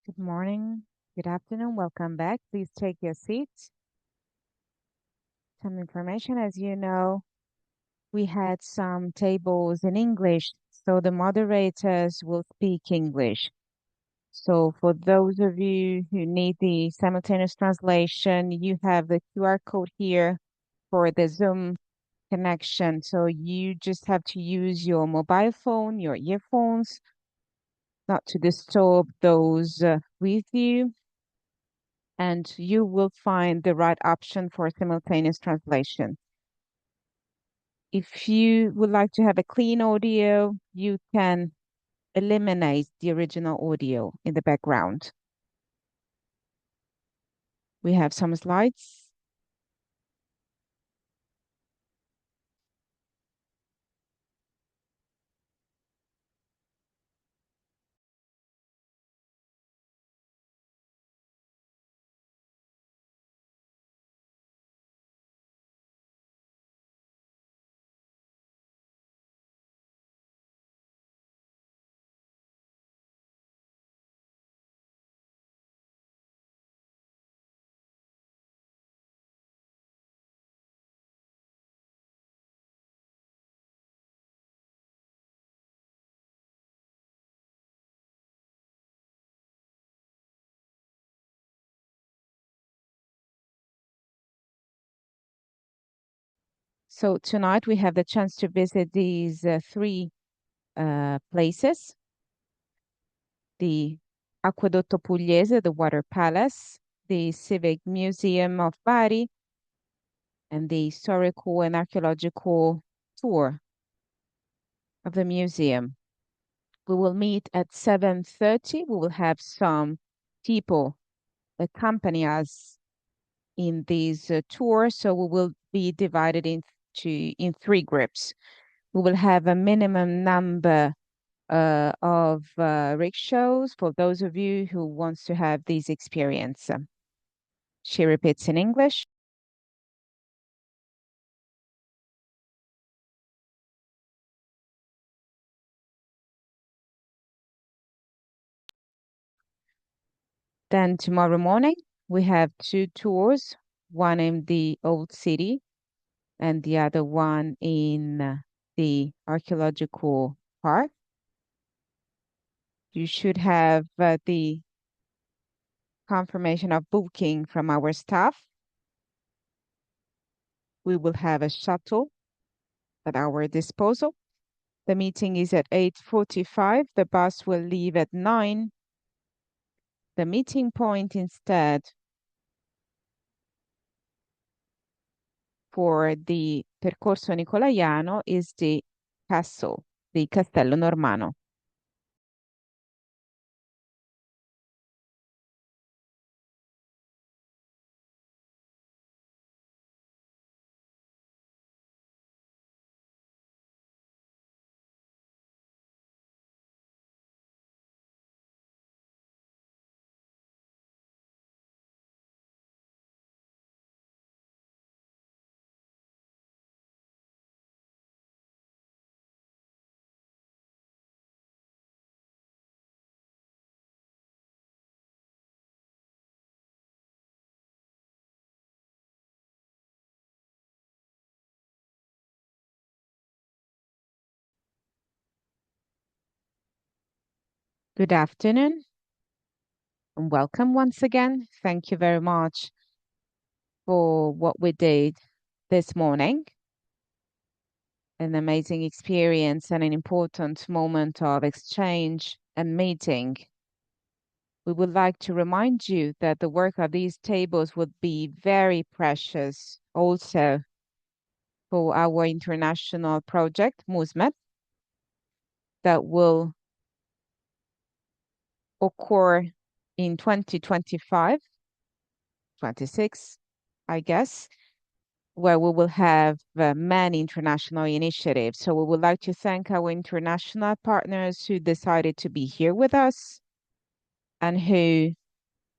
Good morning, good afternoon, welcome back. Please take your seats. Some information, as you know, we had some tables in English, so the moderators will speak English. So for those of you who need the simultaneous translation, you have the QR code here for the Zoom connection. So you just have to use your mobile phone, your earphones, not to disturb those with you, and you will find the right option for simultaneous translation. If you would like to have a clean audio, you can eliminate the original audio in the background. We have some slides. So tonight we have the chance to visit these three places: the Acquedotto Pugliese, the Water Palace, the Civic Museum of Bari, and the historical and archaeological tour of the museum. We will meet at 7:30. We will have some people accompany us in this tour, so we will be divided in three groups. We will have a minimum number of rickshaws for those of you who wants to have this experience. She repeats in English. Then tomorrow morning, we have two tours, one in the old city and the other one in the archaeological park. You should have the confirmation of booking from our staff. We will have a shuttle at our disposal. The meeting is at 8:45. The bus will leave at 9. The meeting point instead for the Percorso Nicolaiano is the castle, the Castello Normanno. Good afternoon and welcome once again. Thank you very much for what we did this morning. An amazing experience and an important moment of exchange and meeting. We would like to remind you that the work of these tables would be very precious also for our international project, MUSMET, that will occur in 2025, 26, I guess, where we will have many international initiatives. So we would like to thank our international partners who decided to be here with us and who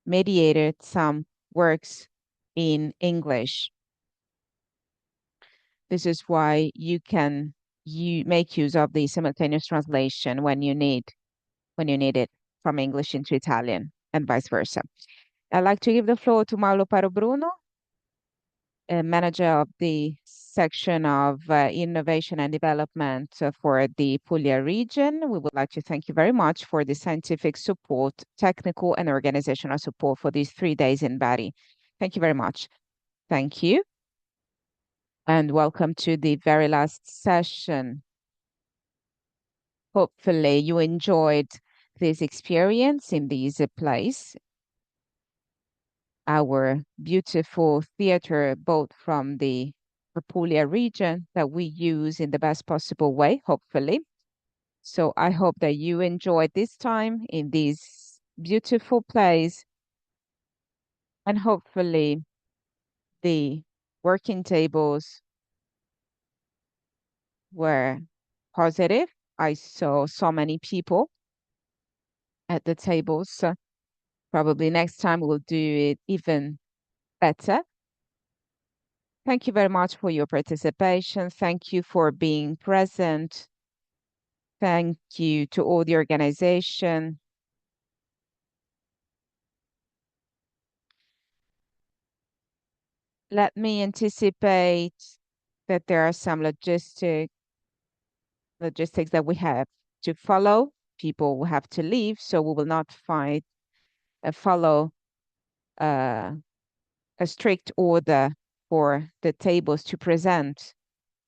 mediated some works in English. This is why you make use of the simultaneous translation when you need it from English into Italian. and vice versa. I'd like to give the floor to Mauro Bruno, manager of the section of innovation and development for the Puglia region. We would like to thank you very much for the scientific support, technical and organizational support for these 3 days in Bari. Thank you very much. Thank you. And welcome to the very last session. Hopefully you enjoyed this experience in this place. Our beautiful theater, both from the Puglia region that we use in the best possible way, hopefully. So I hope that you enjoyed this time in this beautiful place, and hopefully the working tables were positive. I saw so many people at the tables. So probably next time we'll do it even better. Thank you very much for your participation. Thank you for being present. Thank you to all the organization. Let me anticipate that there are some logistics that we have to follow. People will have to leave, so we will not follow uh, a strict order for the tables to present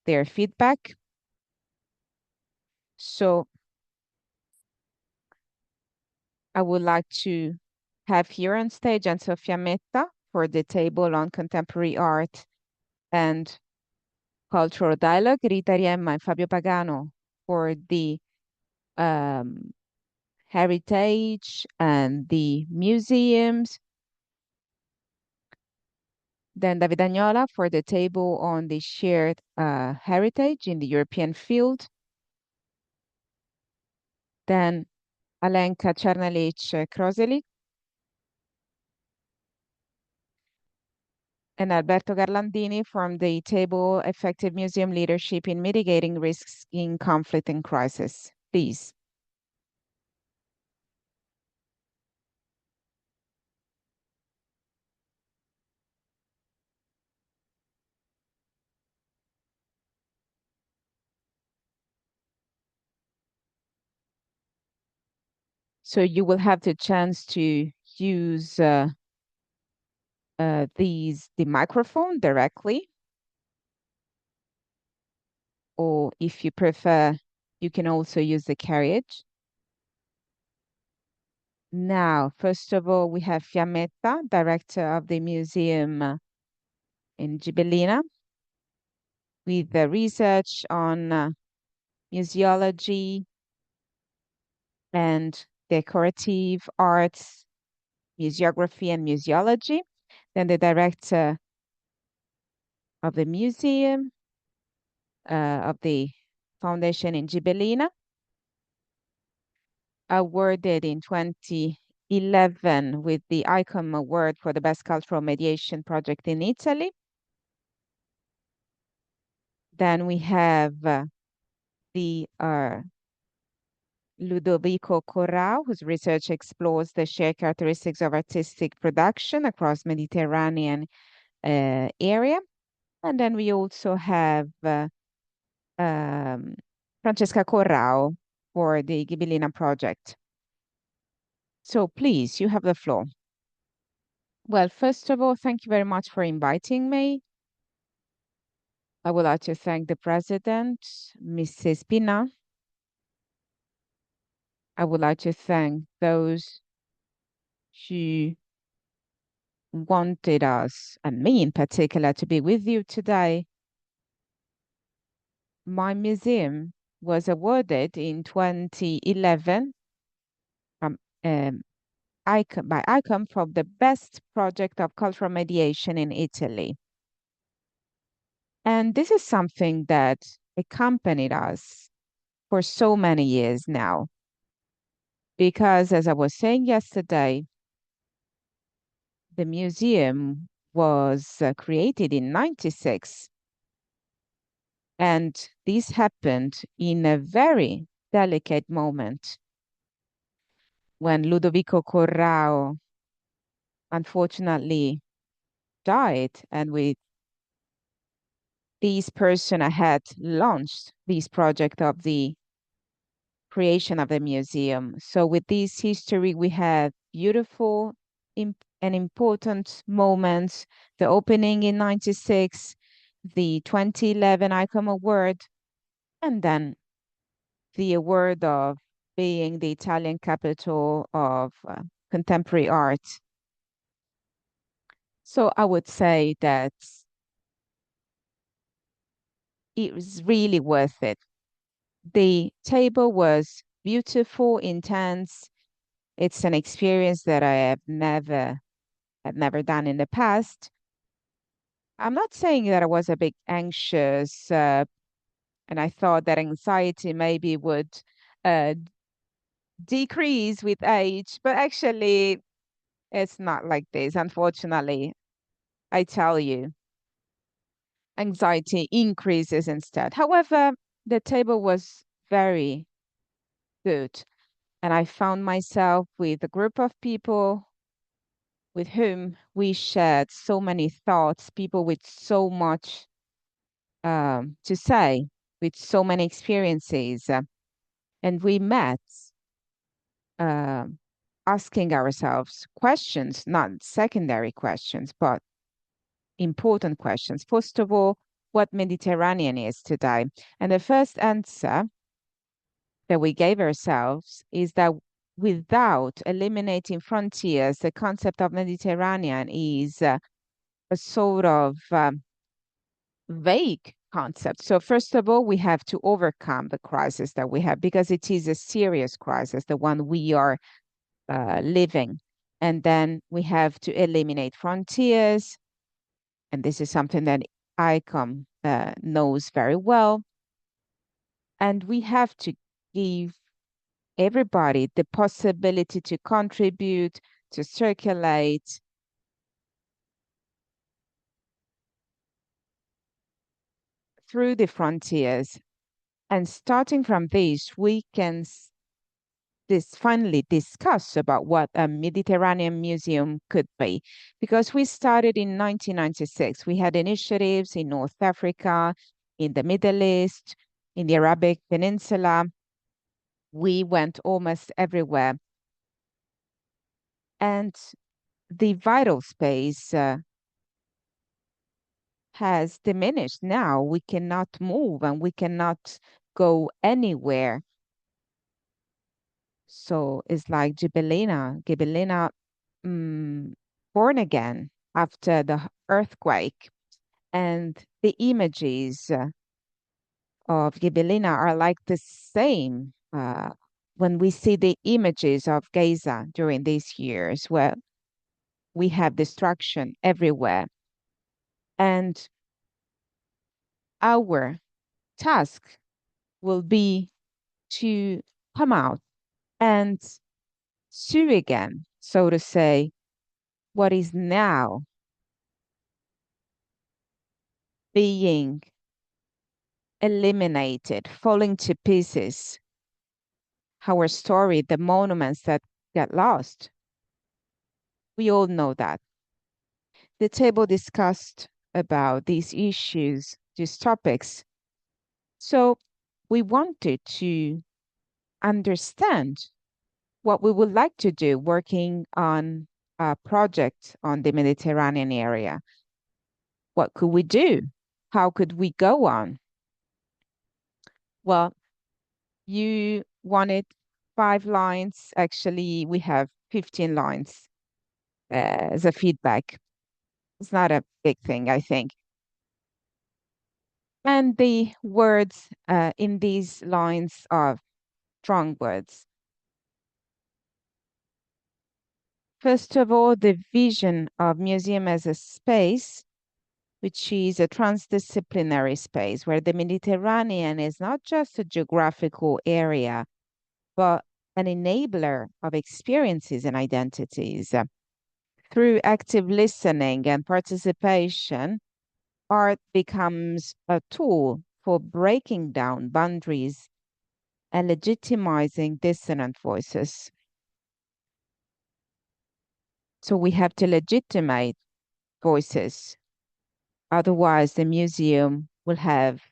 their feedback. So I would like to have here on stage Enzo Fiammetta for the table on contemporary art and cultural dialogue, Rita Auriemma and Fabio Pagano for the um, heritage and the museums. Then Davide Gnola for the table on the shared heritage in the European field. Then Alenka, Černelič, Krošelj, and Alberto Garlandini from the table Effective Museum Leadership in Mitigating Risks in Conflict and Crisis. Please. So you will have the chance to use the microphone directly, or if you prefer, you can also use the carriage. Now, first of all, we have Fiammetta, director of the museum in Gibellina, with the research on museology and decorative arts, museography and museology. Then the director of the museum of the foundation in Gibellina, awarded in 2011 with the ICOM Award for the Best Cultural Mediation Project in Italy. Then we have the Ludovico Corrao, whose research explores the shared characteristics of artistic production across Mediterranean area. And then we also have Francesca Corrao for the Ghibellina project. So please, you have the floor. Well, first of all, thank you very much for inviting me. I would like to thank the president, Mrs. Pina. I would like to thank those who wanted us, and me in particular, to be with you today. My museum was awarded in 2011 by ICOM for the best project of cultural mediation in Italy. And this is something that accompanied us for so many years now. Because as I was saying yesterday, the museum was created in 96. And this happened in a very delicate moment when Ludovico Corrao unfortunately died, and with this person I had launched this project of the creation of the museum. So with this history, we have beautiful and important moments. The opening in 96, the 2011 ICOM Award, and then the award of being the Italian capital of contemporary art. So I would say that it was really worth it. The table was beautiful, intense. It's an experience that I had never done in the past. I'm not saying that I was a bit anxious, and I thought that anxiety maybe would uh, decrease with age, but actually, it's not like this. Unfortunately, I tell you, anxiety increases instead. However, the table was very good, and I found myself with a group of people with whom we shared so many thoughts, people with so much to say, with so many experiences. And we met uh, asking ourselves questions, not secondary questions, but important questions. First of all, what Mediterranean is today. And the first answer that we gave ourselves is that without eliminating frontiers, the concept of Mediterranean is a sort of vague concept. So, first of all, we have to overcome the crisis that we have because it is a serious crisis, the one we are living. And then we have to eliminate frontiers. And this is something that ICOM knows very well. And we have to give everybody the possibility to contribute, to circulate. Through the frontiers. And starting from this, we can this finally discuss about what a Mediterranean museum could be. Because we started in 1996. We had initiatives in North Africa, in the Middle East, in the Arabic Peninsula. We went almost everywhere. And the vital space has diminished now. We cannot move and we cannot go anywhere. So it's like Gibellina mm, born again after the earthquake. And the images of Gibellina are like the same when we see the images of Gaza during these years where we have destruction everywhere. And our task will be to come out and sue again, so to say, what is now being eliminated, falling to pieces. Our story, the monuments that get lost. We all know that. The table discussed about these issues, these topics. So we wanted to understand what we would like to do working on a project on the Mediterranean area. What could we do? How could we go on? Well, you wanted 5 lines. Actually, we have 15 lines as a feedback. It's not a big thing, I think. And the words in these lines are strong words. First of all, the vision of museum as a space, which is a transdisciplinary space where the Mediterranean is not just a geographical area, but an enabler of experiences and identities. Through active listening and participation, art becomes a tool for breaking down boundaries and legitimizing dissonant voices. So we have to legitimate voices. Otherwise, the museum will have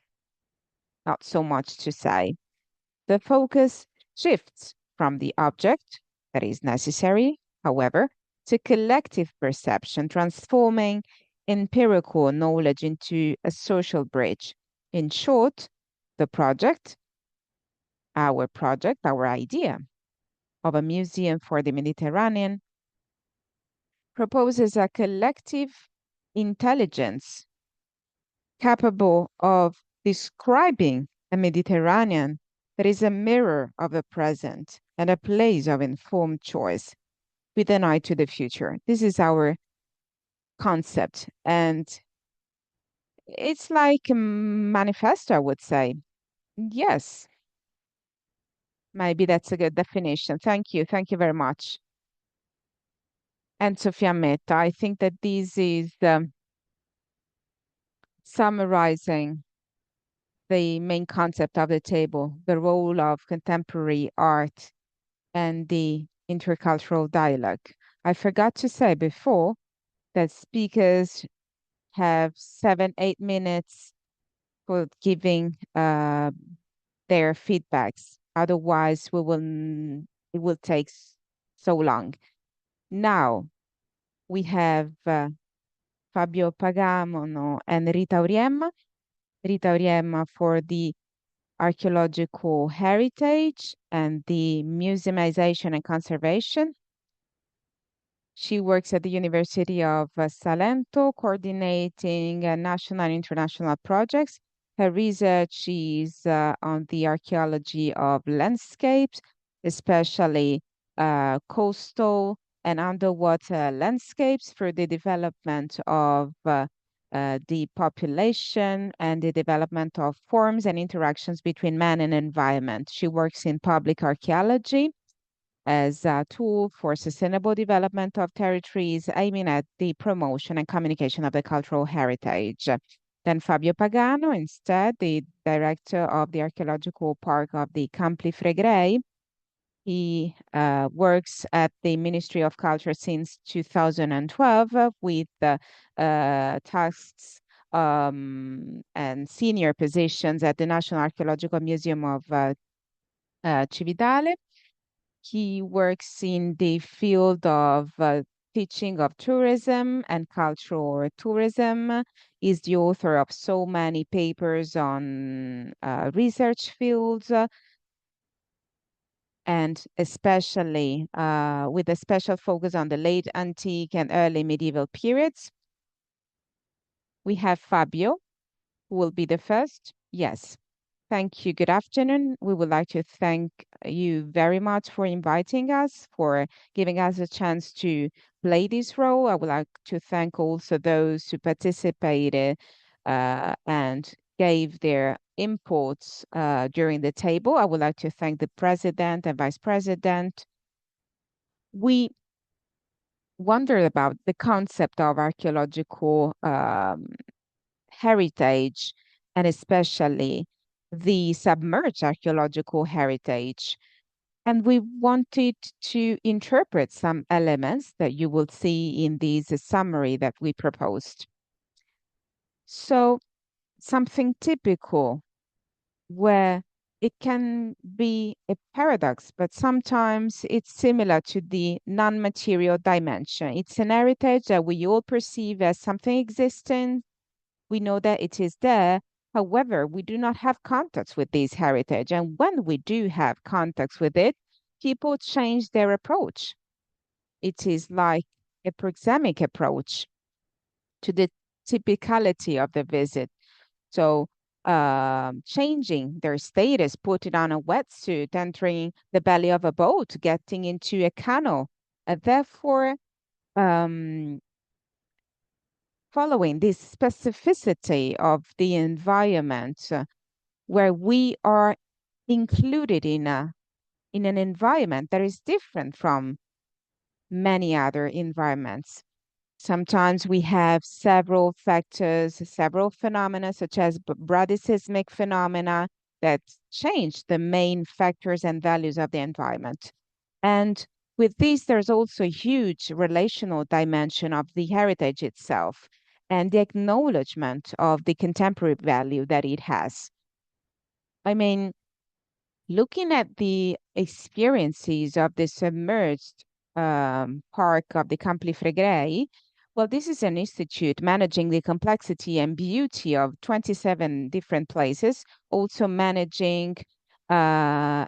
not so much to say. The focus shifts from the object that is necessary, however, to collective perception, transforming empirical knowledge into a social bridge. In short, the project, our idea of a museum for the Mediterranean proposes a collective intelligence capable of describing a Mediterranean that is a mirror of the present and a place of informed choice with an eye to the future. This is our concept, and it's like a manifesto, I would say. Yes, maybe that's a good definition. Thank you. Thank you very much. Enzo Fiammetta, I think that this is summarizing the main concept of the table, the role of contemporary art and the intercultural dialogue. I forgot to say before that speakers have 7, 8 minutes for giving their feedbacks. Otherwise, it will take so long. Now we have Fabio Pagano and Rita Auriemma. Rita Auriemma for the archaeological heritage and the museumization and conservation. She works at the University of Salento, coordinating national and international projects. Her research is on the archaeology of landscapes, especially coastal and underwater landscapes for the development of the population and the development of forms and interactions between man and environment. She works in public archaeology as a tool for sustainable development of territories, aiming at the promotion and communication of the cultural heritage. Then Fabio Pagano, instead, the director of the archaeological park of the Campi Flegrei. He works at the Ministry of Culture since 2012 with tasks and senior positions at the National Archaeological Museum of Cividale. He works in the field of teaching of tourism and cultural tourism. Is the author of so many papers on research fields, and especially with a special focus on the late antique and early medieval periods. We have Fabio, who will be the first. Yes. Thank you. Good afternoon. We would like to thank you very much for inviting us, for giving us a chance to play this role. I would like to thank also those who participated and gave their inputs during the table. I would like to thank the president and vice president. We wondered about the concept of archaeological heritage, and especially the submerged archaeological heritage. And we wanted to interpret some elements that you will see in this summary that we proposed. So something typical where it can be a paradox, but sometimes it's similar to the non-material dimension. It's an heritage that we all perceive as something existing. We know that it is there. However, we do not have contacts with this heritage. And when we do have contacts with it, people change their approach. It is like a proxemic approach to the typicality of the visit. So changing their status, putting on a wetsuit, entering the belly of a boat, getting into a canoe. Therefore, following this specificity of the environment where we are included in an environment that is different from many other environments. Sometimes we have several factors, several phenomena, such as bradyseismic phenomena, that change the main factors and values of the environment. And With this, there's also a huge relational dimension of the heritage itself and the acknowledgement of the contemporary value that it has. I mean, looking at the experiences of the submerged park of the Campi Flegrei, well, this is an institute managing the complexity and beauty of 27 different places, also managing uh,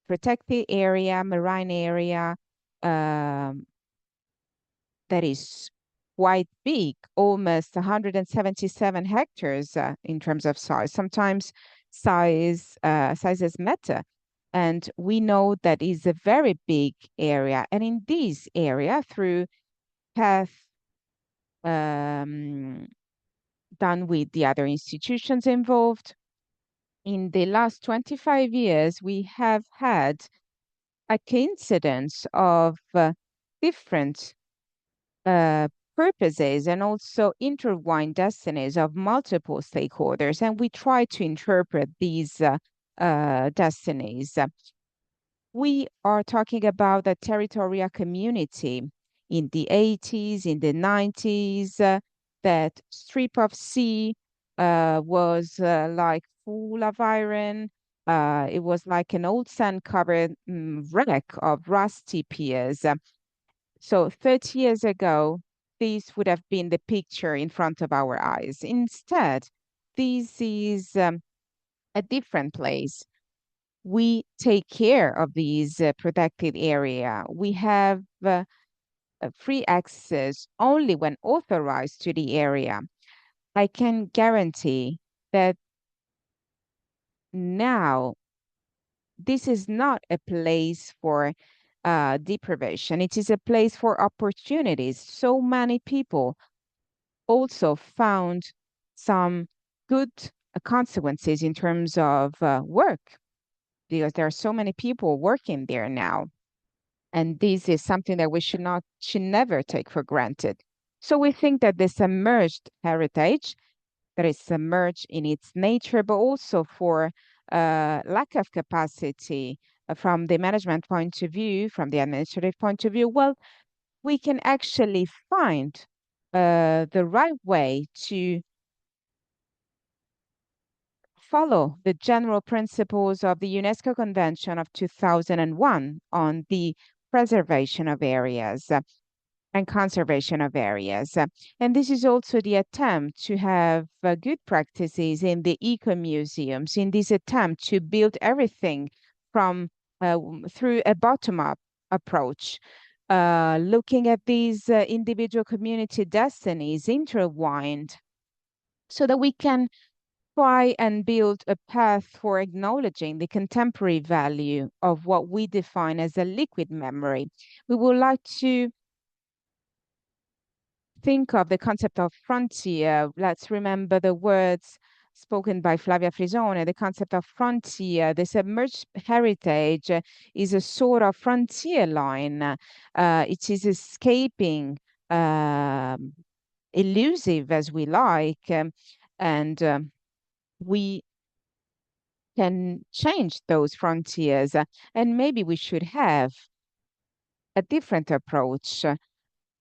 protected area, marine area, um, that is quite big, almost 177 hectares in terms of size. Sometimes sizes matter. And we know that is a very big area. And in this area, through path um, done with the other institutions involved, in the last 25 years, we have had a coincidence of different uh, purposes and also intertwined destinies of multiple stakeholders. And we try to interpret these destinies. We are talking about a territorial community in the 80s, in the 90s, that strip of sea was like full of iron. It was like an old sand-covered wreck of rusty piers. So 30 years ago, this would have been the picture in front of our eyes. Instead, this is a different place. We take care of these protected area. We have free access only when authorized to the area. I can guarantee that now this is not a place for deprivation. It is a place for opportunities. So many people also found some good consequences in terms of work because there are so many people working there now. And this is something that we should never take for granted. So we think that the submerged heritage that is submerged in its nature, but also for lack of capacity from the management point of view, from the administrative point of view, well, we can actually find the right way to follow the general principles of the UNESCO Convention of 2001 on the preservation of areas and conservation of areas. And this is also the attempt to have good practices in the eco-museums, in this attempt to build everything from through a bottom-up approach, looking at these individual community destinies intertwined so that we can try and build a path for acknowledging the contemporary value of what we define as a liquid memory. We would like to think of the concept of frontier. Let's remember the words spoken by Flavia Frisone, the concept of frontier. The submerged heritage is a sort of frontier line. It is escaping, elusive as we like, and we can change those frontiers. And maybe we should have a different approach,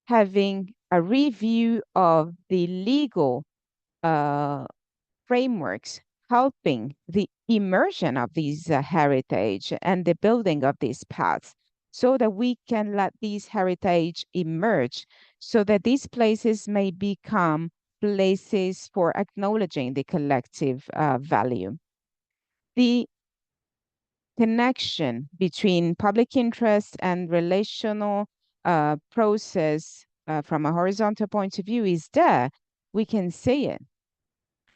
having a review of the legal uh, frameworks helping the immersion of these heritage and the building of these paths so that we can let these heritage emerge so that these places may become places for acknowledging the collective value. The connection between public interest and relational process from a horizontal point of view is there. We can see it.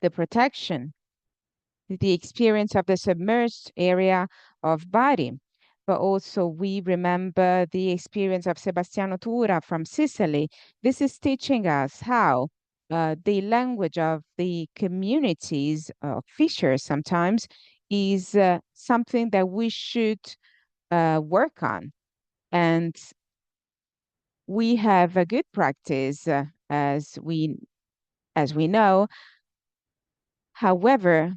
The protection, the experience of the submerged area of Bari, but also we remember the experience of Sebastiano Tura from Sicily. This is teaching us how the language of the communities, fishers sometimes, is something that we should work on. And we have a good practice as we know. However,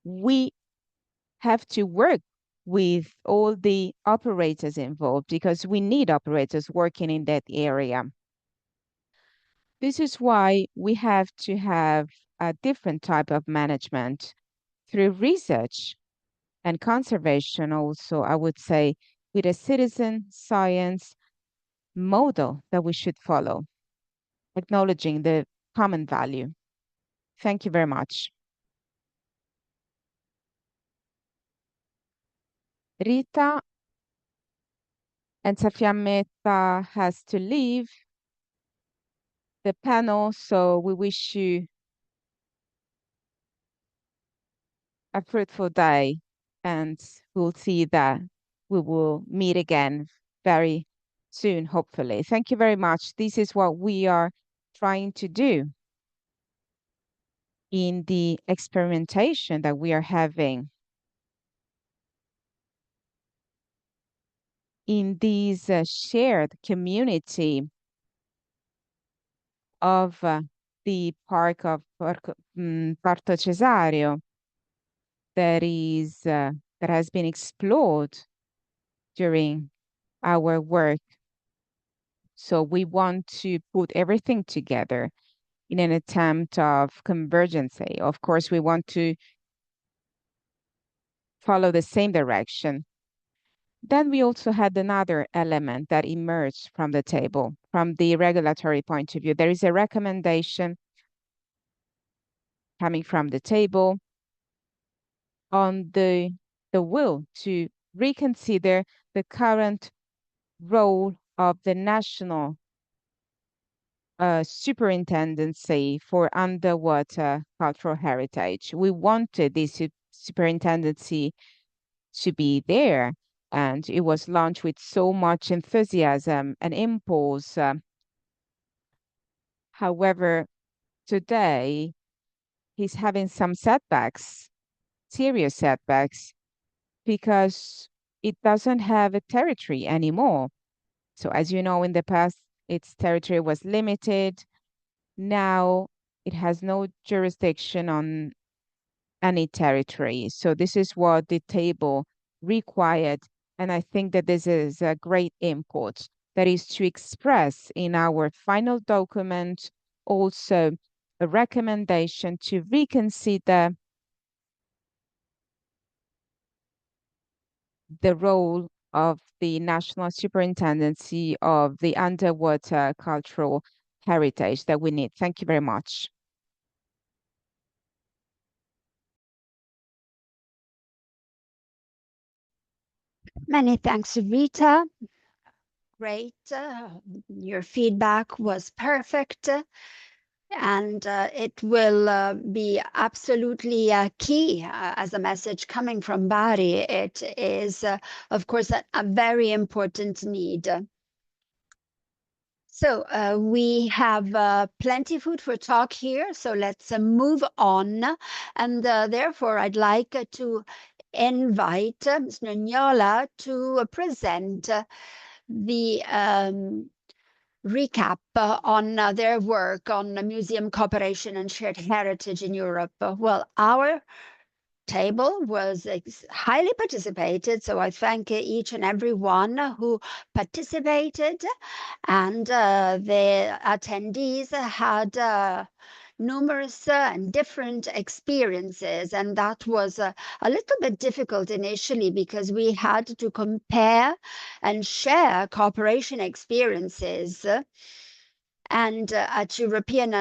we have to work with all the operators involved, because we need operators working in that area. This is why we have to have a different type of management through research and conservation also, I would say, with a citizen science model that we should follow, acknowledging the common value. Thank you very much. Rita, Enzo Fiammetta has to leave the panel, so we wish you a fruitful day, and we'll see that we will meet again very soon, hopefully. Thank you very much. This is what we are trying to do in the experimentation that we are having in this shared community of the park of Porto Cesario that has been explored during our work. So we want to put everything together in an attempt of convergence. Of course, we want to follow the same direction. Then we also had another element that emerged from the table, from the regulatory point of view. There is a recommendation coming from the table on the will to reconsider the current role of the national superintendency for underwater cultural heritage. We wanted this superintendency to be there, and it was launched with so much enthusiasm and impulse. However, today he's having some setbacks, serious setbacks, because it doesn't have a territory anymore. So, as you know, in the past, its territory was limited. Now it has no jurisdiction on any territory. So, this is what the table required. And I think that this is a great input, that is to express in our final document also a recommendation to reconsider the role of the National Superintendency of the Underwater Cultural Heritage that we need. Thank you very much. Many thanks, Rita. Great. Your feedback was perfect. And it will be absolutely key as a message coming from Bari. It is, of course, a very important need. So we have plenty food for talk here, so let's move on. And therefore, I'd like to invite Mr. Gnola to present the recap on their work on museum cooperation and shared heritage in Europe. Well, our table was highly participated, so I thank each and every one who participated, and the attendees had numerous and different experiences, and that was a little bit difficult initially because we had to compare and share cooperation experiences. And at European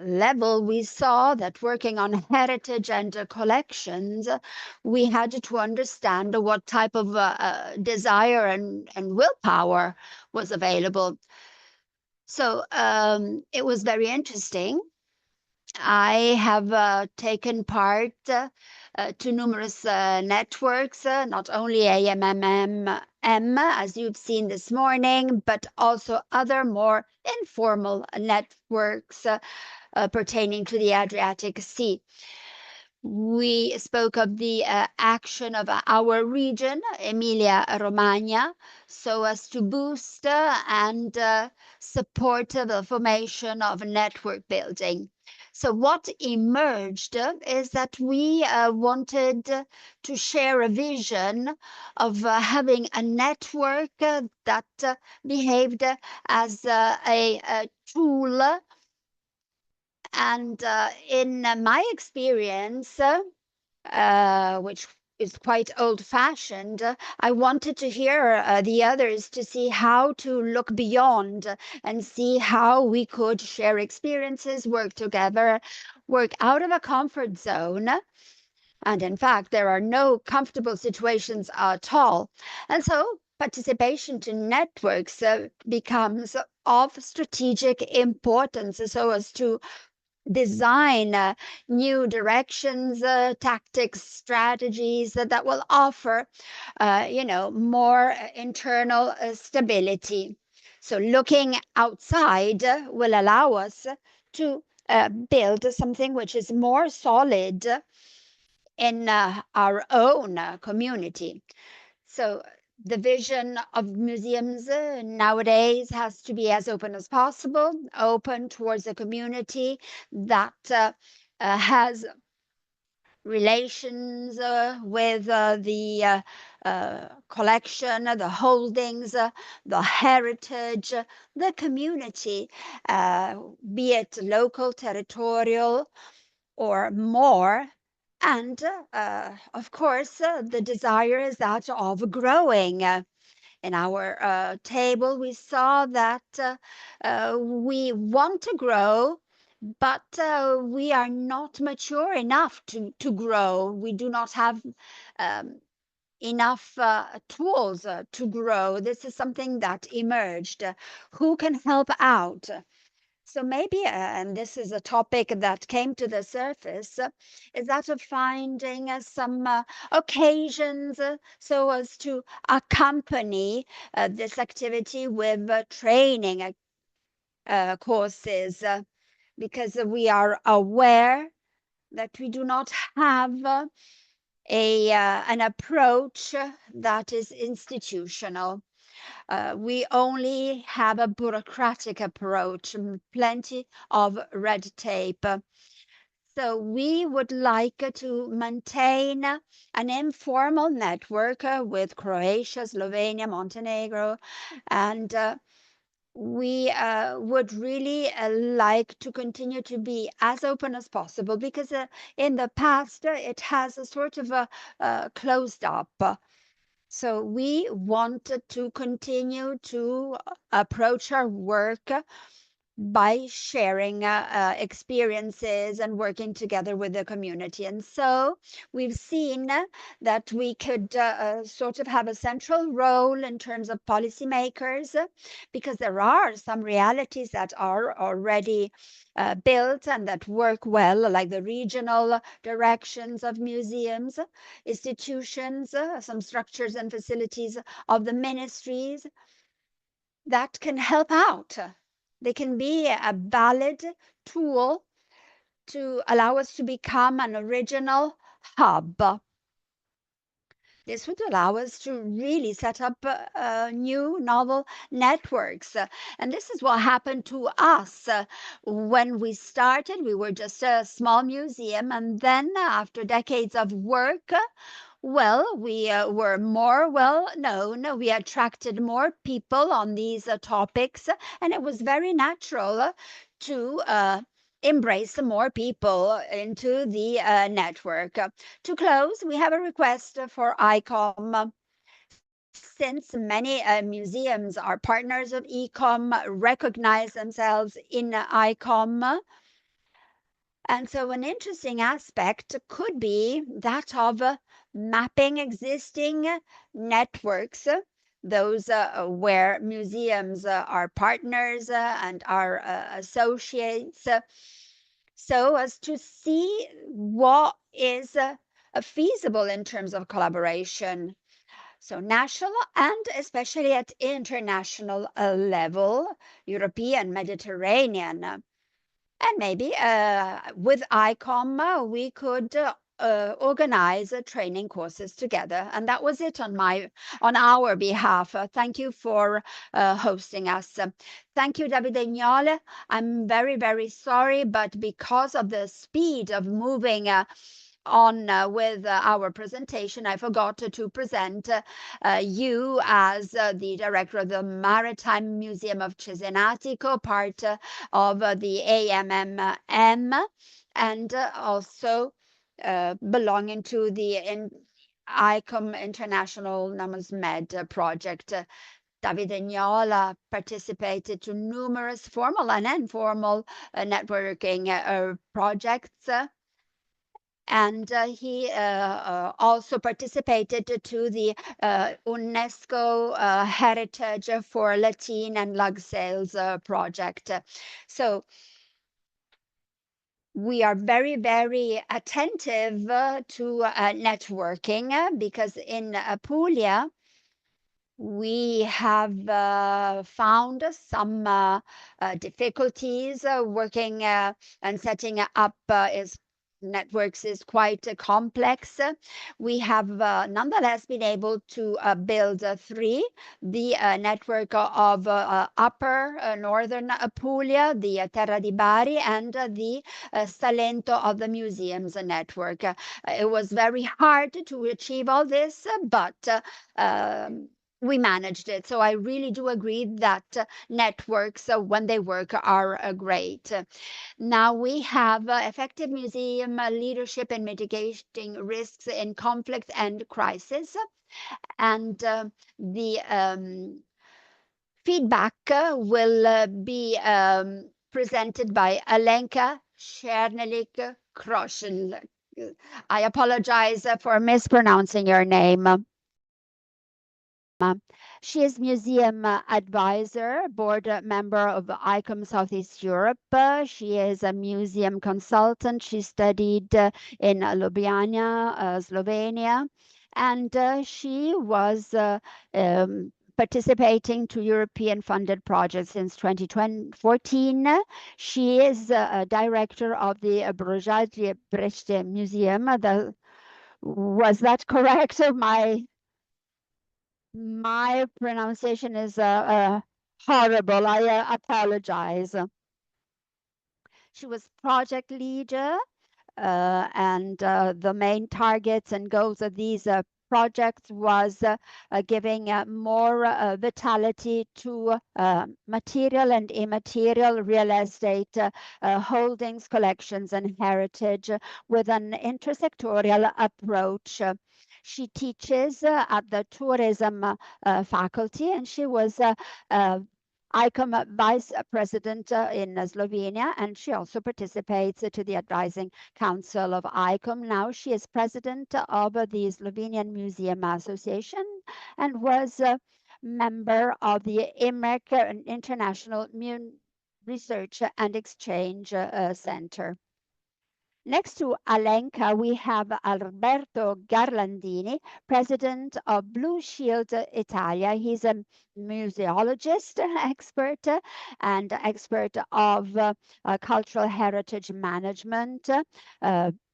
level, we saw that working on heritage and collections, we had to understand what type of desire and willpower was available. So it was very interesting. I have taken part to numerous networks, not only AMMM, as you've seen this morning, but also other more informal networks pertaining to the Adriatic Sea. We spoke of the action of our region, Emilia-Romagna, so as to boost and support the formation of network building. So what emerged is that we wanted to share a vision of having a network that behaved as a tool. And in my experience, which is quite old-fashioned, I wanted to hear the others to see how to look beyond and see how we could share experiences, work together, work out of a comfort zone. And in fact, there are no comfortable situations at all. And so participation to networks becomes of strategic importance so as to design new directions, tactics, strategies that will offer, more internal stability. So looking outside will allow us to build something which is more solid in our own community. So the vision of museums nowadays has to be as open as possible, open towards a community that has relations with the collection, the holdings, the heritage, the community, be it local, territorial, or more. And of course, the desire is that of growing. In our table, we saw that we want to grow, but we are not mature enough to grow. We do not have enough tools to grow. This is something that emerged. Who can help out? So maybe, and this is a topic that came to the surface, is that of finding some occasions so as to accompany this activity with training courses, because we are aware that we do not have an approach that is institutional. We only have a bureaucratic approach, plenty of red tape. So we would like to maintain an informal network with Croatia, Slovenia, Montenegro, and we would really like to continue to be as open as possible, because in the past it has a sort of closed up. So we wanted to continue to approach our work by sharing experiences and working together with the community. And so we've seen that we could sort of have a central role in terms of policymakers, because there are some realities that are already built and that work well, like the regional directions of museums, institutions, some structures and facilities of the ministries that can help out. They can be a valid tool to allow us to become an original hub. This would allow us to really set up new novel networks. And this is what happened to us. When we started, we were just a small museum. And then after decades of work, well, we were more well known. We attracted more people on these topics. And it was very natural to embrace more people into the network. To close, we have a request for ICOM. Since many museums are partners of ICOM, recognize themselves in ICOM. And so an interesting aspect could be that of mapping existing networks, those where museums are partners and are associates, so as to see what is feasible in terms of collaboration. So national and especially at international level, European, Mediterranean. And maybe with ICOM, we could organize training courses together. And that was it on our behalf. Thank you for hosting us. Thank you, Davide Gnola. I'm very, very sorry, but because of the speed of moving on with our presentation, I forgot to present you as the director of the Maritime Museum of Cesenatico, part of the AMMM, and also belonging to the ICOM International NAMUSMED project. Davide Gnola participated to numerous formal and informal networking projects. And he also participated to the UNESCO Heritage for Latin and Lug Sales project. So we are very, very attentive to networking because in Puglia, we have found some difficulties working and setting up networks is quite complex. We have nonetheless been able to build three: the network of upper northern Puglia, the Terra di Bari, and the Salento of the Museums network. It was very hard to achieve all this, but we managed it. So I really do agree that networks, when they work, are great. Now we have effective museum leadership and mitigating risks in conflict and crisis. And the feedback will be presented by Alenka Černelič Krošelj. I apologize for mispronouncing your name. She is museum advisor, board member of ICOM Southeast Europe. She is a museum consultant. She studied in Ljubljana, Slovenia, and she was participating to European funded projects since 2014. She is a director of the Brujadia Brecht Museum. Was that correct? My pronunciation is horrible. I apologize. She was project leader, and the main targets and goals of these projects was giving more vitality to material and immaterial real estate holdings, collections, and heritage with an intersectorial approach. She teaches at the tourism faculty, and she was ICOM vice president in Slovenia, and she also participates to the advising council of ICOM. Now she is president of the Slovenian Museum Association and was a member of the IMEC International Research and Exchange Center. Next to Alenka, we have Alberto Garlandini, president of Blue Shield Italia. He's a museologist expert and expert of cultural heritage management,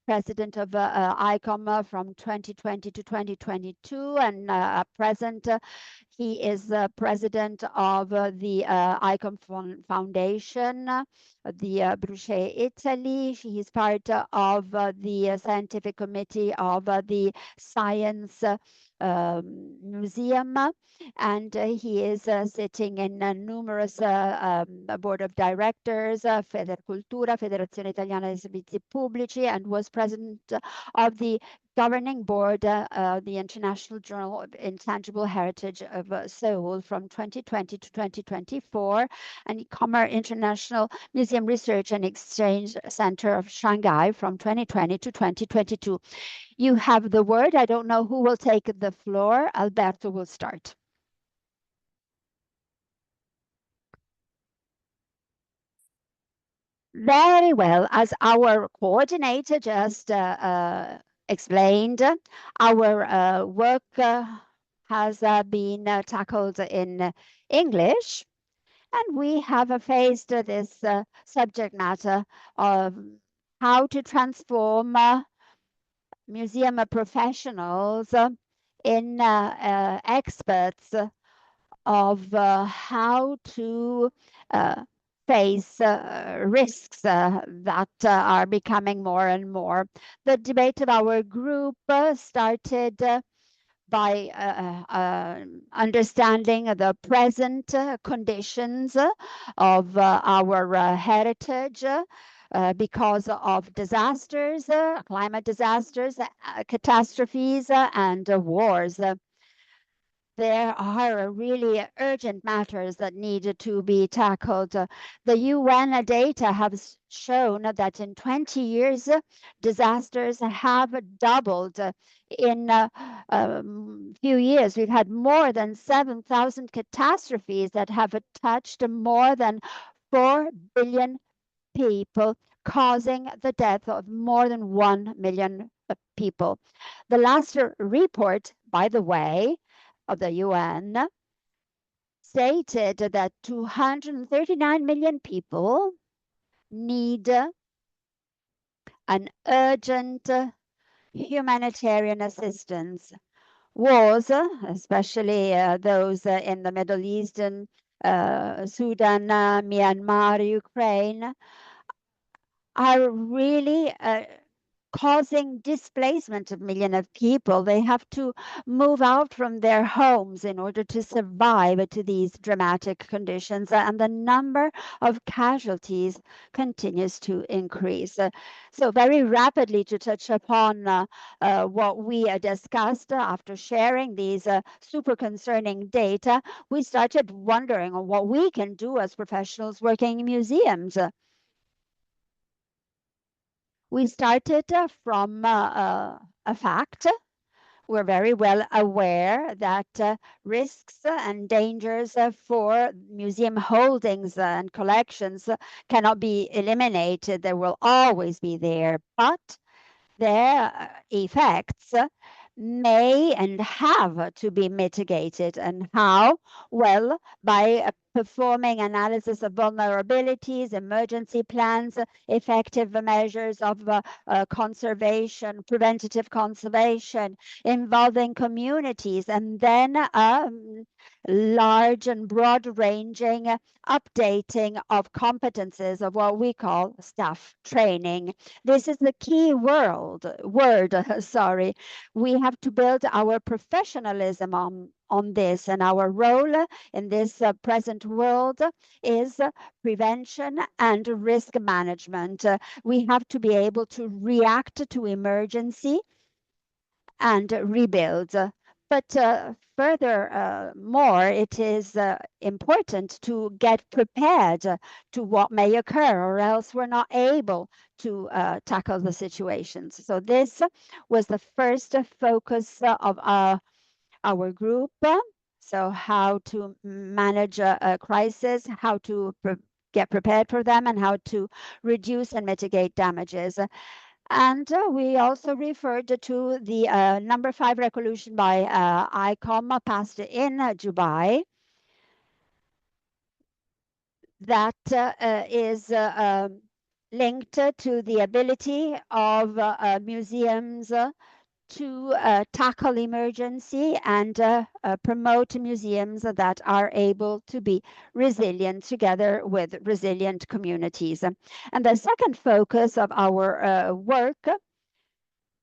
president of ICOM from 2020 to 2022, and present he is president of the ICOM Foundation, the Bruxelles, Italy. He is part of the scientific committee of the Science Museum, and he is sitting in numerous board of directors, Federcultura, Federazione Italiana dei Servizi Pubblici, and was president of the governing board, the International Journal of Intangible Heritage of Seoul from 2020 to 2024, and Commerce International Museum Research and Exchange Center of Shanghai from 2020 to 2022. You have the word. I don't know who will take the floor. Alberto will start. Very well. As our coordinator just explained, our work has been tackled in English, and we have faced this subject matter of how to transform museum professionals in experts of how to face risks that are becoming more and more. The debate of our group started by understanding the present conditions of our heritage because of disasters, climate disasters, catastrophes, and wars. There are really urgent matters that need to be tackled. The UN data have shown that in 20 years, disasters have doubled. In a few years, we've had more than 7,000 catastrophes that have touched more than 4 billion people, causing the death of more than 1 million people. The last report, by the way, of the UN stated that 239 million people need an urgent humanitarian assistance. Wars, especially those in the Middle East and Sudan, Myanmar, Ukraine, are really causing displacement of millions of people. They have to move out from their homes in order to survive to these dramatic conditions, and the number of casualties continues to increase. So very rapidly to touch upon what we discussed after sharing these super concerning data, we started wondering on what we can do as professionals working in museums. We started from a fact. We're very well aware that risks and dangers for museum holdings and collections cannot be eliminated. They will always be there, but their effects may and have to be mitigated. And how? Well, by performing analysis of vulnerabilities, emergency plans, effective measures of conservation, preventative conservation, involving communities, and then large and broad-ranging updating of competences of what we call staff training. This is the key word, sorry. We have to build our professionalism on this, and our role in this present world is prevention and risk management. We have to be able to react to emergency and rebuild. But furthermore, it is important to get prepared to what may occur, or else we're not able to tackle the situations. So this was the first focus of our group. So how to manage a crisis, how to get prepared for them, and how to reduce and mitigate damages. And we also referred to the number 5 resolution by ICOM passed in Dubai that is linked to the ability of museums to tackle emergency and promote museums that are able to be resilient together with resilient communities. And the second focus of our work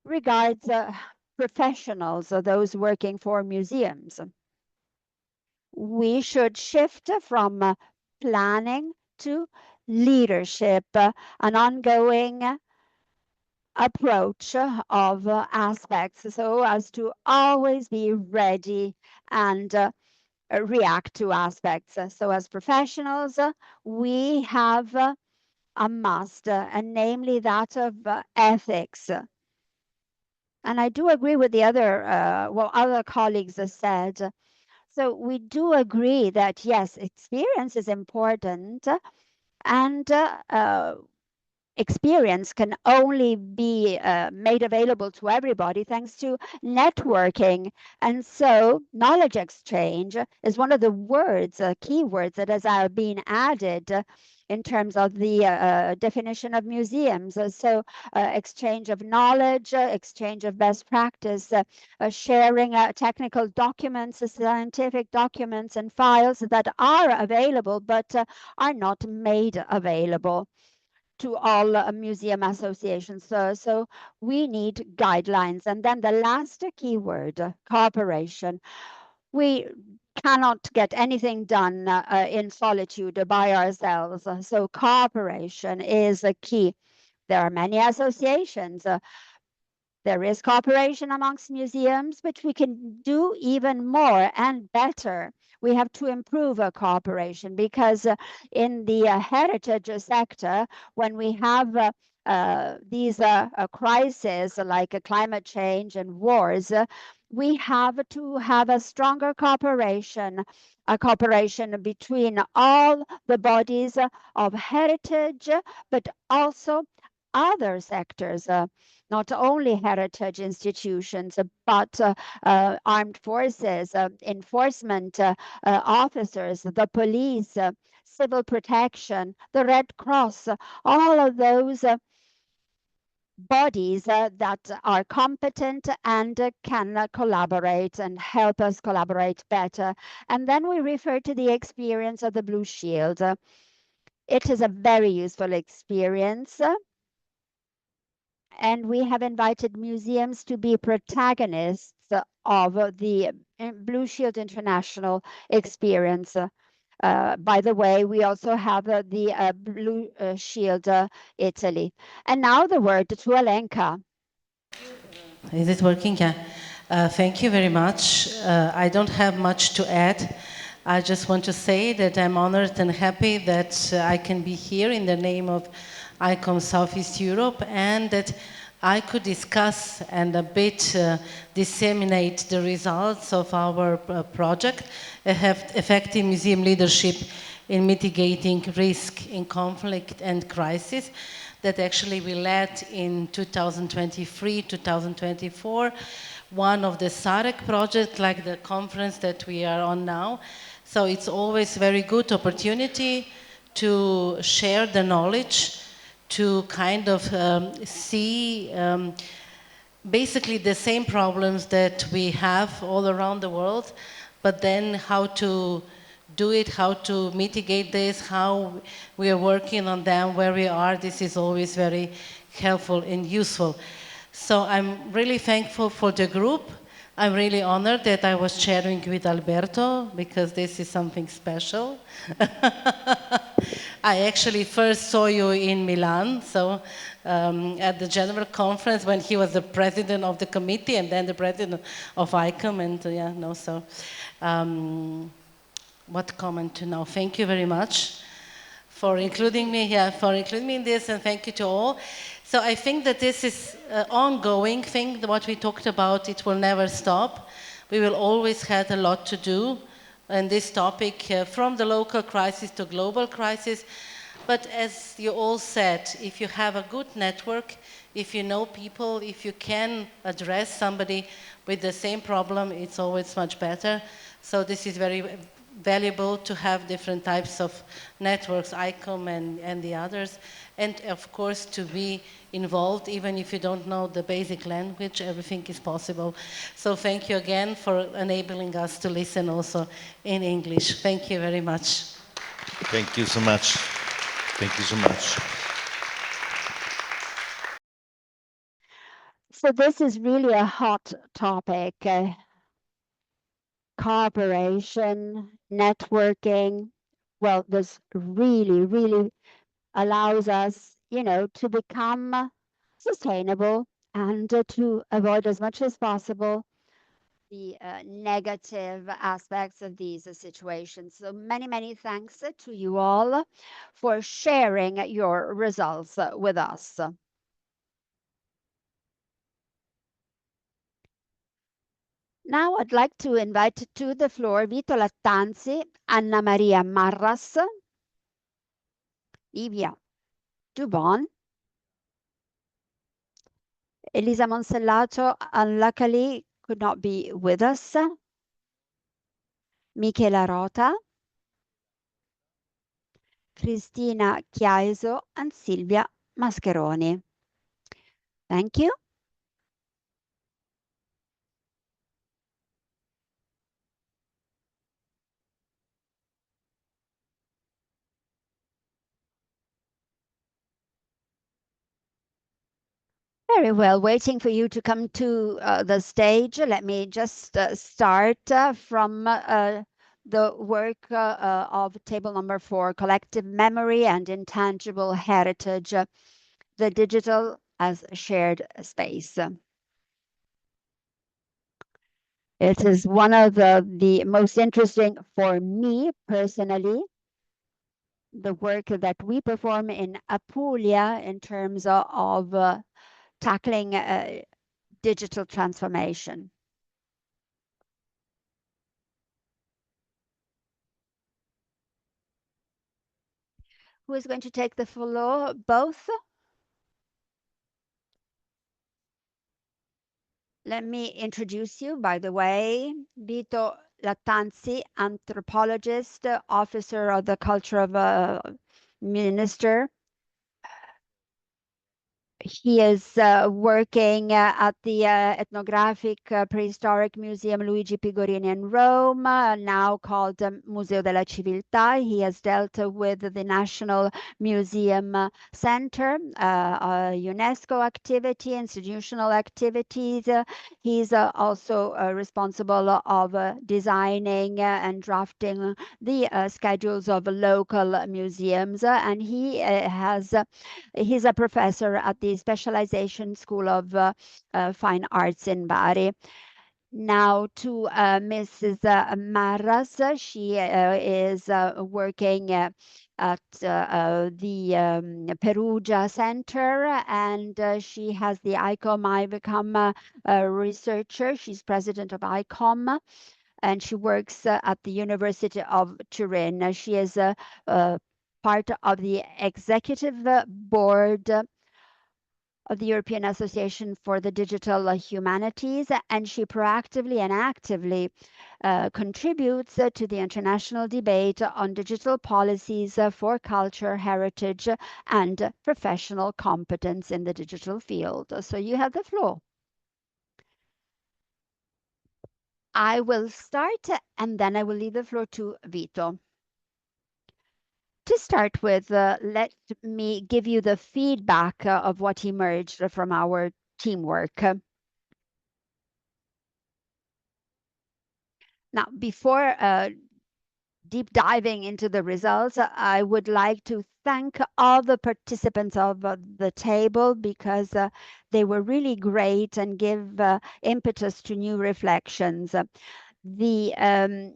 regards professionals, those working for museums. We should shift from planning to leadership, an ongoing approach of aspects, so as to always be ready and react to aspects. So as professionals, we have a must, and namely that of ethics. And I do agree with the other colleagues said. So we do agree that yes, experience is important, and experience can only be made available to everybody thanks to networking. And so knowledge exchange is one of the words, keywords that has been added in terms of the definition of museums. So exchange of knowledge, exchange of best practice, sharing technical documents, scientific documents and files that are available but are not made available to all museum associations. So we need guidelines. And then the last keyword, cooperation. We cannot get anything done in solitude by ourselves. So cooperation is a key. There are many associations. There is cooperation amongst museums, but we can do even more and better. We have to improve our cooperation because in the heritage sector, when we have these crises like climate change and wars, we have to have a stronger cooperation, a cooperation between all the bodies of heritage, but also other sectors, not only heritage institutions, but armed forces, enforcement officers, the police, civil protection, the Red Cross, all of those bodies that are competent and can collaborate and help us collaborate better. And then we refer to the experience of the Blue Shield. It is a very useful experience. And we have invited museums to be protagonists of the Blue Shield International experience. By the way, we also have the Blue Shield Italy. And now the word to Alenka. Is it working? Yeah. Thank you very much. I don't have much to add. I just want to say that I'm honored and happy that I can be here in the name of ICOM Southeast Europe, and that I could discuss and a bit disseminate the results of our project, effective museum leadership in mitigating risk in conflict and crisis, that actually we led in 2023, 2024, one of the SAREC projects like the conference that we are on now. So it's always very good opportunity to share the knowledge, to kind of see basically the same problems that we have all around the world, but then how to do it, how to mitigate this, how we are working on them, where we are. This is always very helpful and useful. So I'm really thankful for the group. I'm really honored that I was sharing with Alberto, because this is something special. I actually first saw you in Milan, so at the general conference when he was the president of the committee and then the president of ICOM, and yeah, no, so what comment to now? Thank you very much for including me here, for including me in this, and thank you to all. So I think that this is an ongoing thing, what we talked about. It will never stop. We will always have a lot to do on this topic, from the local crisis to global crisis. But as you all said, if you have a good network, if you know people, if you can address somebody with the same problem, it's always much better. So this is very valuable to have different types of networks, ICOM and the others. And of course, to be involved, even if you don't know the basic language, everything is possible. So thank you again for enabling us to listen also in English. Thank you very much. Thank you so much. Thank you so much. So this is really a hot topic. Cooperation, networking. Well, this really allows us, to become sustainable and to avoid as much as possible the negative aspects of these situations. So many thanks to you all for sharing your results with us. Now I'd like to invite to the floor Vito Lattanzi, Maria Marras, Livia Dubon, Elisa Monsellato unluckily could not be with us, Michela Rota, Cristina Chiaiso, and Silvia Mascheroni. Thank you. Very well, waiting for you to come to the stage. Let me just start from the work of table number 4, collective memory and intangible heritage, the digital as shared space. It is one of the most interesting for me personally, the work that we perform in Apulia in terms of tackling digital transformation. Who is going to take the floor? Both? Let me introduce you, by the way, Vito Lattanzi, anthropologist, officer of the culture of minister. He is working at the ethnographic prehistoric museum Luigi Pigorini in Rome, now called Museo della Civiltà. He has dealt with the National Museum Center, UNESCO activity, institutional activities. He's also responsible of designing and drafting the schedules of local museums, and he's a professor at the Specialization School of Fine Arts in Bari. Now to Mrs. Marras. She is working at the Perugia Center, and she has the ICOM. I become a researcher. She's president of ICOM, and she works at the University of Turin. She is part of the executive board of the European Association for the Digital Humanities, and she proactively and actively contributes to the international debate on digital policies for culture, heritage, and professional competence in the digital field. So you have the floor. I will start, and then I will leave the floor to Vito. To start with, let me give you the feedback of what emerged from our teamwork. Now, before deep diving into the results, I would like to thank all the participants of the table because they were really great and give impetus to new reflections. The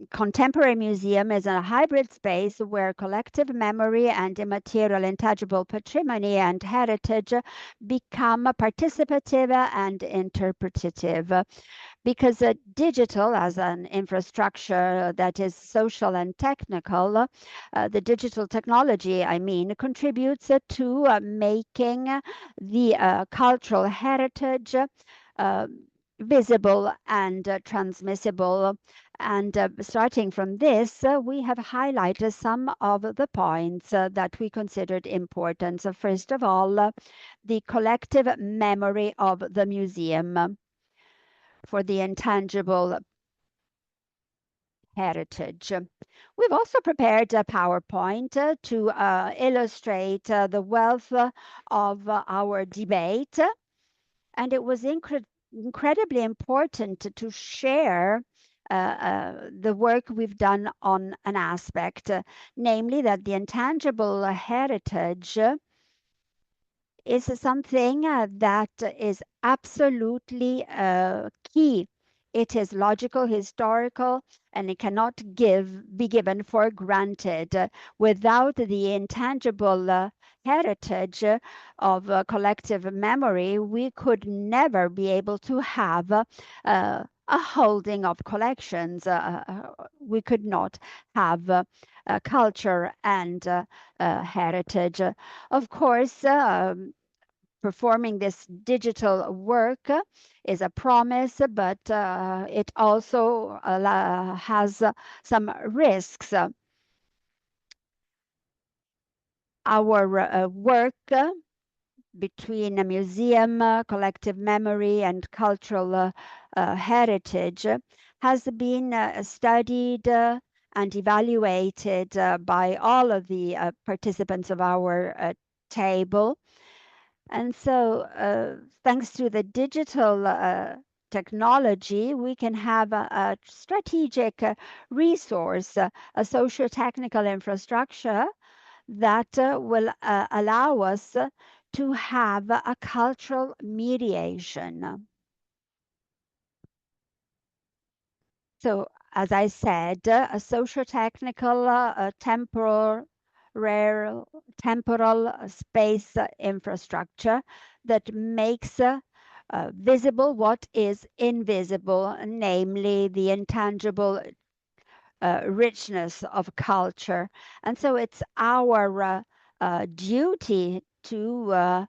Contemporary Museum is a hybrid space where collective memory and immaterial intangible patrimony and heritage become participative and interpretative. Because digital as an infrastructure that is social and technical, the digital technology, I mean, contributes to making the cultural heritage visible and transmissible. And starting from this, we have highlighted some of the points that we considered important. So first of all, the collective memory of the museum for the intangible heritage. We've also prepared a PowerPoint to illustrate the wealth of our debate, and it was incredibly important to share the work we've done on an aspect, namely that the intangible heritage is something that is absolutely key. It is logical, historical, and it cannot be given for granted. Without the intangible heritage of collective memory, we could never be able to have a holding of collections. We could not have culture and heritage. Of course, performing this digital work is a promise, but it also has some risks. our work between a museum, collective memory, and cultural heritage has been studied and evaluated by all of the participants of our table. And so thanks to the digital technology, we can have a strategic resource, a socio-technical infrastructure that will allow us to have a cultural mediation. So, as I said, a socio-technical, temporal space infrastructure that makes visible what is invisible, namely the intangible richness of culture. And so it's our duty to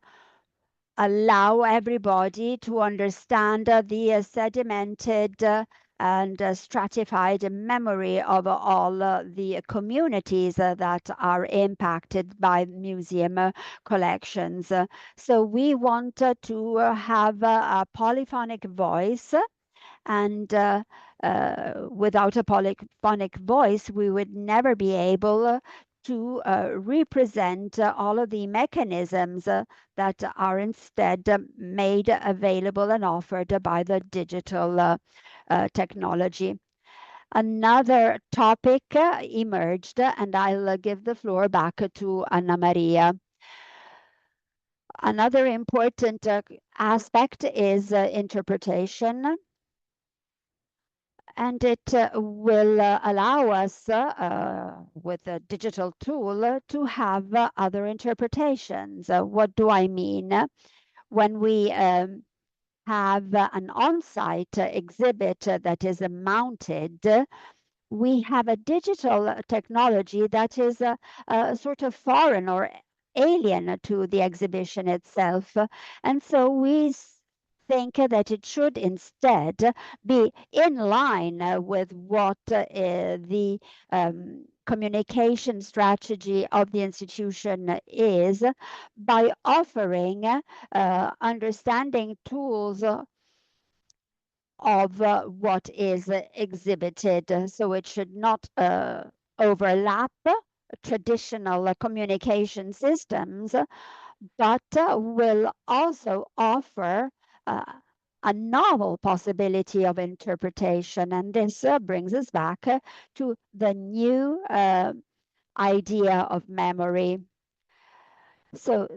allow everybody to understand the sedimented and stratified memory of all the communities that are impacted by museum collections. So we want to have a polyphonic voice, and without a polyphonic voice, we would never be able to represent all of the mechanisms that are instead made available and offered by the digital technology. Another topic emerged, and I'll give the floor back to Anna Maria. Another important aspect is interpretation. And it will allow us, with a digital tool, to have other interpretations. What do I mean? When we have an on-site exhibit that is mounted, we have a digital technology that is sort of foreign or alien to the exhibition itself. And so we think that it should instead be in line with what the communication strategy of the institution is, by offering understanding tools of what is exhibited. So it should not overlap traditional communication systems, but will also offer a novel possibility of interpretation. And this brings us back to the new idea of memory. So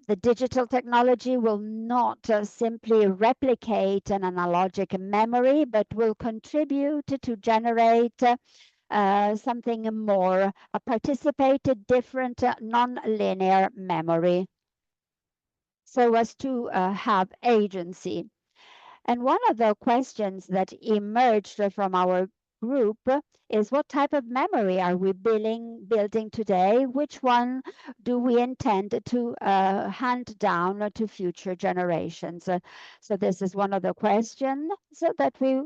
the digital technology will not simply replicate an analogic memory, but will contribute to generate something more, a participated, different, non-linear memory, so as to have agency. And one of the questions that emerged from our group is, what type of memory are we building today? Which one do we intend to hand down to future generations? So this is one of the questions that we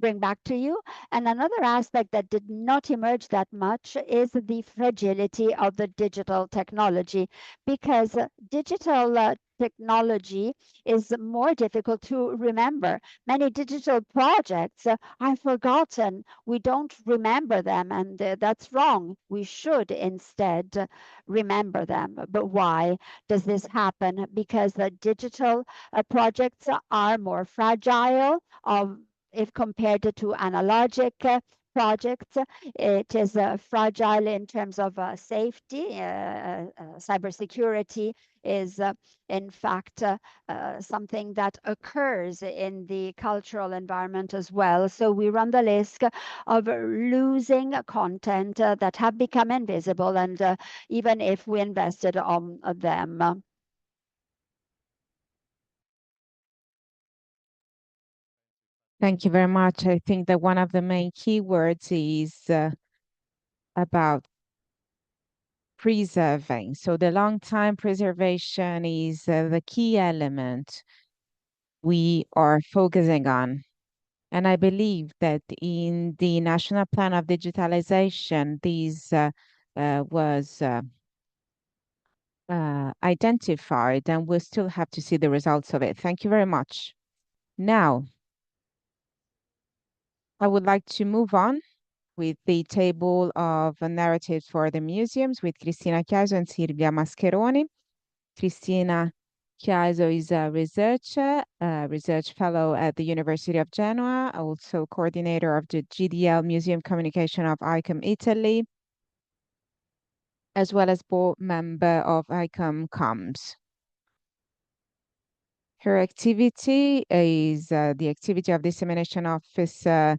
bring back to you. And another aspect that did not emerge that much is the fragility of the digital technology, because digital technology is more difficult to remember. Many digital projects are forgotten. We don't remember them, and that's wrong. We should instead remember them. But why does this happen? Because the digital projects are more fragile if compared to analogic projects. It is fragile in terms of safety. Cybersecurity is in fact something that occurs in the cultural environment as well. So we run the risk of losing content that have become invisible, and even if we invested on them. Thank you very much. I think that one of the main keywords is about preserving. So the long time preservation is the key element we are focusing on. And I believe that in the National Plan of Digitalization, this was identified, and we'll still have to see the results of it. Thank you very much. Now, I would like to move on with the table of narratives for the museums with Cristina Chiaiso and Silvia Mascheroni. Cristina Chiaiso is a research fellow at the University of Genoa, also coordinator of the GDL Museum Communication of ICOM Italy, as well as board member of ICOM Coms. Her activity is the activity of dissemination officer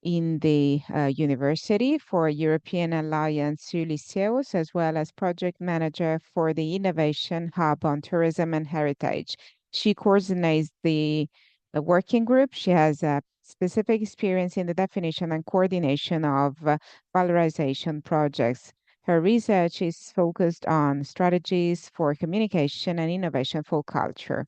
in the University for European Alliance Lyceus, as well as project manager for the Innovation Hub on Tourism and Heritage. She coordinates the working group. She has a specific experience in the definition and coordination of valorization projects. Her research is focused on strategies for communication and innovation for culture.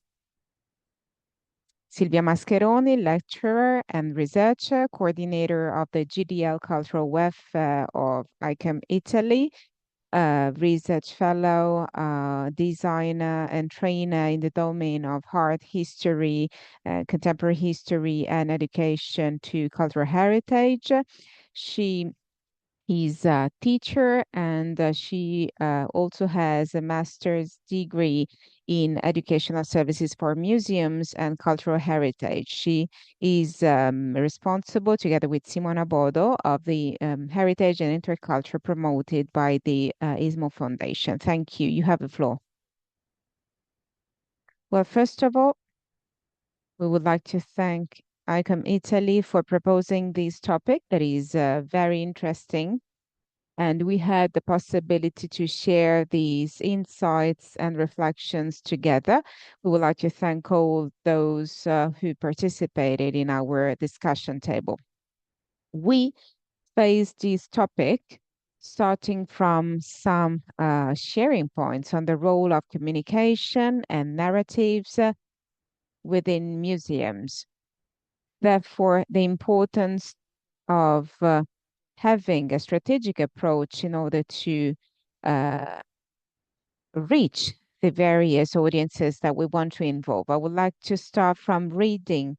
Silvia Mascheroni, lecturer and researcher, coordinator of the GDL Cultural Welfare of ICOM Italy, research fellow, designer and trainer in the domain of art history, contemporary history and education to cultural heritage. She is a teacher, and she also has a master's degree in educational services for museums and cultural heritage. She is responsible, together with Simona Bodo, of the heritage and interculture promoted by the ISMO Foundation. Thank you. You have the floor. Well, first of all, we would like to thank ICOM Italy for proposing this topic that is very interesting. And we had the possibility to share these insights and reflections together. We would like to thank all those who participated in our discussion table. We faced this topic starting from some sharing points on the role of communication and narratives within museums. Therefore, the importance of having a strategic approach in order to reach the various audiences that we want to involve. I would like to start from reading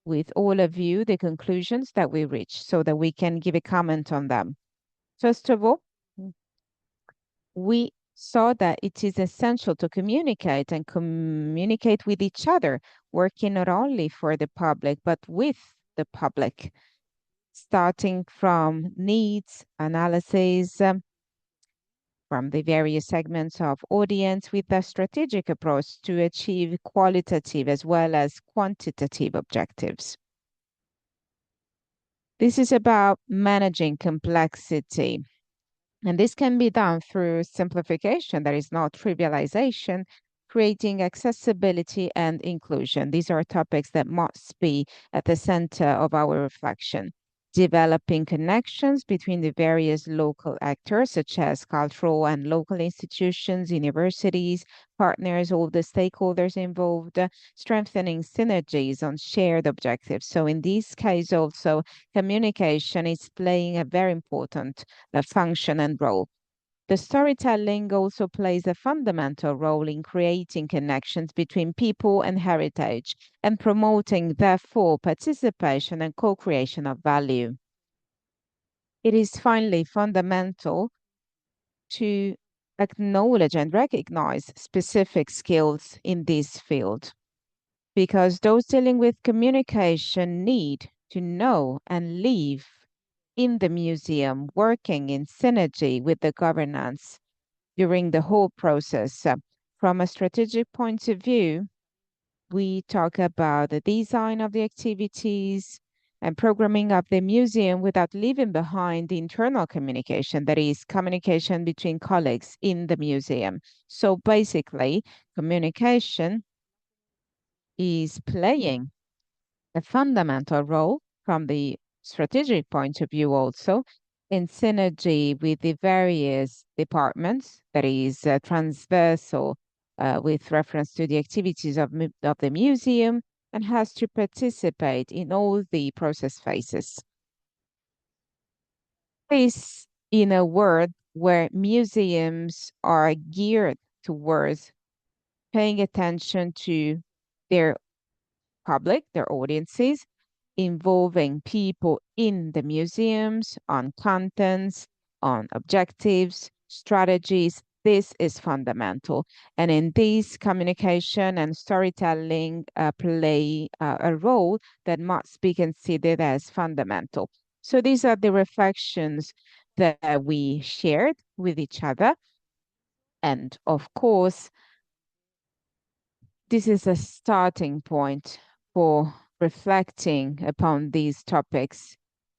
with all of you the conclusions that we reached so that we can give a comment on them. First of all, we saw that it is essential to communicate and communicate with each other, working not only for the public, but with the public, starting from needs analysis, from the various segments of audience with a strategic approach to achieve qualitative as well as quantitative objectives. This is about managing complexity. And this can be done through simplification, that is not trivialization, creating accessibility and inclusion. These are topics that must be at the center of our reflection. Developing connections between the various local actors, such as cultural and local institutions, universities, partners, all the stakeholders involved, strengthening synergies on shared objectives. So in this case also, communication is playing a very important function and role. The storytelling also plays a fundamental role in creating connections between people and heritage and promoting, therefore, participation and co-creation of value. It is finally fundamental to acknowledge and recognize specific skills in this field, because those dealing with communication need to know and live in the museum, working in synergy with the governance during the whole process. From a strategic point of view, we talk about the design of the activities and programming of the museum without leaving behind the internal communication, that is, communication between colleagues in the museum. So basically, communication is playing a fundamental role from the strategic point of view also in synergy with the various departments, that is transversal with reference to the activities of the museum, and has to participate in all the process phases. This in a world where museums are geared towards paying attention to their public, their audiences, involving people in the museums, on contents, on objectives, strategies. This is fundamental. And in this, communication and storytelling play a role that must be considered as fundamental. So these are the reflections that we shared with each other. And of course, this is a starting point for reflecting upon these topics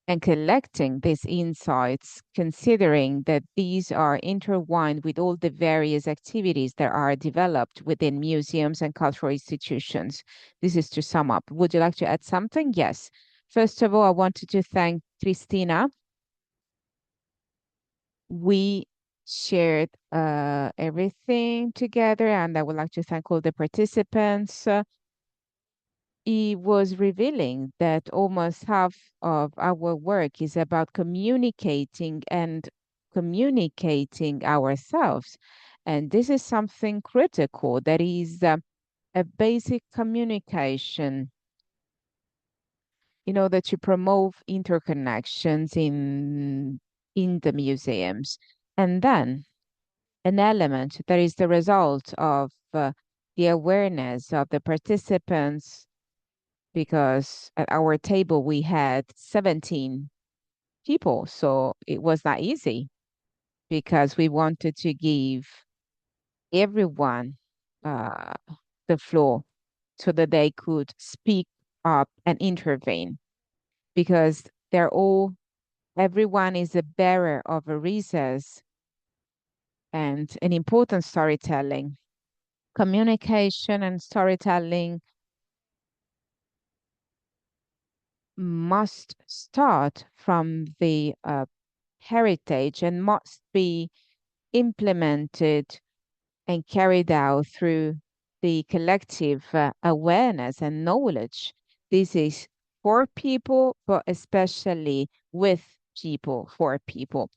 and collecting these insights, considering that these are intertwined with all the various activities that are developed within museums and cultural institutions. This is to sum up. Would you like to add something? Yes. First of all, I wanted to thank Cristina. We shared everything together, and I would like to thank all the participants. It was revealing that almost half of our work is about communicating and communicating ourselves. And this is something critical that is a basic communication in order to promote interconnections in the museums. And then an element that is the result of the awareness of the participants, because at our table we had 17 people, so it was not easy because we wanted to give everyone uh, the floor so that they could speak up and intervene, because everyone is a bearer of a resource and an important storytelling. Communication and storytelling must start from the heritage and must be implemented and carried out through the collective awareness and knowledge. This is for people, but especially with people, for people.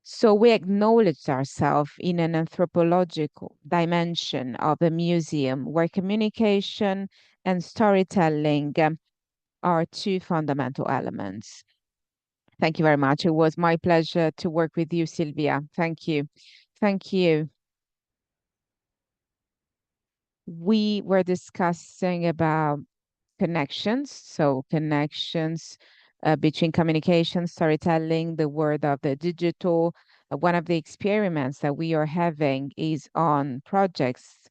So we acknowledge ourselves in an anthropological dimension of a museum where communication and storytelling are two fundamental elements. Thank you very much. It was my pleasure to work with you, Silvia. Thank you. Thank you. We were discussing about connections, so connections between communication, storytelling, the world of the digital. One of the experiments that we are having is on projects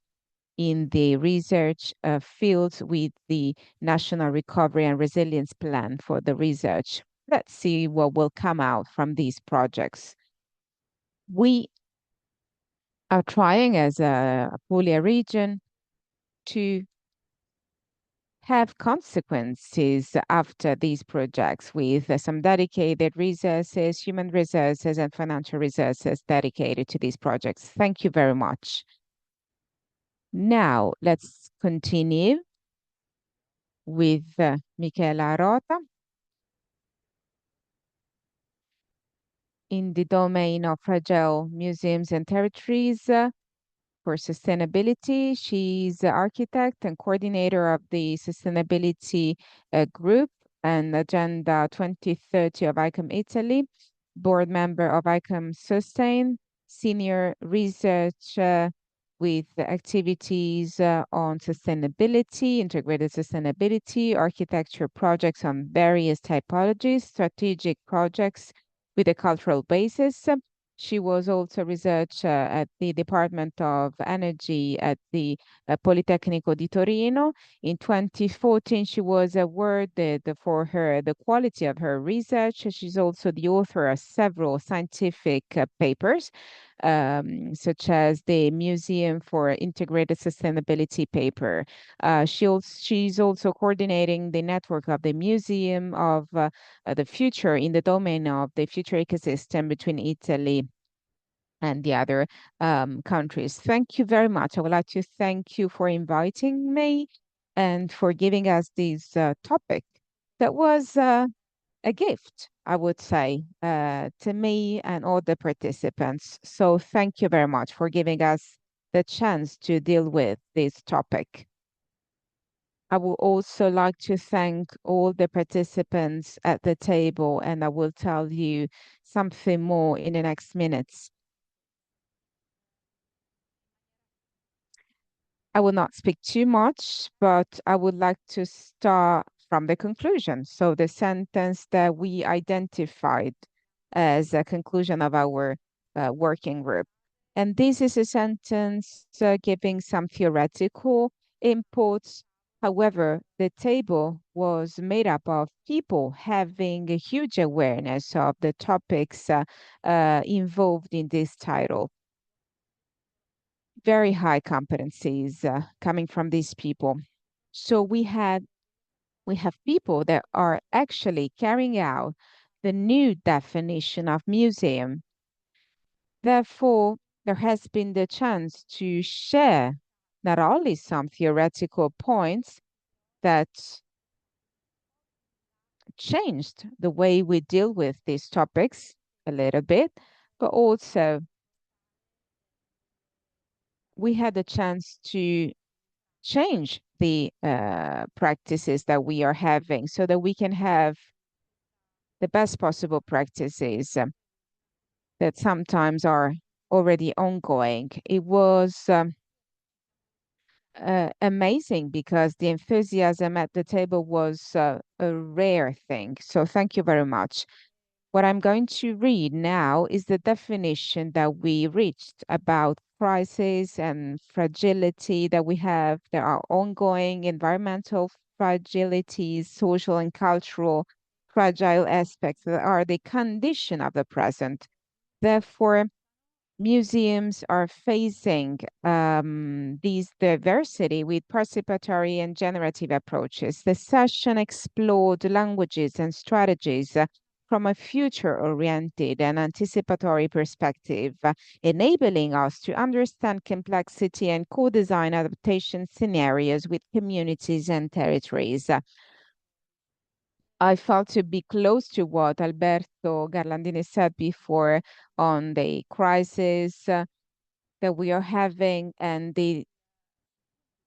in the research fields with the National Recovery and Resilience Plan for the research. Let's see what will come out from these projects. We are trying as a Puglia region to have consequences after these projects with some dedicated resources, human resources, and financial resources dedicated to these projects. Thank you very much. Now, let's continue with Michela Rota. In the domain of fragile museums and territories, for sustainability. She's the architect and coordinator of the sustainability group and Agenda 2030 of ICOM Italy, board member of ICOM Sustain, senior researcher with activities on sustainability, integrated sustainability, architecture projects on various typologies, strategic projects with a cultural basis. She was also researcher at the Department of Energy at the Politecnico di Torino. In 2014, she was awarded for the quality of her research. She's also the author of several scientific papers, such as the Museum for Integrated Sustainability paper. She's also coordinating the network of the Museum of the Future in the domain of the future ecosystem between Italy and the other countries. Thank you very much. I would like to thank you for inviting me and for giving us this topic that was a gift I would say, to me and all the participants. So thank you very much for giving us the chance to deal with this topic. I would also like to thank all the participants at the table, and I will tell you something more in the next minutes. I will not speak too much, but I would like to start from the conclusion. So the sentence that we identified as a conclusion of our working group. And this is a sentence giving some theoretical inputs. However, the table was made up of people having a huge awareness of the topics involved in this title. Very high competencies coming from these people. So we have people that are actually carrying out the new definition of museum. Therefore, there has been the chance to share not only some theoretical points that changed the way we deal with these topics a little bit, but also we had the chance to change the practices that we are having so that we can have the best possible practices that sometimes are already ongoing. It was amazing because the enthusiasm at the table was a rare thing. So thank you very much. What I'm going to read now is the definition that we reached about crisis and fragility that we have. There are ongoing environmental fragilities, social and cultural fragile aspects that are the condition of the present. Therefore, museums are facing these diversity with participatory and generative approaches. The session explored languages and strategies from a future-oriented and anticipatory perspective, enabling us to understand complexity and co-design adaptation scenarios with communities and territories. I felt to be close to what Alberto Garlandini said before on the crisis that we are having, and the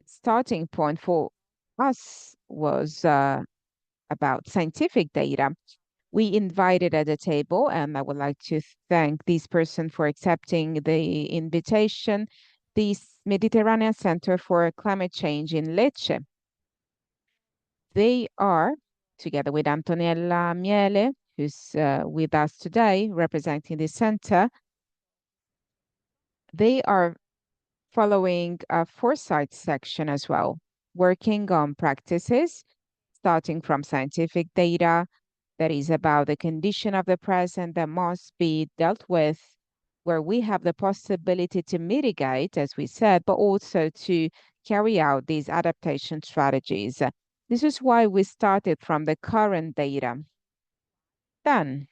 starting point for us was about scientific data. We invited at the table, and I would like to thank this person for accepting the invitation, the Mediterranean Center for Climate Change in Lecce. They are, together with Antoniella Miele, who's with us today, representing the center, they are following a foresight section as well, working on practices, starting from scientific data that is about the condition of the present that must be dealt with, where we have the possibility to mitigate, as we said, but also to carry out these adaptation strategies. This is why we started from the current data. Then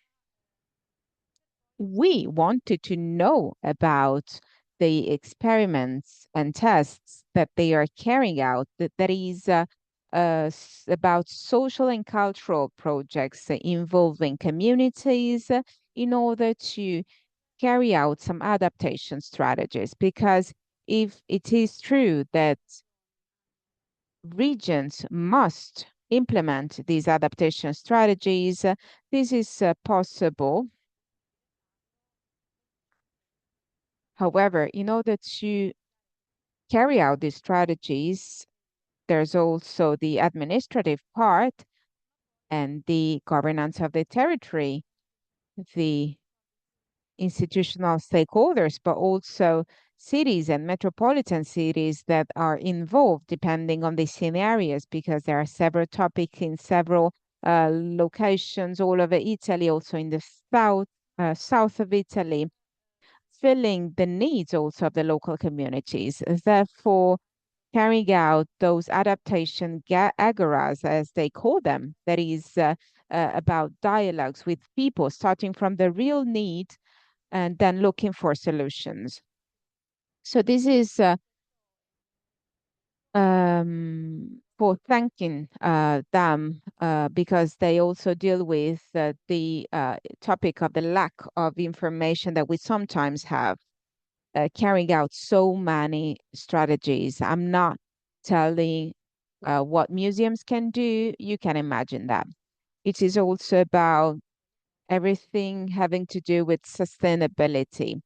we wanted to know about the experiments and tests that they are carrying out, that is about social and cultural projects involving communities in order to carry out some adaptation strategies. Because if it is true that regions must implement these adaptation strategies, this is possible. However, in order to carry out these strategies, there's also the administrative part and the governance of the territory, the institutional stakeholders, but also cities and metropolitan cities that are involved depending on the scenarios, because there are several topics in several locations all over Italy, also in the south of Italy, filling the needs also of the local communities. Therefore, carrying out those adaptation agoras, as they call them, that is about dialogues with people, starting from the real need and then looking for solutions. So this is for thanking them because they also deal with the topic of the lack of information that we sometimes have, carrying out so many strategies. I'm not telling what museums can do. You can imagine that. It is also about everything having to do with sustainability.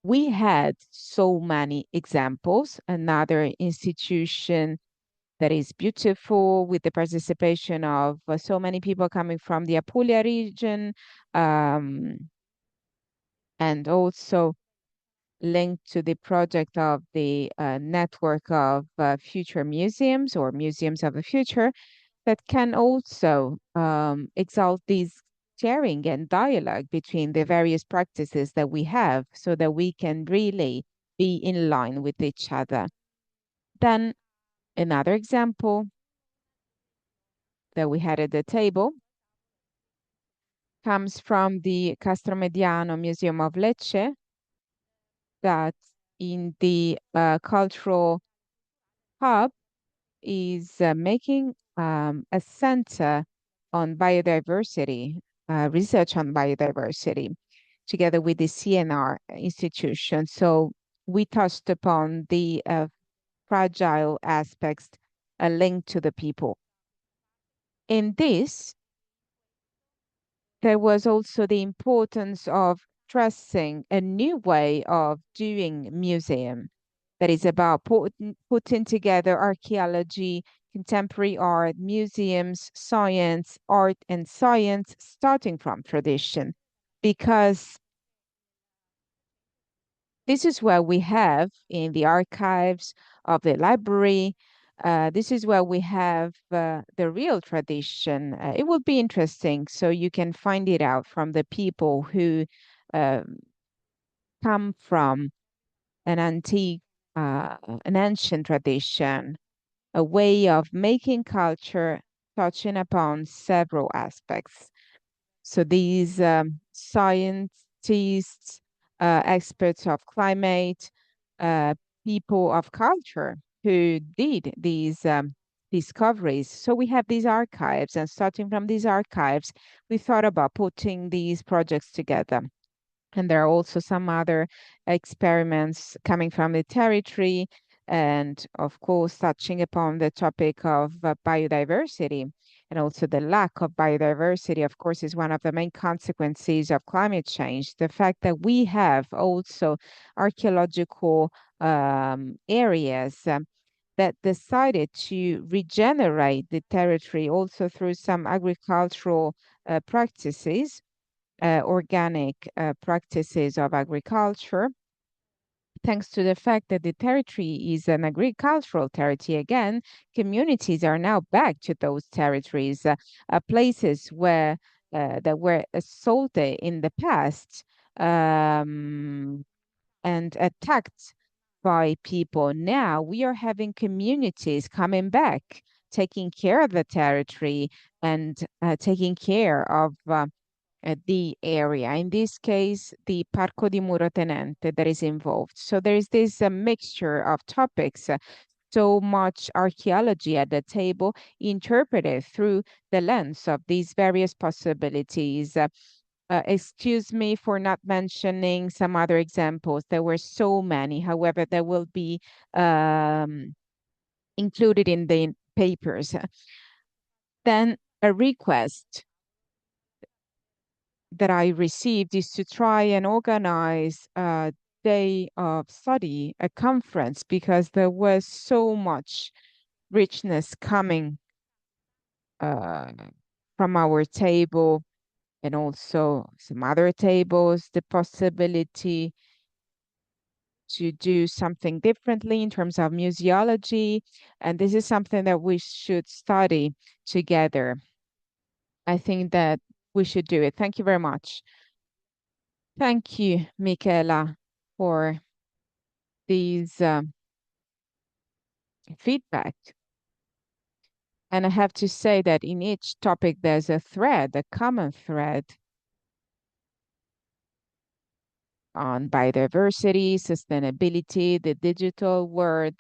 We had so many examples. Another institution that is beautiful with the participation of so many people coming from the Apulia region, um, and also linked to the project of the network of future museums or museums of the future that can also exalt this sharing and dialogue between the various practices that we have so that we can really be in line with each other. Then another example that we had at the table comes from the Castromediano Museum of Lecce, that in the cultural hub is making a center on biodiversity, research on biodiversity, together with the CNR institution. So we touched upon the fragile aspects linked to the people. In this, there was also the importance of stressing a new way of doing museum that is about putting together archaeology, contemporary art, museums, science, art and science, starting from tradition. Because this is where we have in the archives of the library, this is where we have the real tradition. It will be interesting, so you can find it out from the people who uh, come from an antique, an ancient tradition, a way of making culture touching upon several aspects. So these scientists, experts of climate, uh, people of culture who did these discoveries. So we have these archives, and starting from these archives, we thought about putting these projects together. And there are also some other experiments coming from the territory, and of course, touching upon the topic of biodiversity. And also, the lack of biodiversity, of course, is one of the main consequences of climate change. The fact that we have also archaeological areas that decided to regenerate the territory also through some agricultural practices, organic practices of agriculture, thanks to the fact that the territory is an agricultural territory again, communities are now back to those territories, places where that were assaulted in the past and attacked by people. Now we are having communities coming back, taking care of the territory and taking care of the area, in this case, the Parco di Muro Tenente that is involved. So there is this mixture of topics, so much archaeology at the table, interpreted through the lens of these various possibilities. Excuse me for not mentioning some other examples. There were so many. However, they will be included in the papers. Then a request that I received is to try and organize a day of study, a conference, because there was so much richness coming uh, from our table and also some other tables, the possibility to do something differently in terms of museology. And this is something that we should study together. I think that we should do it. Thank you very much. Thank you, Michela, for these feedback. And I have to say that in each topic, there's a thread, a common thread on biodiversity, sustainability, the digital world,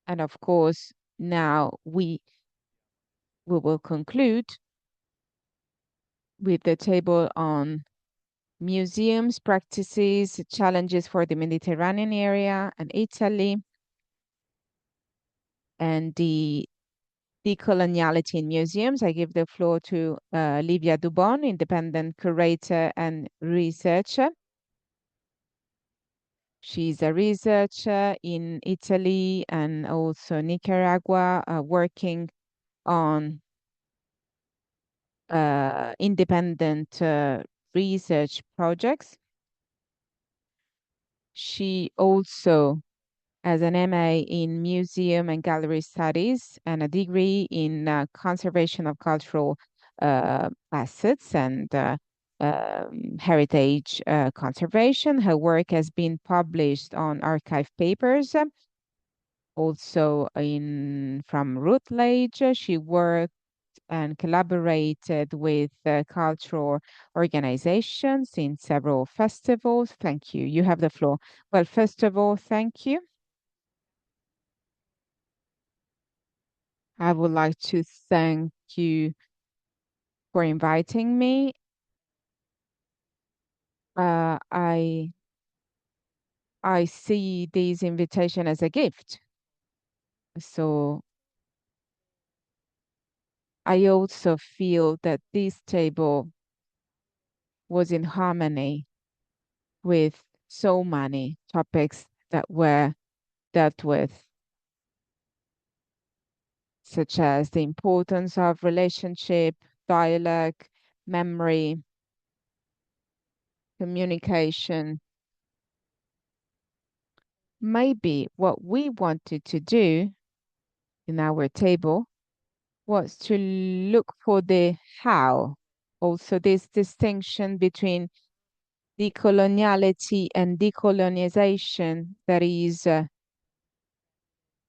and of course, Now we will conclude with the table on museums, practices, challenges for the Mediterranean area and Italy, and the decoloniality in museums. I give the floor to Livia Dubon, independent curator and researcher. She's a researcher in Italy and also Nicaragua, working on independent research projects. She also has an MA in Museum and Gallery Studies and a degree in conservation of cultural assets and heritage conservation. Her work has been published on archive papers. Also from Routledge, she worked and collaborated with cultural organizations in several festivals. Thank you. You have the floor. Well, first of all, thank you. I would like to thank you for inviting me. I see this invitation as a gift. So I also feel that this table was in harmony with so many topics that were dealt with, such as the importance of relationship, dialogue, memory, communication. Maybe what we wanted to do in our table was to look for the how. Also, this distinction between decoloniality and decolonization that is a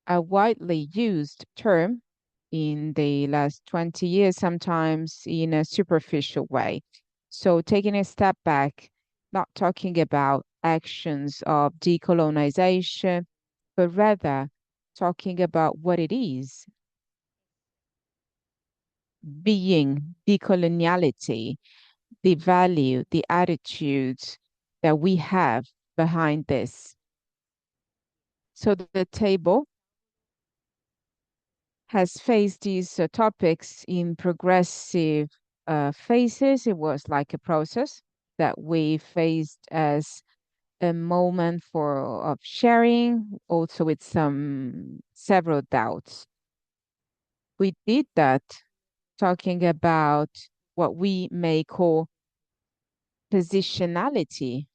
widely used term in the last 20 years, sometimes in a superficial way. So taking a step back, not talking about actions of decolonization, but rather talking about what it is, being decoloniality, the value, the attitudes that we have behind this. So the table has faced these topics in progressive phases. It was like a process that we faced as a moment of sharing, also with several doubts. We did that talking about what we may call positionality,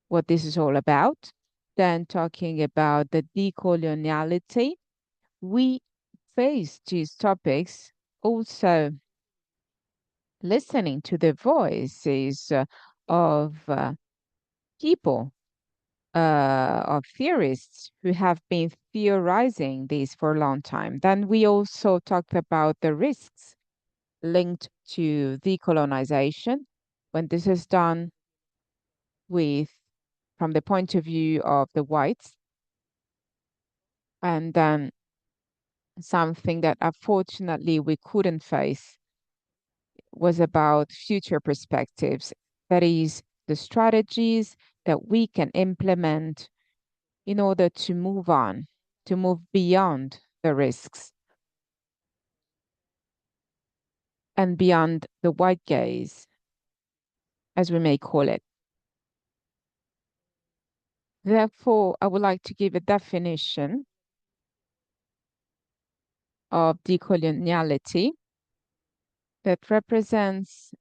what this is all about. Then talking about the decoloniality, we face these topics also listening to the voices of people, of theorists who have been theorizing this for a long time. Then we also talked about the risks linked to decolonization when this is done with from the point of view of the whites, and then something that unfortunately we couldn't face was about future perspectives. That is, the strategies that we can implement in order to move on, to move beyond the risks and beyond the white gaze, as we may call it. Therefore, I would like to give a definition of decoloniality that represents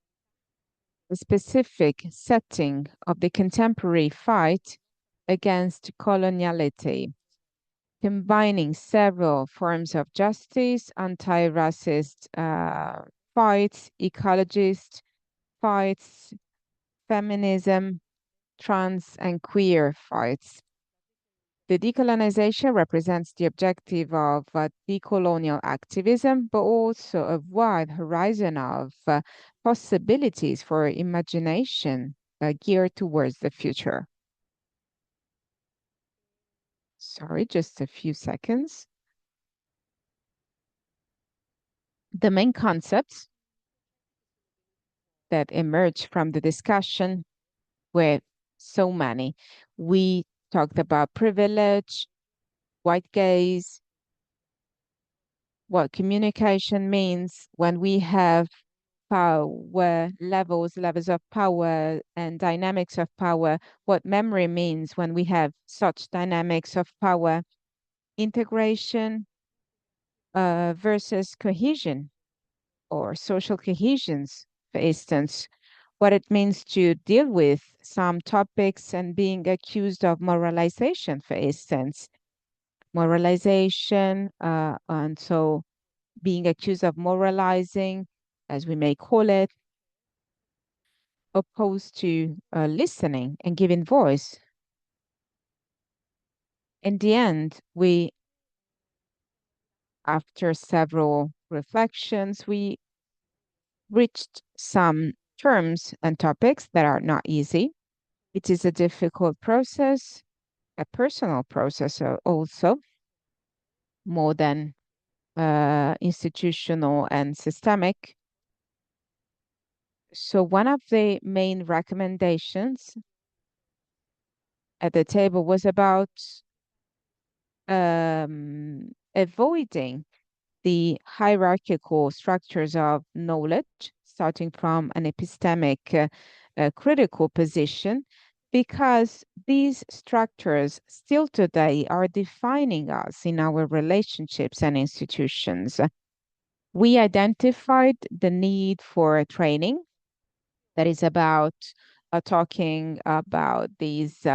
a specific setting of the contemporary fight against coloniality, combining several forms of justice, anti-racist fights, ecologist fights, feminism, trans and queer fights. The decolonization represents the objective of decolonial activism, but also a wide horizon of possibilities for imagination geared towards the future. Sorry, just a few seconds. The main concepts that emerged from the discussion were so many. We talked about privilege, white gaze, what communication means when we have power levels of power and dynamics of power, what memory means when we have such dynamics of power, integration versus cohesion or social cohesions, for instance, what it means to deal with some topics and being accused of moralization, for instance, moralization, and so being accused of moralizing, as we may call it, opposed to listening and giving voice. In the end, after several reflections, we reached some terms and topics that are not easy. It is a difficult process, a personal process also, more than institutional and systemic. So one of the main recommendations at the table was about avoiding the hierarchical structures of knowledge, starting from an epistemic critical position, because these structures still today are defining us in our relationships and institutions. We identified the need for training that is about talking about these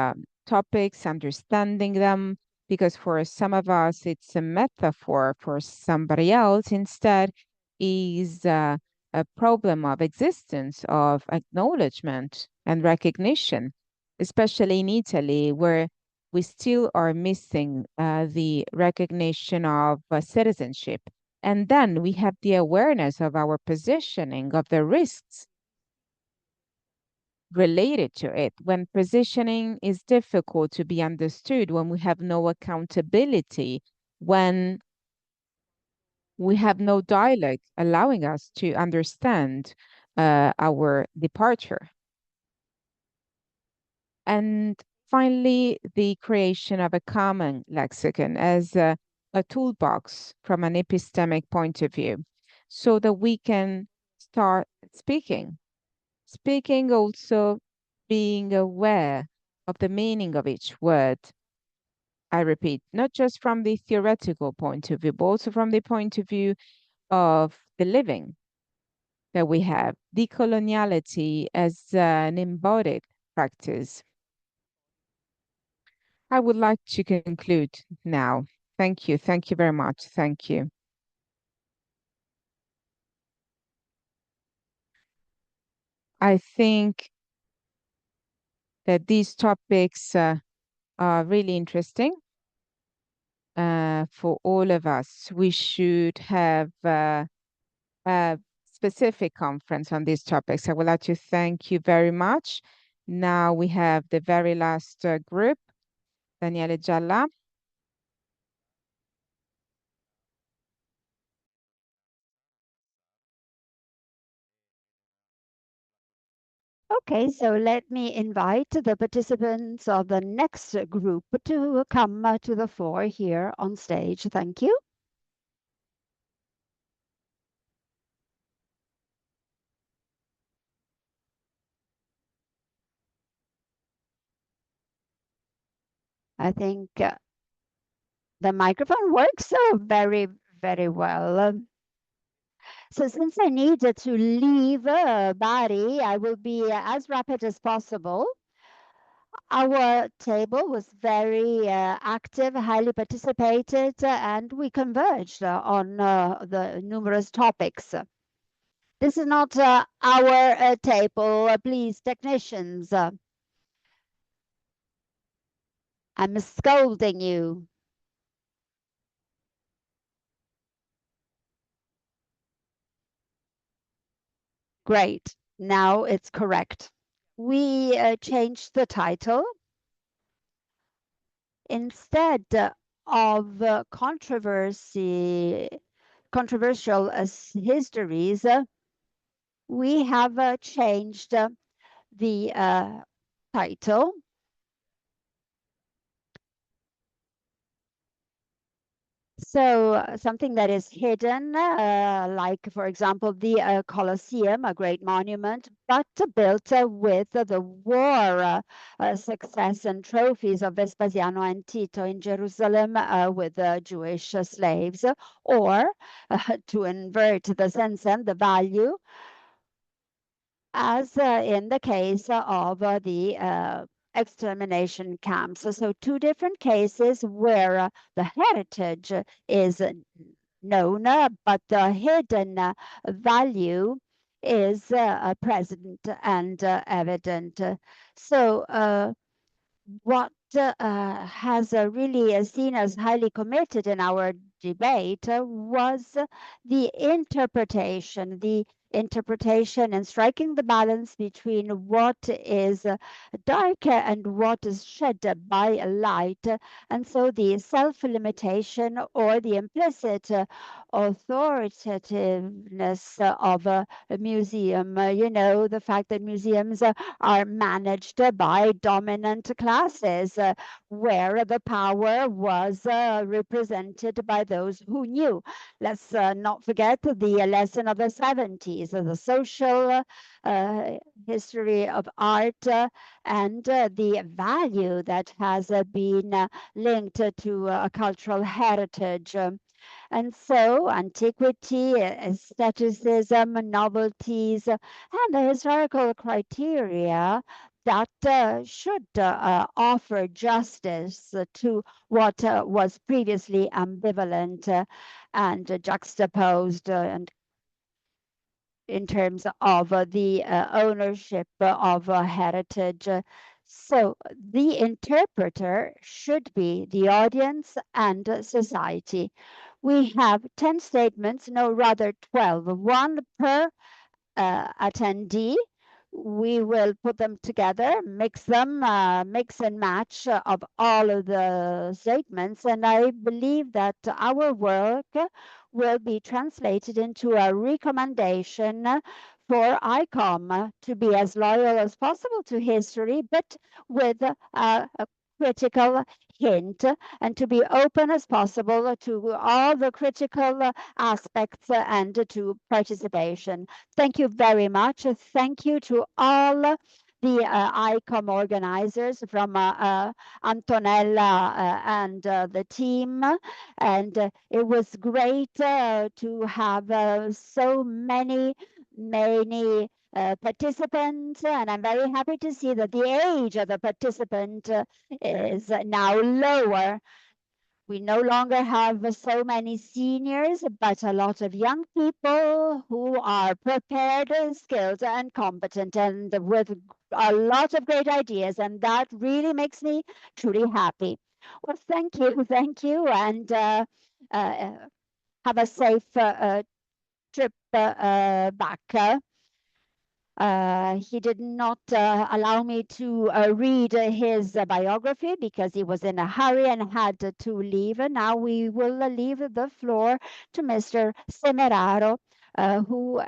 topics, understanding them, because for some of us it's a metaphor, for somebody else instead is a problem of existence, of acknowledgement and recognition, especially in Italy, where we still are missing the recognition of citizenship. And then we have the awareness of our positioning, of the risks related to it. When positioning is difficult to be understood, when we have no accountability, when we have no dialogue allowing us to understand our departure. And finally, the creation of a common lexicon as a toolbox from an epistemic point of view, so that we can start speaking. Speaking also being aware of the meaning of each word. I repeat, not just from the theoretical point of view, but also from the point of view of the living that we have, decoloniality as an embodied practice. I would like to conclude now. Thank you. Thank you very much. Thank you. I think that these topics are really interesting for all of us. We should have a specific conference on these topics. I would like to thank you very much. Now we have the very last group, Daniele Gialla. Okay, so let me invite the participants of the next group to come to the floor here on stage. Thank you. I think the microphone works so very, very well. So since I need to leave Bari, I will be as rapid as possible. Our table was very active, highly participated, and we converged on the numerous topics. This is not our table. Please, technicians. I'm scolding you. Great. Now it's correct. We changed the title. Instead of controversy controversial histories, we have changed the title. So something that is hidden, like, for example, the Colosseum, a great monument, but built with the war success and trophies of Vespasiano and Tito in Jerusalem with Jewish slaves, or to invert the sense and the value, as in the case of the extermination camps. So two different cases where the heritage is known, but the hidden value is present and evident. So what has really seen us highly committed in our debate was the interpretation and striking the balance between what is dark and what is shed by light. And so the self-limitation or the implicit authoritativeness of a museum, you know, the fact that museums are managed by dominant classes, where the power was represented by those who knew. Let's not forget the lesson of the 70s, the social history of art and the value that has been linked to a cultural heritage. And so antiquity, aestheticism, novelties, and the historical criteria that should offer justice to what was previously ambivalent and juxtaposed and in terms of the ownership of heritage. So the interpreter should be the audience and society. We have 10 statements, no, rather 12, one per attendee. We will put them together, mix and match of all of the statements. And I believe that our work will be translated into a recommendation for ICOM to be as loyal as possible to history, but with a critical hint, and to be open as possible to all the critical aspects and to participation. Thank you very much. Thank you to all the ICOM organizers from Antonella and the team. And it was great to have so many participants, and I'm very happy to see that the age of the participant is now lower. We no longer have so many seniors, but a lot of young people who are prepared, skilled, and competent, and with a lot of great ideas, and that really makes me truly happy. Well, thank you, and have a safe trip back. He did not allow me to read his biography because he was in a hurry and had to leave. And now we will leave the floor to Mr. Semeraro, who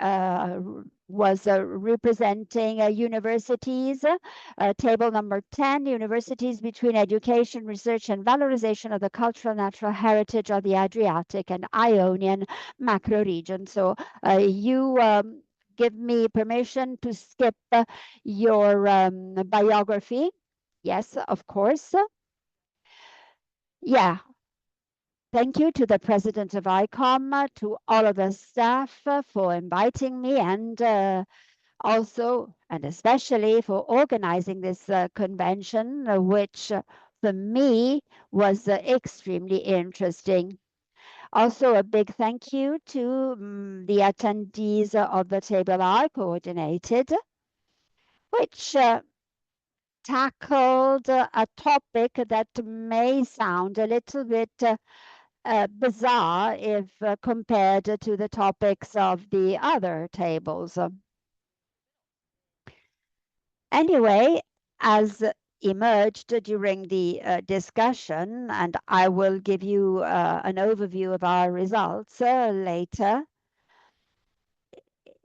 was representing universities, table number 10, universities between education, research, and valorization of the cultural natural heritage of the Adriatic and Ionian macro region. So you give me permission to skip your biography. Yes, of course. Yeah. Thank you to the president of ICOM, to all of the staff for inviting me, and also and especially for organizing this convention, which for me was extremely interesting. Also, a big thank you to the attendees of the table I coordinated, which tackled a topic that may sound a little bit bizarre if compared to the topics of the other tables. Anyway, as emerged during the discussion, and I will give you an overview of our results later.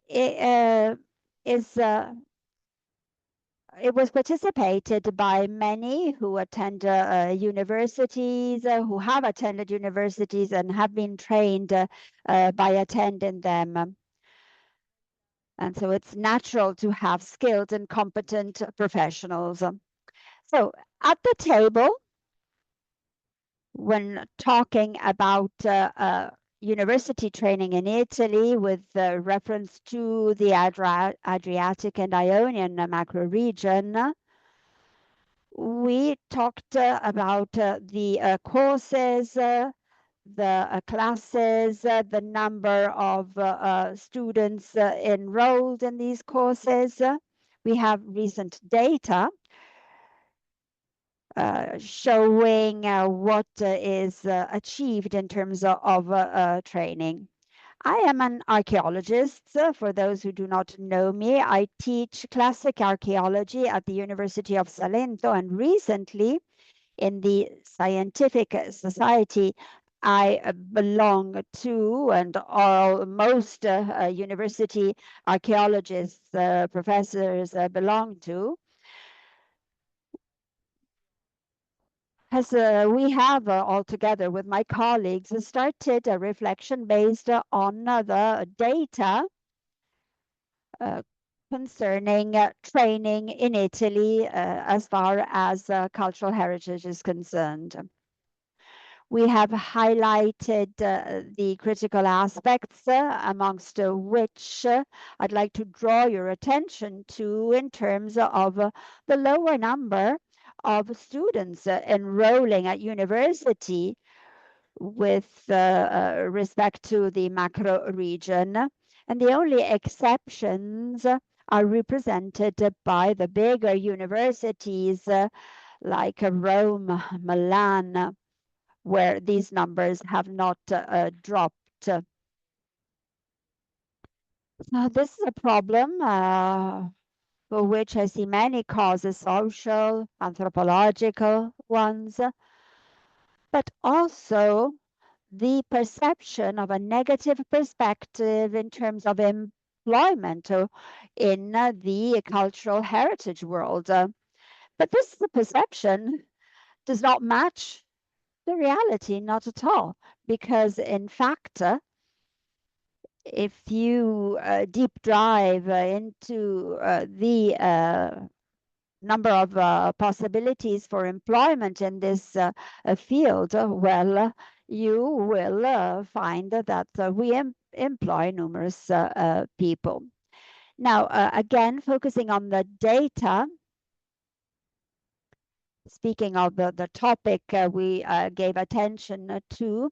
It was participated by many who attend universities, who have attended universities and have been trained by attending them. And so it's natural to have skilled and competent professionals. So at the table, when talking about university training in Italy with reference to the Adriatic and Ionian macro region, we talked about the courses, the classes, the number of students enrolled in these courses. We have recent data showing what is achieved in terms of training. I am an archaeologist. For those who do not know me, I teach classic archaeology at the University of Salento, and recently in the scientific society I belong to, and most university archaeologists, professors belong to, as we have all together with my colleagues started a reflection based on the data concerning training in Italy as far as cultural heritage is concerned. We have highlighted the critical aspects amongst which I'd like to draw your attention to in terms of the lower number of students enrolling at university with respect to the macro region. And the only exceptions are represented by the bigger universities like Rome, Milan, where these numbers have not dropped. So this is a problem for which I see many causes, social, anthropological ones, but also the perception of a negative perspective in terms of employment in the cultural heritage world. But this perception does not match the reality, not at all, because in fact, if you deep dive into the number of possibilities for employment in this field, well, you will find that we employ numerous people. Now, again, focusing on the data, speaking of the topic we gave attention to,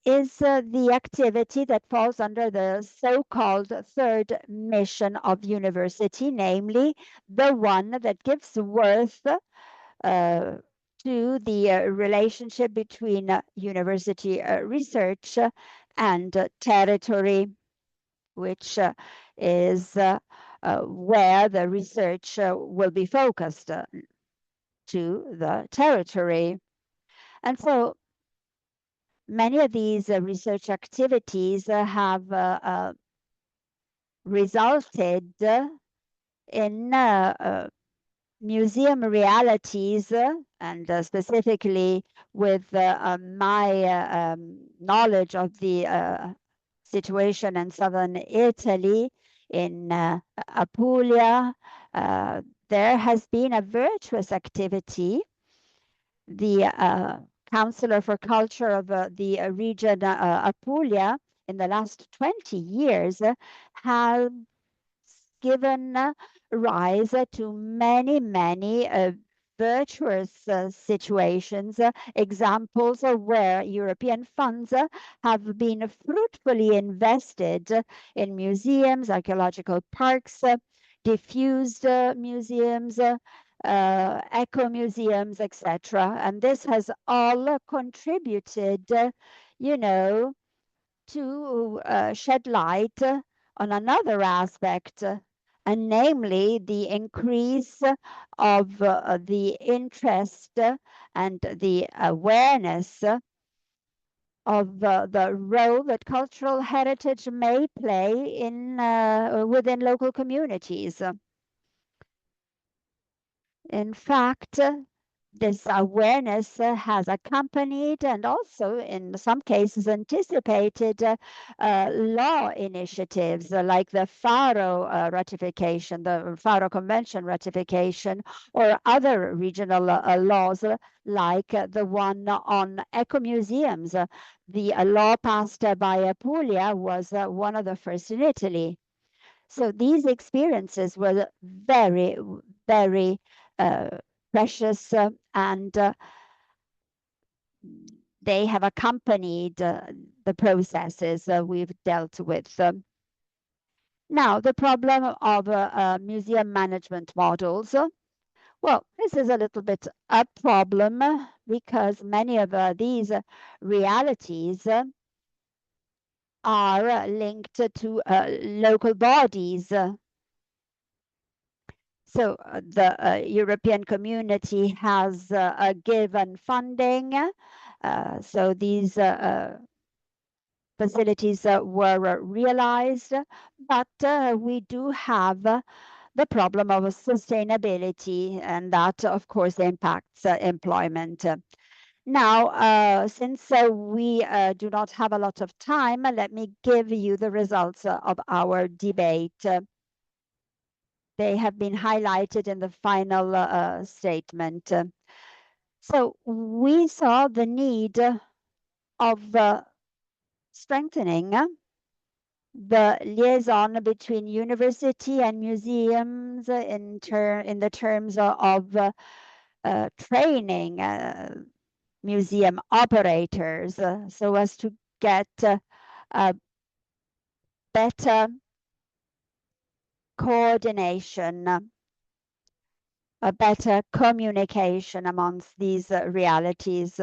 is the activity that falls under the so-called third mission of university, namely the one that gives worth to the relationship between university research and territory, which is where the research will be focused to the territory. And so many of these research activities have resulted in museum realities, and specifically with my knowledge of the situation in southern Italy, in Apulia, there has been a virtuous activity. The Counselor for Culture of the region Apulia in the last 20 years has given rise to many virtuous situations, examples of where European funds have been fruitfully invested in museums, archaeological parks, diffused museums, eco museums, etc. And this has all contributed, to shed light on another aspect, and namely the increase of the interest and the awareness of the role that cultural heritage may play in within local communities. In fact, this awareness has accompanied and also in some cases anticipated law initiatives like the Faro ratification, the Faro Convention ratification, or other regional laws like the one on eco-museums. The law passed by Apulia was one of the first in Italy. So these experiences were very, very precious and they have accompanied the processes we've dealt with. Now, the problem of museum management models. Well, this is a little bit a problem because many of these realities are linked to local bodies. So the European community has given funding. So these facilities were realized, but we do have the problem of sustainability, and that, of course, impacts employment. Now, since we do not have a lot of time, let me give you the results of our debate. They have been highlighted in the final statement. So we saw the need of strengthening the liaison between university and museums in the terms of training museum operators so as to get a better coordination, a better communication amongst these realities.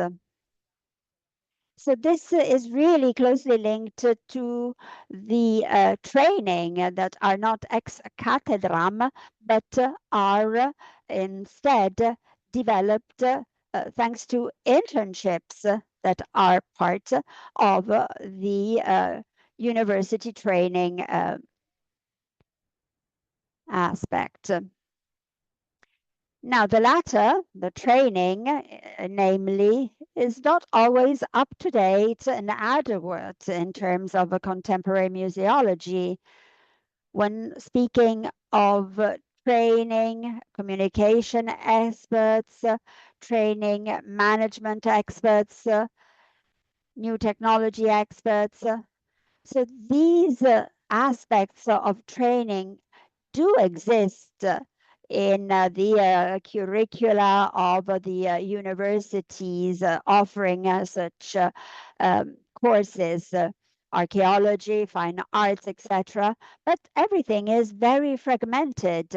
So this is really closely linked to the training that are not ex cathedram, but are instead developed thanks to internships that are part of the university training aspect. Now, the latter, the training, namely, is not always up to date and adequate in terms of a contemporary museology. When speaking of training, communication experts, training management experts, new technology experts. So these aspects of training do exist in the curricula of the universities offering such courses, archaeology, fine arts, etc. But everything is very fragmented.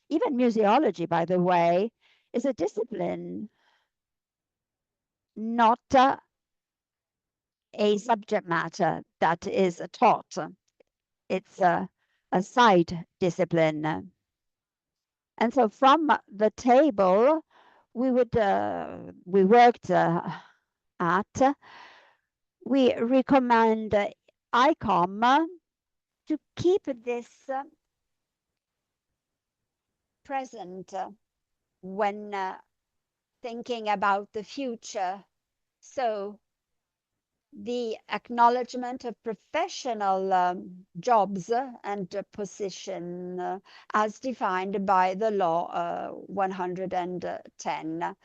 Even museology, by the way, is a discipline, not a subject matter that is taught. It's a side discipline. And so from the table, we worked at, we recommend ICOM to keep this present when thinking about the future. So the acknowledgement of professional jobs and position as defined by the law 110.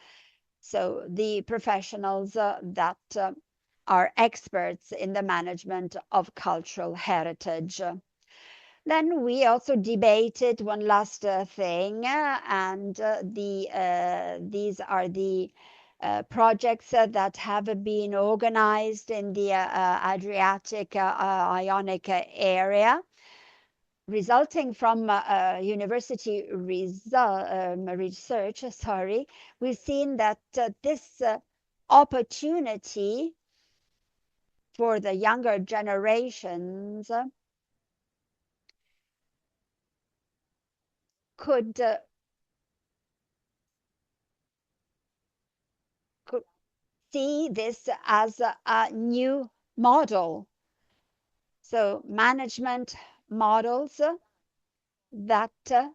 So the professionals that are experts in the management of cultural heritage. Then we also debated one last thing, and these are the projects that have been organized in the Adriatic Ionic area, resulting from university research. We've seen that this opportunity for the younger generations could see this as a new model. So management models that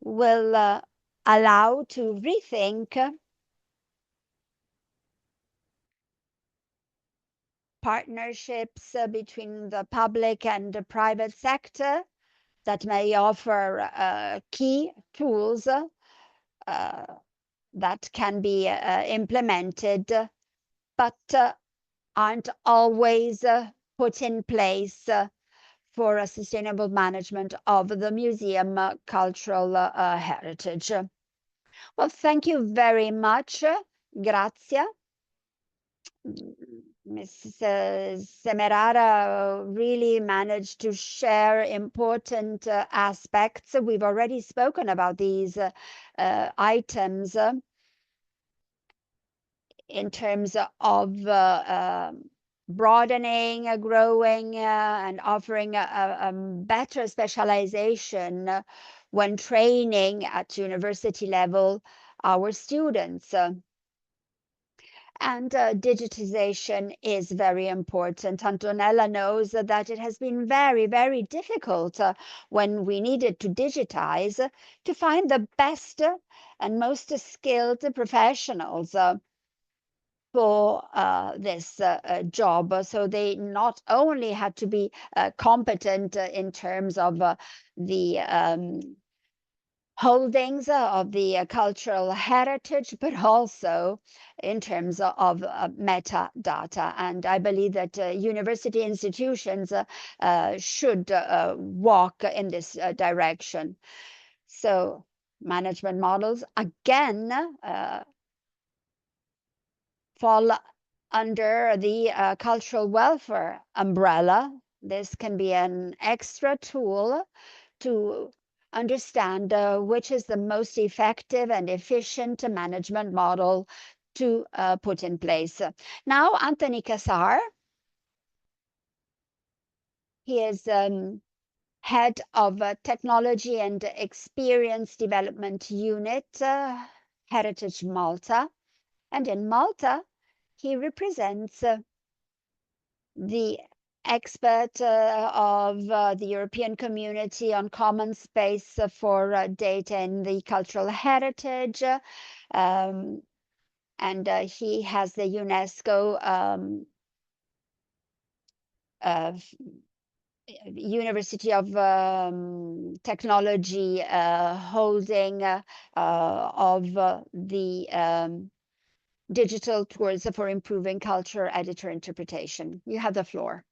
will allow to rethink partnerships between the public and the private sector that may offer key tools that can be implemented, but aren't always put in place for a sustainable management of the museum cultural heritage. Well, thank you very much. Grazie. Mrs. Semerara really managed to share important aspects. We've already spoken about these items in terms of broadening, growing, and offering a better specialization when training at university level our students. And digitization is very important. Antonella knows that it has been very, very difficult when we needed to digitize to find the best and most skilled professionals for this job. So they not only had to be competent in terms of the holdings of the cultural heritage, but also in terms of metadata. And I believe that university institutions should walk in this direction. So management models, again, fall under the cultural welfare umbrella. This can be an extra tool to understand which is the most effective and efficient management model to put in place. Now, Anthony Kassar, he is head of Technology and Experience Development Unit, Heritage Malta. And in Malta, he represents the expert of the European Community on Common Space for Data in the Cultural Heritage, and he has the UNESCO University of Technology holding of the digital tools for improving culture editor interpretation. You have the floor.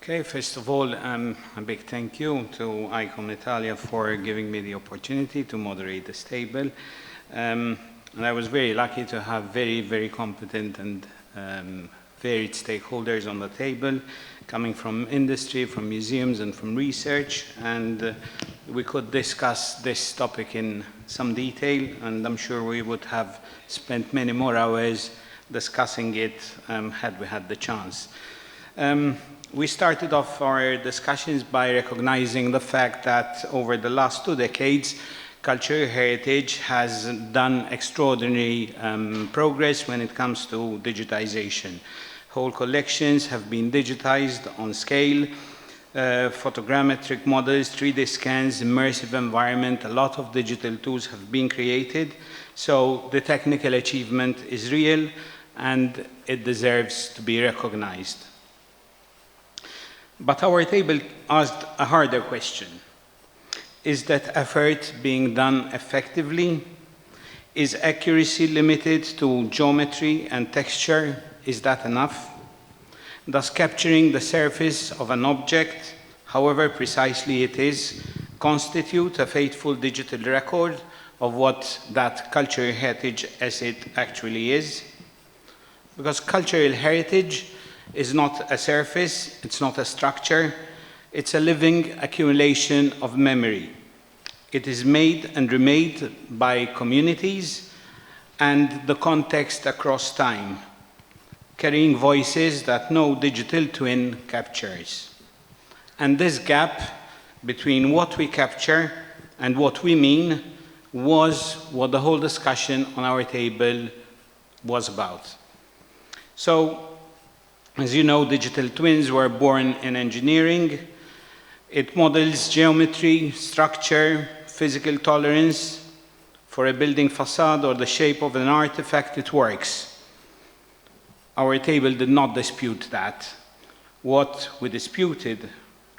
Okay, first of all, a big thank you to ICOM Italia for giving me the opportunity to moderate this table. And I was very lucky to have very, very competent and varied stakeholders on the table, coming from industry, from museums, and from research. And we could discuss this topic in some detail, and I'm sure we would have spent many more hours discussing it had we had the chance. We started off our discussions by recognizing the fact that over the last 2 decades, cultural heritage has done extraordinary progress when it comes to digitization. Whole collections have been digitized on scale, photogrammetric models, 3D scans, immersive environment, a lot of digital tools have been created. So the technical achievement is real and it deserves to be recognized. But our table asked a harder question. Is that effort being done effectively? Is accuracy limited to geometry and texture? Is that enough? Does capturing the surface of an object, however precisely it is, constitute a faithful digital record of what that cultural heritage asset actually is? Because cultural heritage is not a surface, it's not a structure, it's a living accumulation of memory. It is made and remade by communities and the context across time, carrying voices that no digital twin captures. And this gap between what we capture and what we mean was what the whole discussion on our table was about. So, as you know, digital twins were born in engineering. It models geometry, structure, physical tolerance. For a building facade or the shape of an artifact, it works. Our table did not dispute that. What we disputed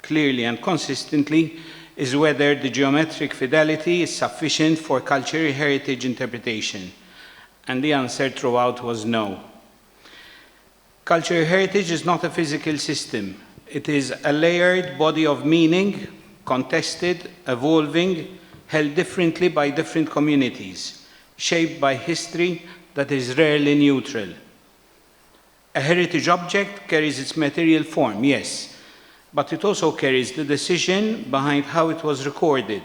clearly and consistently is whether the geometric fidelity is sufficient for cultural heritage interpretation. And the answer throughout was no. Cultural heritage is not a physical system. It is a layered body of meaning, contested, evolving, held differently by different communities, shaped by history that is rarely neutral. A heritage object carries its material form, yes, but it also carries the decision behind how it was recorded,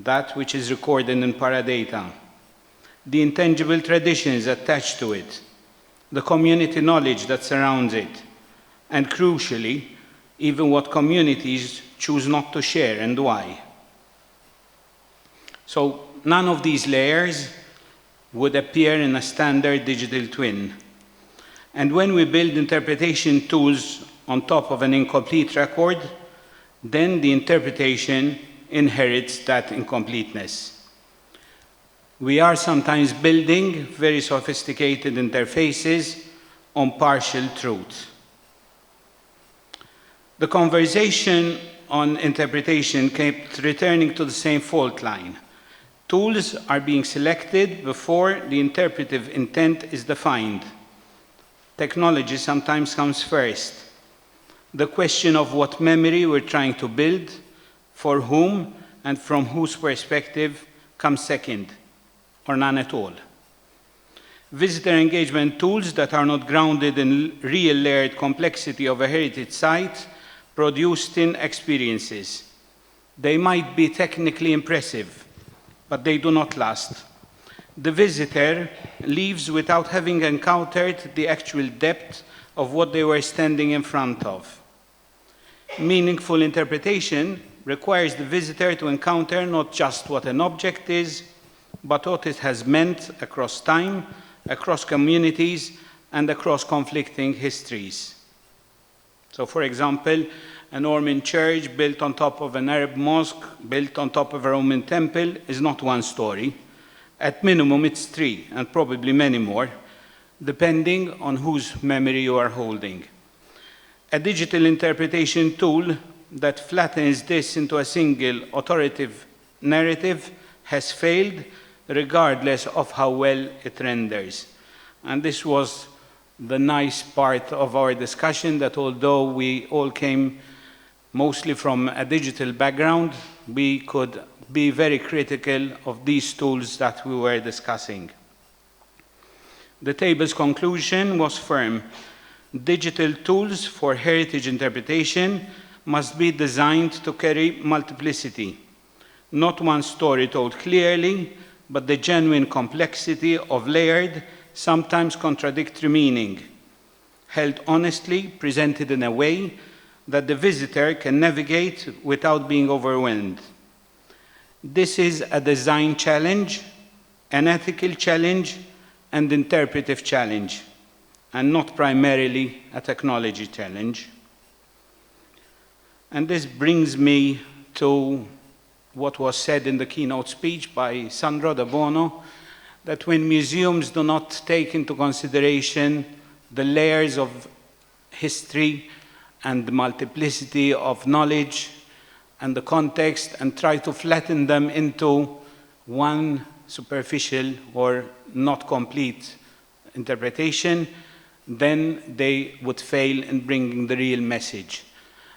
that which is recorded in paradata, the intangible traditions attached to it, the community knowledge that surrounds it, and crucially, even what communities choose not to share and why. So none of these layers would appear in a standard digital twin. And when we build interpretation tools on top of an incomplete record, then the interpretation inherits that incompleteness. We are sometimes building very sophisticated interfaces on partial truth. The conversation on interpretation kept returning to the same fault line. Tools are being selected before the interpretive intent is defined. Technology sometimes comes first. The question of what memory we're trying to build, for whom, and from whose perspective comes second, or none at all. Visitor engagement tools that are not grounded in real layered complexity of a heritage site produce thin experiences. They might be technically impressive, but they do not last. The visitor leaves without having encountered the actual depth of what they were standing in front of. Meaningful interpretation requires the visitor to encounter not just what an object is, but what it has meant across time, across communities, and across conflicting histories. So, for example, a Norman church built on top of an Arab mosque, built on top of a Roman temple, is not one story. At minimum, it's three, and probably many more, depending on whose memory you are holding. A digital interpretation tool that flattens this into a single authoritative narrative has failed, regardless of how well it renders. And this was the nice part of our discussion, that although we all came mostly from a digital background, we could be very critical of these tools that we were discussing. The table's conclusion was firm. Digital tools for heritage interpretation must be designed to carry multiplicity, not one story told clearly, but the genuine complexity of layered, sometimes contradictory meaning, held honestly, presented in a way that the visitor can navigate without being overwhelmed. This is a design challenge, an ethical challenge, and interpretive challenge, and not primarily a technology challenge. And this brings me to what was said in the keynote speech by Sandro De Bono, that when museums do not take into consideration the layers of history and the multiplicity of knowledge and the context and try to flatten them into one superficial or not complete interpretation, then they would fail in bringing the real message.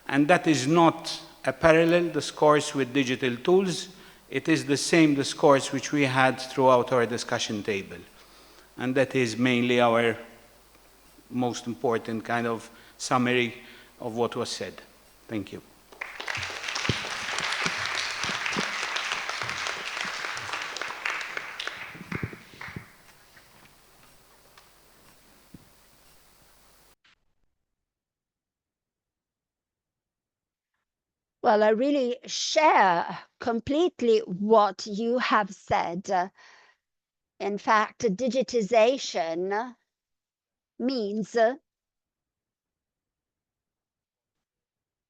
And that is not a parallel discourse with digital tools. It is the same discourse which we had throughout our discussion table. And that is mainly our most important kind of summary of what was said. Thank you. Well, I really share completely what you have said. In fact, digitization means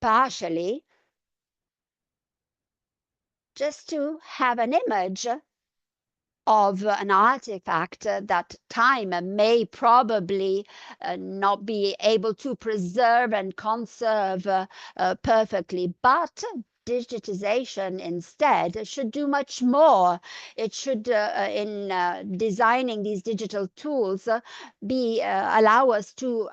partially just to have an image of an artifact that time may probably not be able to preserve and conserve perfectly, but digitization instead should do much more. It should, in designing these digital tools, allow us to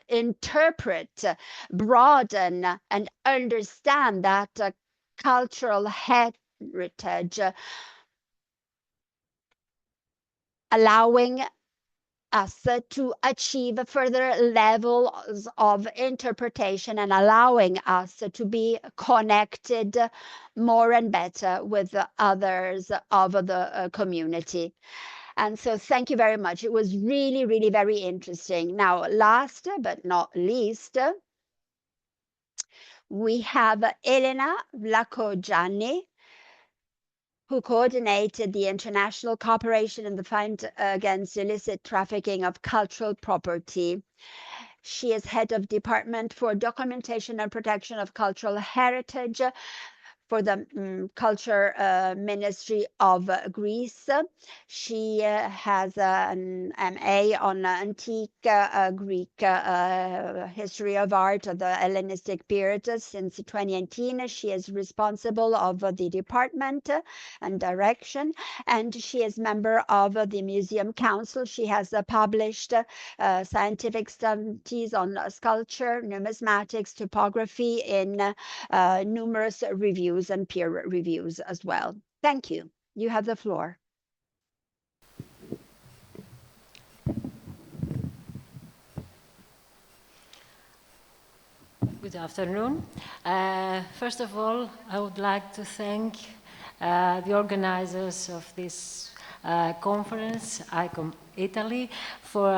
interpret, broaden, and understand that cultural heritage, allowing us to achieve further levels of interpretation and allowing us to be connected more and better with others of the community. And so thank you very much. It was really, really very interesting. Now, last but not least, we have Elena Vlacogianni, who coordinated the international cooperation in the fight against illicit trafficking of cultural property. She is head of Department for Documentation and Protection of Cultural Heritage for the Culture Ministry of Greece. She has an MA on antique Greek history of art of the Hellenistic period. Since 2018, she is responsible of the department and direction, and she is member of the Museum Council. She has published scientific studies on sculpture, numismatics, topography in numerous reviews and peer reviews as well. Thank you. You have the floor. Good afternoon. First of all, I would like to thank the organizers of this conference, ICOM Italy, for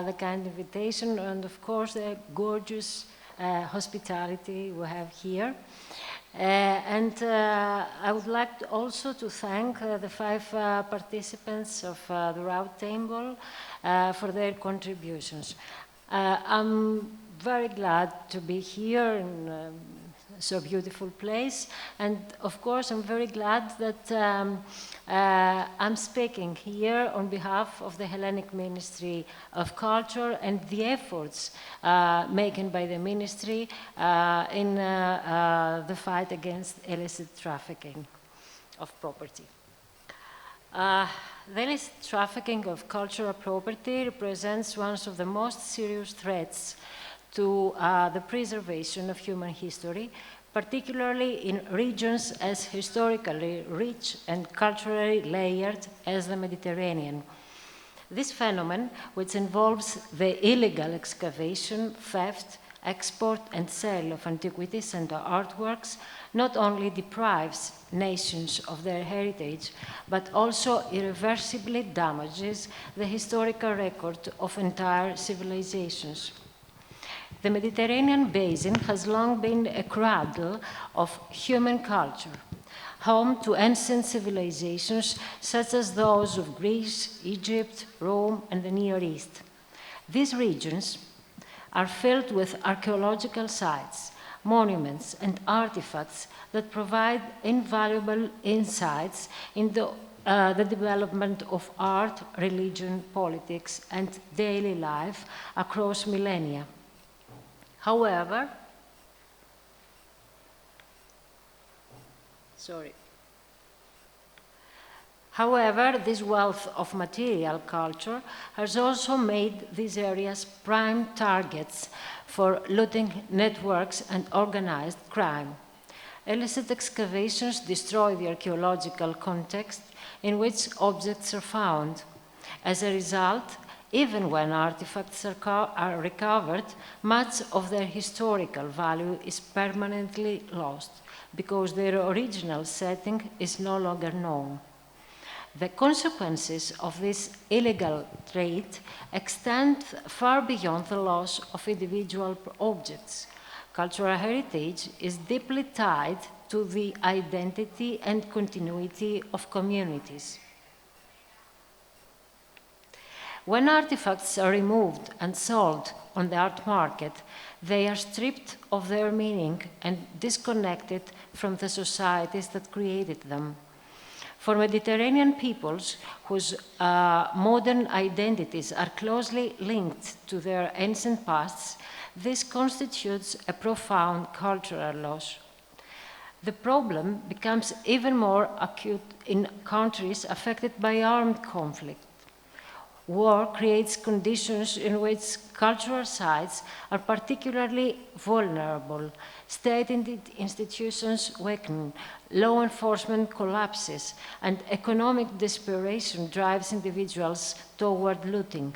the kind invitation and, of course, the gorgeous hospitality we have here. I would like also to thank the 5 participants of the round table for their contributions. I'm very glad to be here in so beautiful place, and of course I'm very glad that I'm speaking here on behalf of the Hellenic Ministry of Culture and the efforts made by the ministry in the fight against illicit trafficking of property. The illicit trafficking of cultural property represents one of the most serious threats to the preservation of human history, particularly in regions as historically rich and culturally layered as the Mediterranean. This phenomenon, which involves the illegal excavation, theft, export and sale of antiquities and artworks, not only deprives nations of their heritage, but also irreversibly damages the historical record of entire civilizations. The Mediterranean basin has long been a cradle of human culture, home to ancient civilizations such as those of Greece, Egypt, Rome, and the Near East. These regions are filled with archaeological sites, monuments, and artifacts that provide invaluable insights into the development of art, religion, politics, and daily life across millennia. However, this wealth of material culture has also made these areas prime targets for looting networks and organized crime. Illicit excavations destroy the archaeological context in which objects are found. As a result, even when artifacts are recovered, much of their historical value is permanently lost because their original setting is no longer known. The consequences of this illegal trade extend far beyond the loss of individual objects. Cultural heritage is deeply tied to the identity and continuity of communities. When artifacts are removed and sold on the art market, they are stripped of their meaning and disconnected from the societies that created them. For Mediterranean peoples whose modern identities are closely linked to their ancient pasts, this constitutes a profound cultural loss. The problem becomes even more acute in countries affected by armed conflict. War creates conditions in which cultural sites are particularly vulnerable. State institutions weaken, law enforcement collapses, and economic desperation drives individuals toward looting.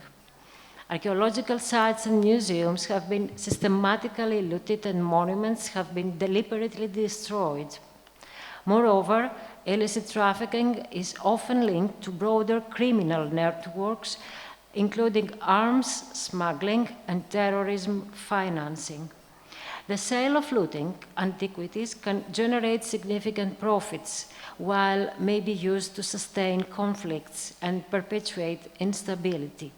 Archaeological sites and museums have been systematically looted and monuments have been deliberately destroyed. Moreover, illicit trafficking is often linked to broader criminal networks, including arms smuggling and terrorism financing. The sale of looting antiquities can generate significant profits, while may be used to sustain conflicts and perpetuate instability.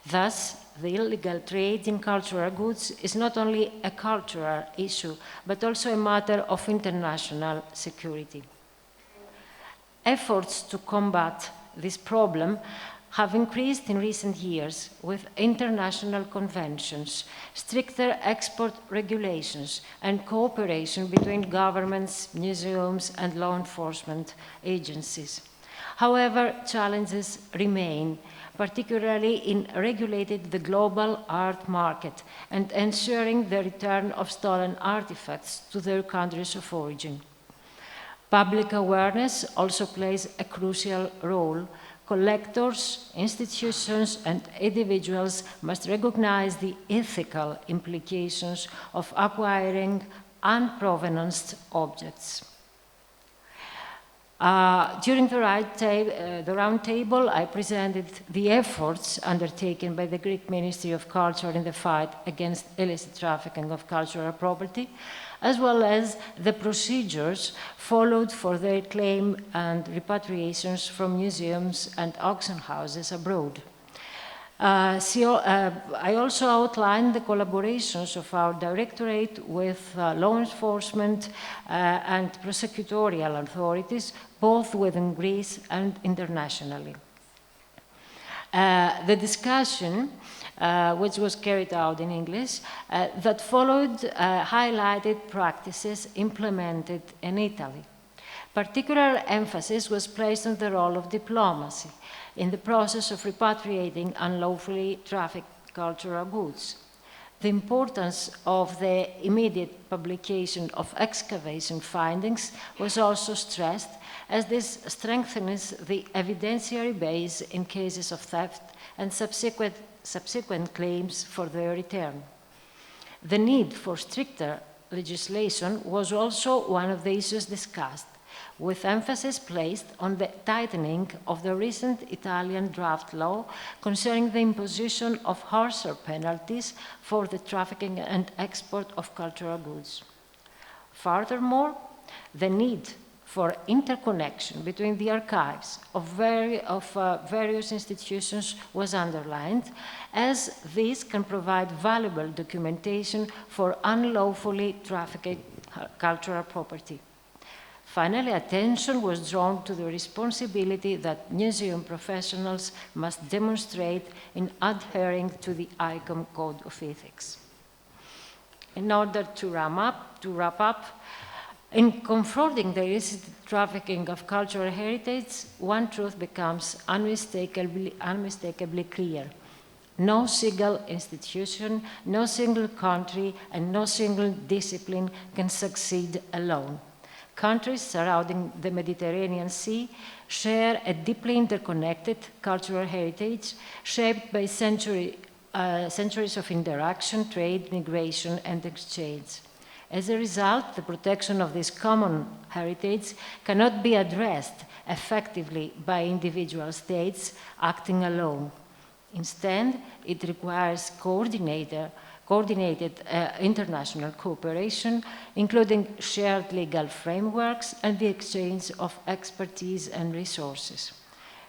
Thus, the illegal trade in cultural goods is not only a cultural issue, but also a matter of international security. Efforts to combat this problem have increased in recent years with international conventions, stricter export regulations, and cooperation between governments, museums, and law enforcement agencies. However, challenges remain, particularly in regulating the global art market and ensuring the return of stolen artifacts to their countries of origin. Public awareness also plays a crucial role. Collectors, institutions, and individuals must recognize the ethical implications of acquiring unprovenanced objects. During the round table, I presented the efforts undertaken by the Greek Ministry of Culture in the fight against illicit trafficking of cultural property, as well as the procedures followed for their claim and repatriations from museums and auction houses abroad. I also outlined the collaborations of our directorate with law enforcement and prosecutorial authorities, both within Greece and internationally. The discussion, which was carried out in English, that followed highlighted practices implemented in Italy. Particular emphasis was placed on the role of diplomacy in the process of repatriating unlawfully trafficked cultural goods. The importance of the immediate publication of excavation findings was also stressed, as this strengthens the evidentiary base in cases of theft and subsequent claims for their return. The need for stricter legislation was also one of the issues discussed, with emphasis placed on the tightening of the recent Italian draft law concerning the imposition of harsher penalties for the trafficking and export of cultural goods. Furthermore, the need for interconnection between the archives of various institutions was underlined, as these can provide valuable documentation for unlawfully trafficked cultural property. Finally, attention was drawn to the responsibility that museum professionals must demonstrate in adhering to the ICOM Code of Ethics. In order to wrap up, in confronting the illicit trafficking of cultural heritage, one truth becomes unmistakably clear. No single institution, no single country, and no single discipline can succeed alone. Countries surrounding the Mediterranean Sea share a deeply interconnected cultural heritage shaped by centuries of interaction, trade, migration, and exchange. As a result, the protection of this common heritage cannot be addressed effectively by individual states acting alone. Instead, it requires coordinated coordinated international cooperation, including shared legal frameworks and the exchange of expertise and resources.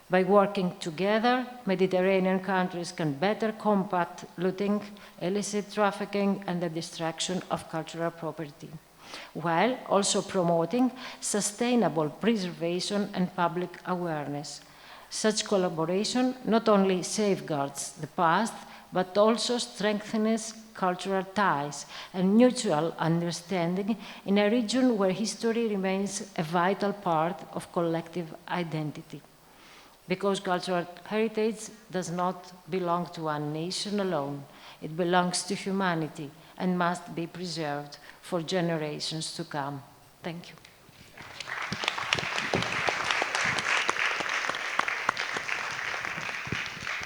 By working together, Mediterranean countries can better combat looting, illicit trafficking, and the destruction of cultural property, while also promoting sustainable preservation and public awareness. Such collaboration not only safeguards the past, but also strengthens cultural ties and mutual understanding in a region where history remains a vital part of collective identity. Because cultural heritage does not belong to one nation alone, it belongs to humanity and must be preserved for generations to come. Thank you.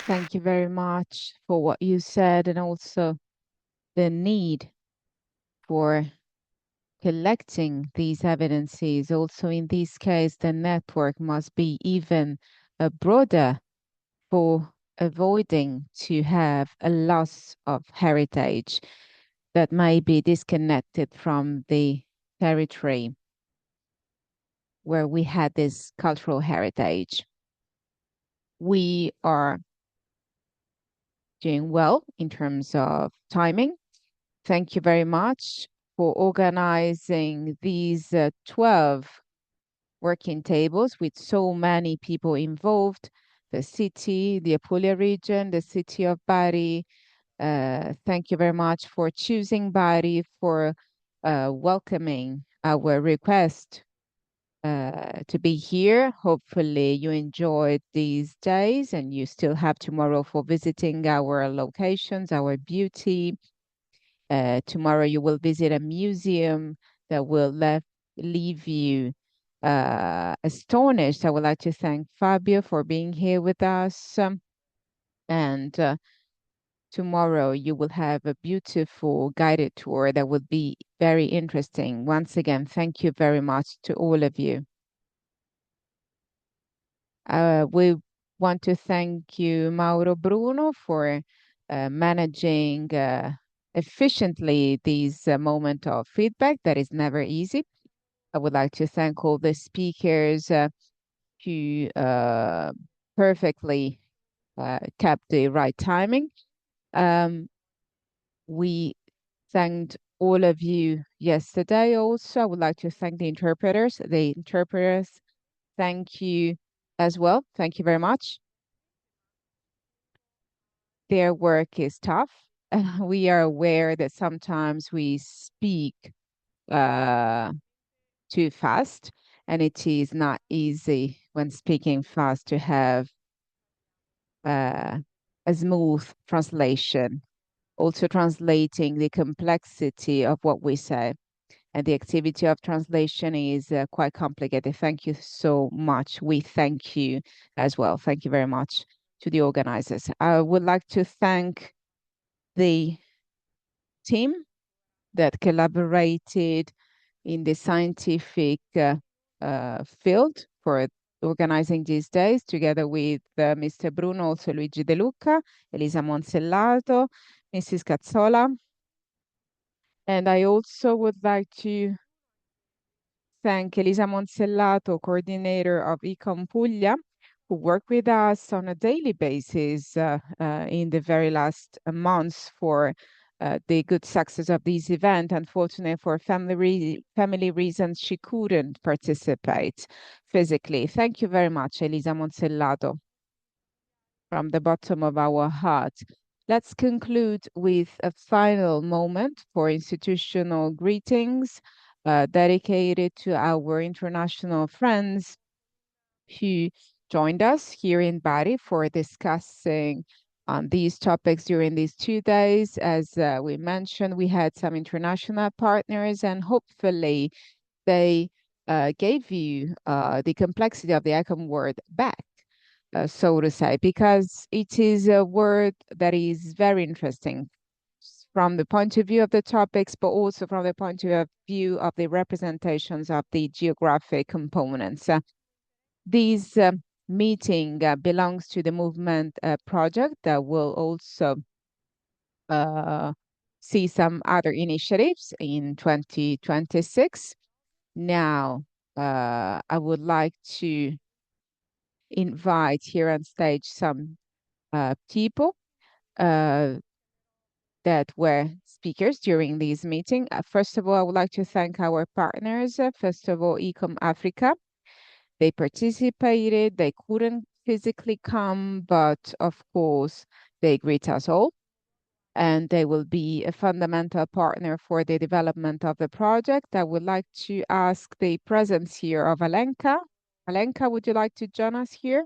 Thank you very much for what you said, and also the need for collecting these evidences. Also, in this case, the network must be even broader for avoiding to have a loss of heritage that may be disconnected from the territory where we had this cultural heritage. We are doing well in terms of timing. Thank you very much for organizing these 12 working tables with so many people involved, the city, the Apulia region, the city of Bari. Thank you very much for choosing Bari, for welcoming our request to be here. Hopefully you enjoyed these days and you still have tomorrow for visiting our locations, our beauty. Tomorrow you will visit a museum that will leave you astonished. I would like to thank Fabio for being here with us. And tomorrow you will have a beautiful guided tour that will be very interesting. Once again, thank you very much to all of you. We want to thank you, Mauro, Bruno, for managing efficiently this moment of feedback that is never easy. I would like to thank all the speakers who perfectly kept the right timing. We thanked all of you yesterday also. I would like to thank the interpreters. The interpreters, thank you as well. Thank you very much. Their work is tough. We are aware that sometimes we speak too fast, and it is not easy when speaking fast to have a smooth translation. Also translating the complexity of what we say. And the activity of translation is quite complicated. Thank you so much. We thank you as well. Thank you very much to the organizers. I would like to thank the team that collaborated in the scientific field for organizing these days, together with Mr. Bruno, also Luigi De Luca, Elisa Monsellato, Mrs. Cazzola. And I also would like to thank Elisa Monsellato, coordinator of Ecom Puglia, who worked with us on a daily basis in the very last months for the good success of this event. Unfortunately, for family reasons, she couldn't participate physically. Thank you very much, Elisa Monsellato, from the bottom of our heart. Let's conclude with a final moment for institutional greetings dedicated to our international friends who joined us here in Bari for discussing on these topics during these 2 days. As we mentioned, we had some international partners, and hopefully they gave you the complexity of the ICOM word back, so to say, because it is a word that is very interesting from the point of view of the topics, but also from the point of view of the representations of the geographic components. This meeting belongs to the movement project that will also see some other initiatives in 2026. Now, I would like to invite here on stage some people that were speakers during this meeting. First of all, I would like to thank our partners. First of all, Ecom Africa. They participated, they couldn't physically come, but of course, they greet us all. And they will be a fundamental partner for the development of the project. I would like to ask the presence here of Alenka. Alenka, would you like to join us here?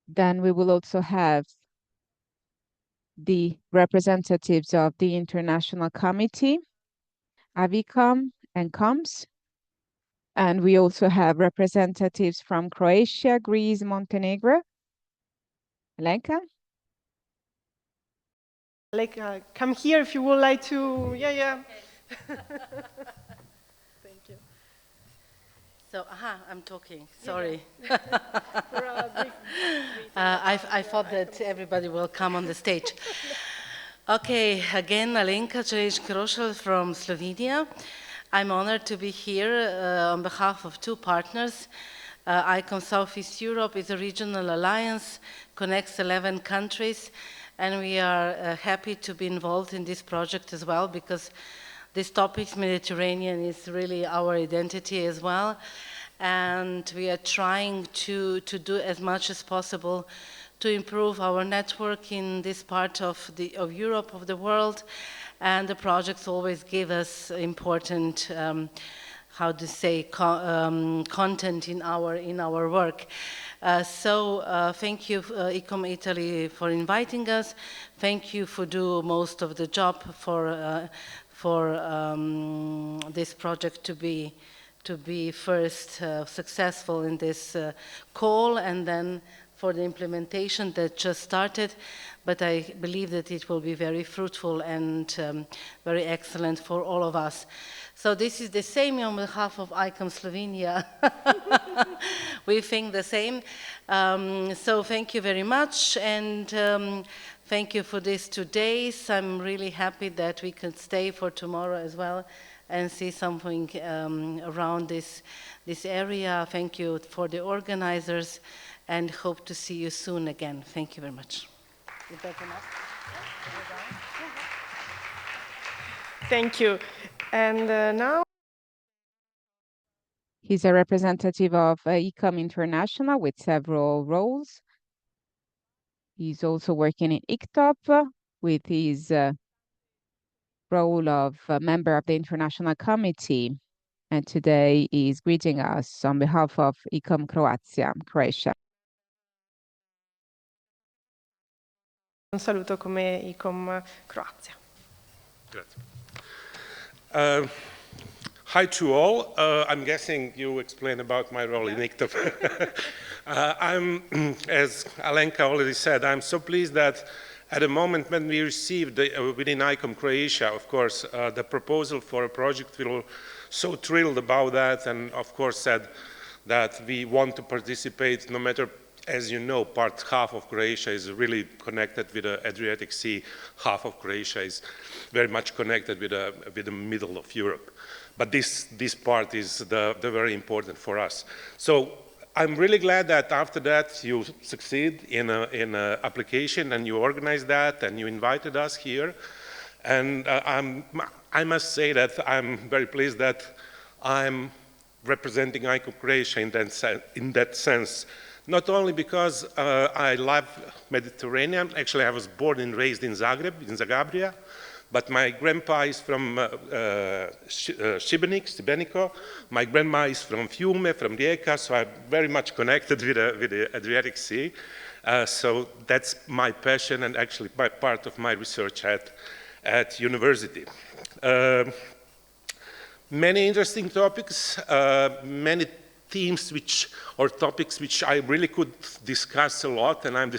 Then we will also have the representatives of the International Committee, AVICOM and COMS. And we also have representatives from Croatia, Greece, Montenegro. Alenka? Like, come here if you would like to, yeah. Thank you. So, I'm talking, sorry. I thought that everybody will come on the stage. Okay, again, Alenka Černelič from Slovenia. I'm honored to be here on behalf of two partners. ICOM Southeast Europe is a regional alliance, connects 11 countries, and we are happy to be involved in this project as well, because this topic, Mediterranean, is really our identity as well. And we are trying to do as much as possible to improve our network in this part of Europe, of the world. And the projects always give us important, content in our work. Thank you, Ecom Italy, for inviting us. Thank you for doing most of the job for this project to be first successful in this call, and then for the implementation that just started. But I believe that it will be very fruitful and very excellent for all of us. So this is the same on behalf of ICOM Slovenia. We think the same. So thank you very much, and thank you for these 2 days. I'm really happy that we could stay for tomorrow as well and see something around this area. Thank you for the organizers, and hope to see you soon again. Thank you very much. Thank you. And now? He's a representative of Ecom International with several roles. He's also working in ICTOP with his role of a member of the International Committee. And today he's greeting us on behalf of Ecom Croatia. Un saluto come Ecom Croazia. Grazie. Hi to all. I'm guessing you explained about my role in ICTOP. As Alenka already said, I'm so pleased that at the moment when we received within ICOM Croatia, of course, the proposal for a project, we were so thrilled about that, and of course said that we want to participate no matter. As you know, half of Croatia is really connected with the Adriatic Sea. Half of Croatia is very much connected with the middle of Europe. But this part is the very important for us. So I'm really glad that after that you succeed in an application and you organized that and you invited us here. And I must say that I'm very pleased that I'm representing ICOM Croatia in that sense. Not only because I love Mediterranean, actually I was born and raised in Zagreb, in Zagabria, but my grandpa is from Šibenik, my grandma is from Fiume, from Rijeka, so I'm very much connected with the Adriatic Sea. So that's my passion and actually part of my research at university. Many interesting topics, many themes or topics which I really could discuss a lot, and I'm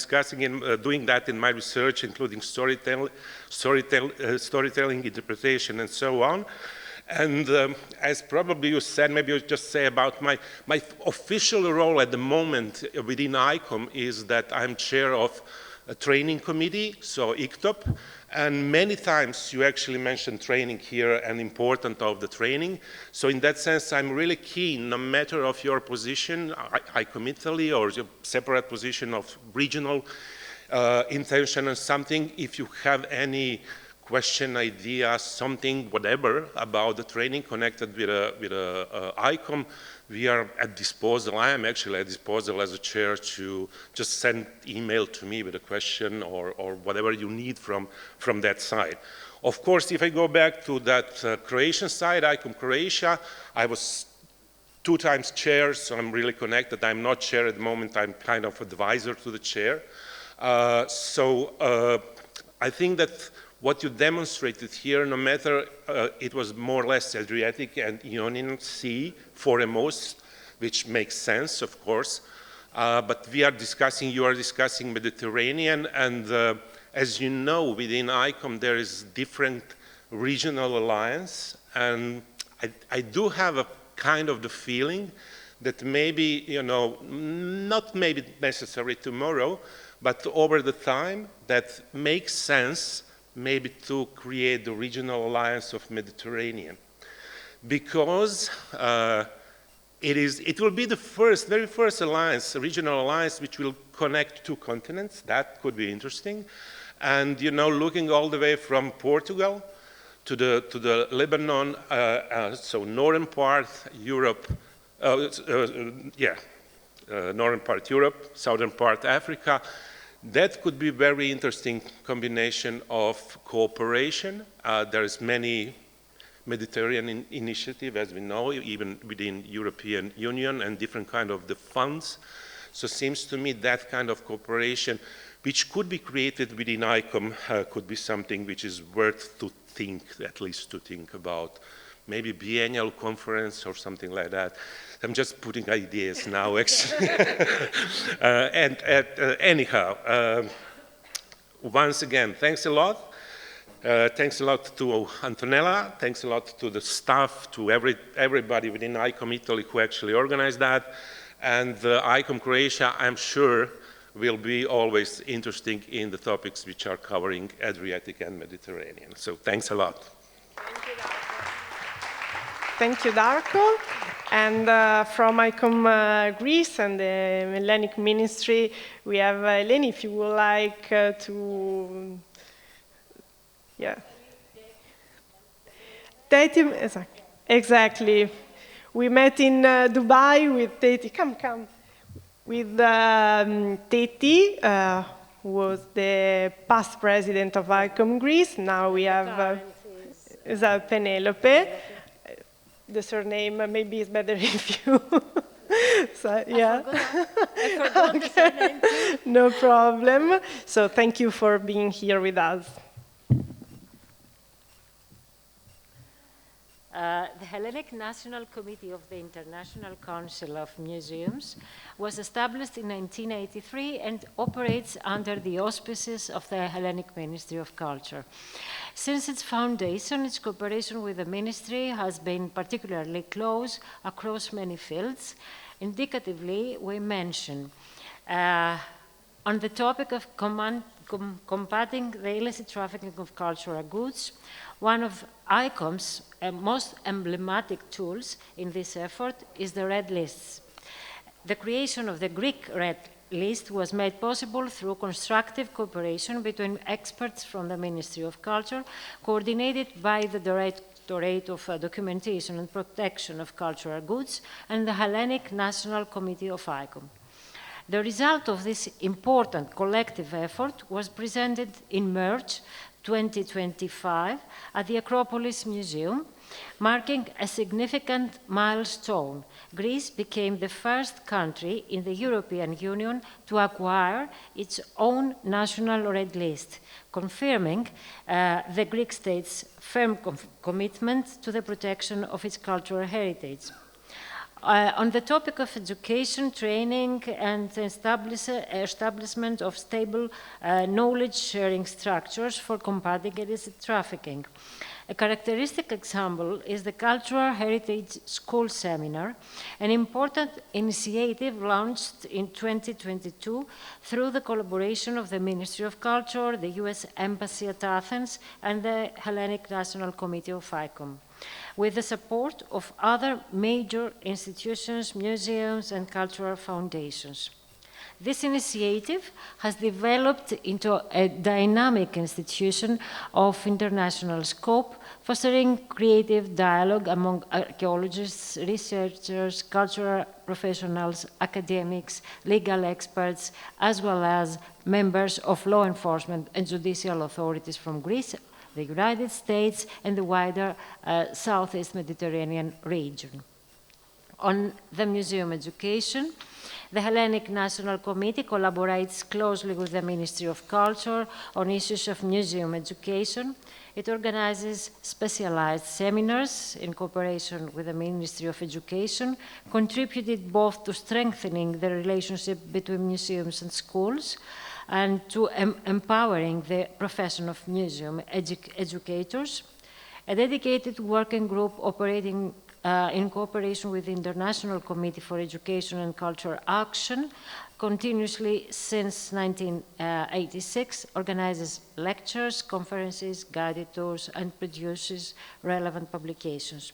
doing that in my research, including storytelling, interpretation, and so on. And as probably you said, maybe I'll just say about my official role at the moment within ICOM is that I'm chair of a training committee, so ICTOP, and many times you actually mentioned training here and importance of the training. So in that sense, I'm really keen, no matter of your position, ICOM Italy, or your separate position of regional intention or something, if you have any question, idea, something, whatever, about the training connected with ICOM, we are at disposal. I am actually at disposal as a chair to just send email to me with a question or whatever you need from that side. Of course, if I go back to that Croatian side, ICOM Croatia, I was 2 times chair, so I'm really connected. I'm not chair at the moment, I'm kind of advisor to the chair. I think that what you demonstrated here, no matter it was more or less Adriatic and Ionian Sea foremost, which makes sense, of course, but you are discussing Mediterranean, and as you know, within ICOM there is different regional alliance, and I do have a kind of the feeling that maybe, you know, not maybe necessarily tomorrow, but over the time, that makes sense maybe to create the regional alliance of Mediterranean, because it will be the very first alliance, a regional alliance, which will connect 2 continents. That could be interesting, and you know, looking all the way from Portugal to the Lebanon, so northern part Europe, northern part Europe, southern part Africa. That could be a very interesting combination of cooperation. There's many Mediterranean initiatives, as we know, even within European Union, and different kind of the funds. So it seems to me that kind of cooperation, which could be created within ICOM, could be something which is worth to think, at least to think about. Maybe biennial conference or something like that. I'm just putting ideas now, actually. Anyhow, once again, thanks a lot. Thanks a lot to Antonella. Thanks a lot to the staff, to everybody within ICOM Italy who actually organized that. And ICOM Croatia, I'm sure, will be always interesting in the topics which are covering Adriatic and Mediterranean. So thanks a lot. Thank you, Darko. And from ICOM Greece and the Hellenic Ministry, we have Eleni, if you would like to... Yeah. Teti, exactly. We met in Dubai with Teti. Come. With Teti, who was the past president of ICOM Greece. Now we have Penelope. The surname maybe is better if you... So, yeah. I forgot the surname too. No problem. So thank you for being here with us. The Hellenic National Committee of the International Council of Museums was established in 1983 and operates under the auspices of the Hellenic Ministry of Culture. Since its foundation, its cooperation with the ministry has been particularly close across many fields. Indicatively, we mention on the topic of combating the illicit trafficking of cultural goods, one of ICOM's most emblematic tools in this effort is the red lists. The creation of the Greek red list was made possible through constructive cooperation between experts from the Ministry of Culture, coordinated by the Directorate of Documentation and Protection of Cultural Goods and the Hellenic National Committee of ICOM. The result of this important collective effort was presented in March 2025 at the Acropolis Museum, marking a significant milestone. Greece became the first country in the European Union to acquire its own national red list, confirming the Greek state's firm commitment to the protection of its cultural heritage. On the topic of education, training, and establishment of stable knowledge-sharing structures for combating illicit trafficking. A characteristic example is the Cultural Heritage School Seminar, an important initiative launched in 2022 through the collaboration of the Ministry of Culture, the US Embassy at Athens, and the Hellenic National Committee of ICOM, with the support of other major institutions, museums, and cultural foundations. This initiative has developed into a dynamic institution of international scope, fostering creative dialogue among archaeologists, researchers, cultural professionals, academics, legal experts, as well as members of law enforcement and judicial authorities from Greece, the United States, and the wider Southeast Mediterranean region. On the museum education, the Hellenic National Committee collaborates closely with the Ministry of Culture on issues of museum education. It organizes specialized seminars in cooperation with the Ministry of Education, contributed both to strengthening the relationship between museums and schools and to empowering the profession of museum educators. A dedicated working group operating in cooperation with the International Committee for Education and Cultural Action, continuously since 1986, organizes lectures, conferences, guided tours, and produces relevant publications.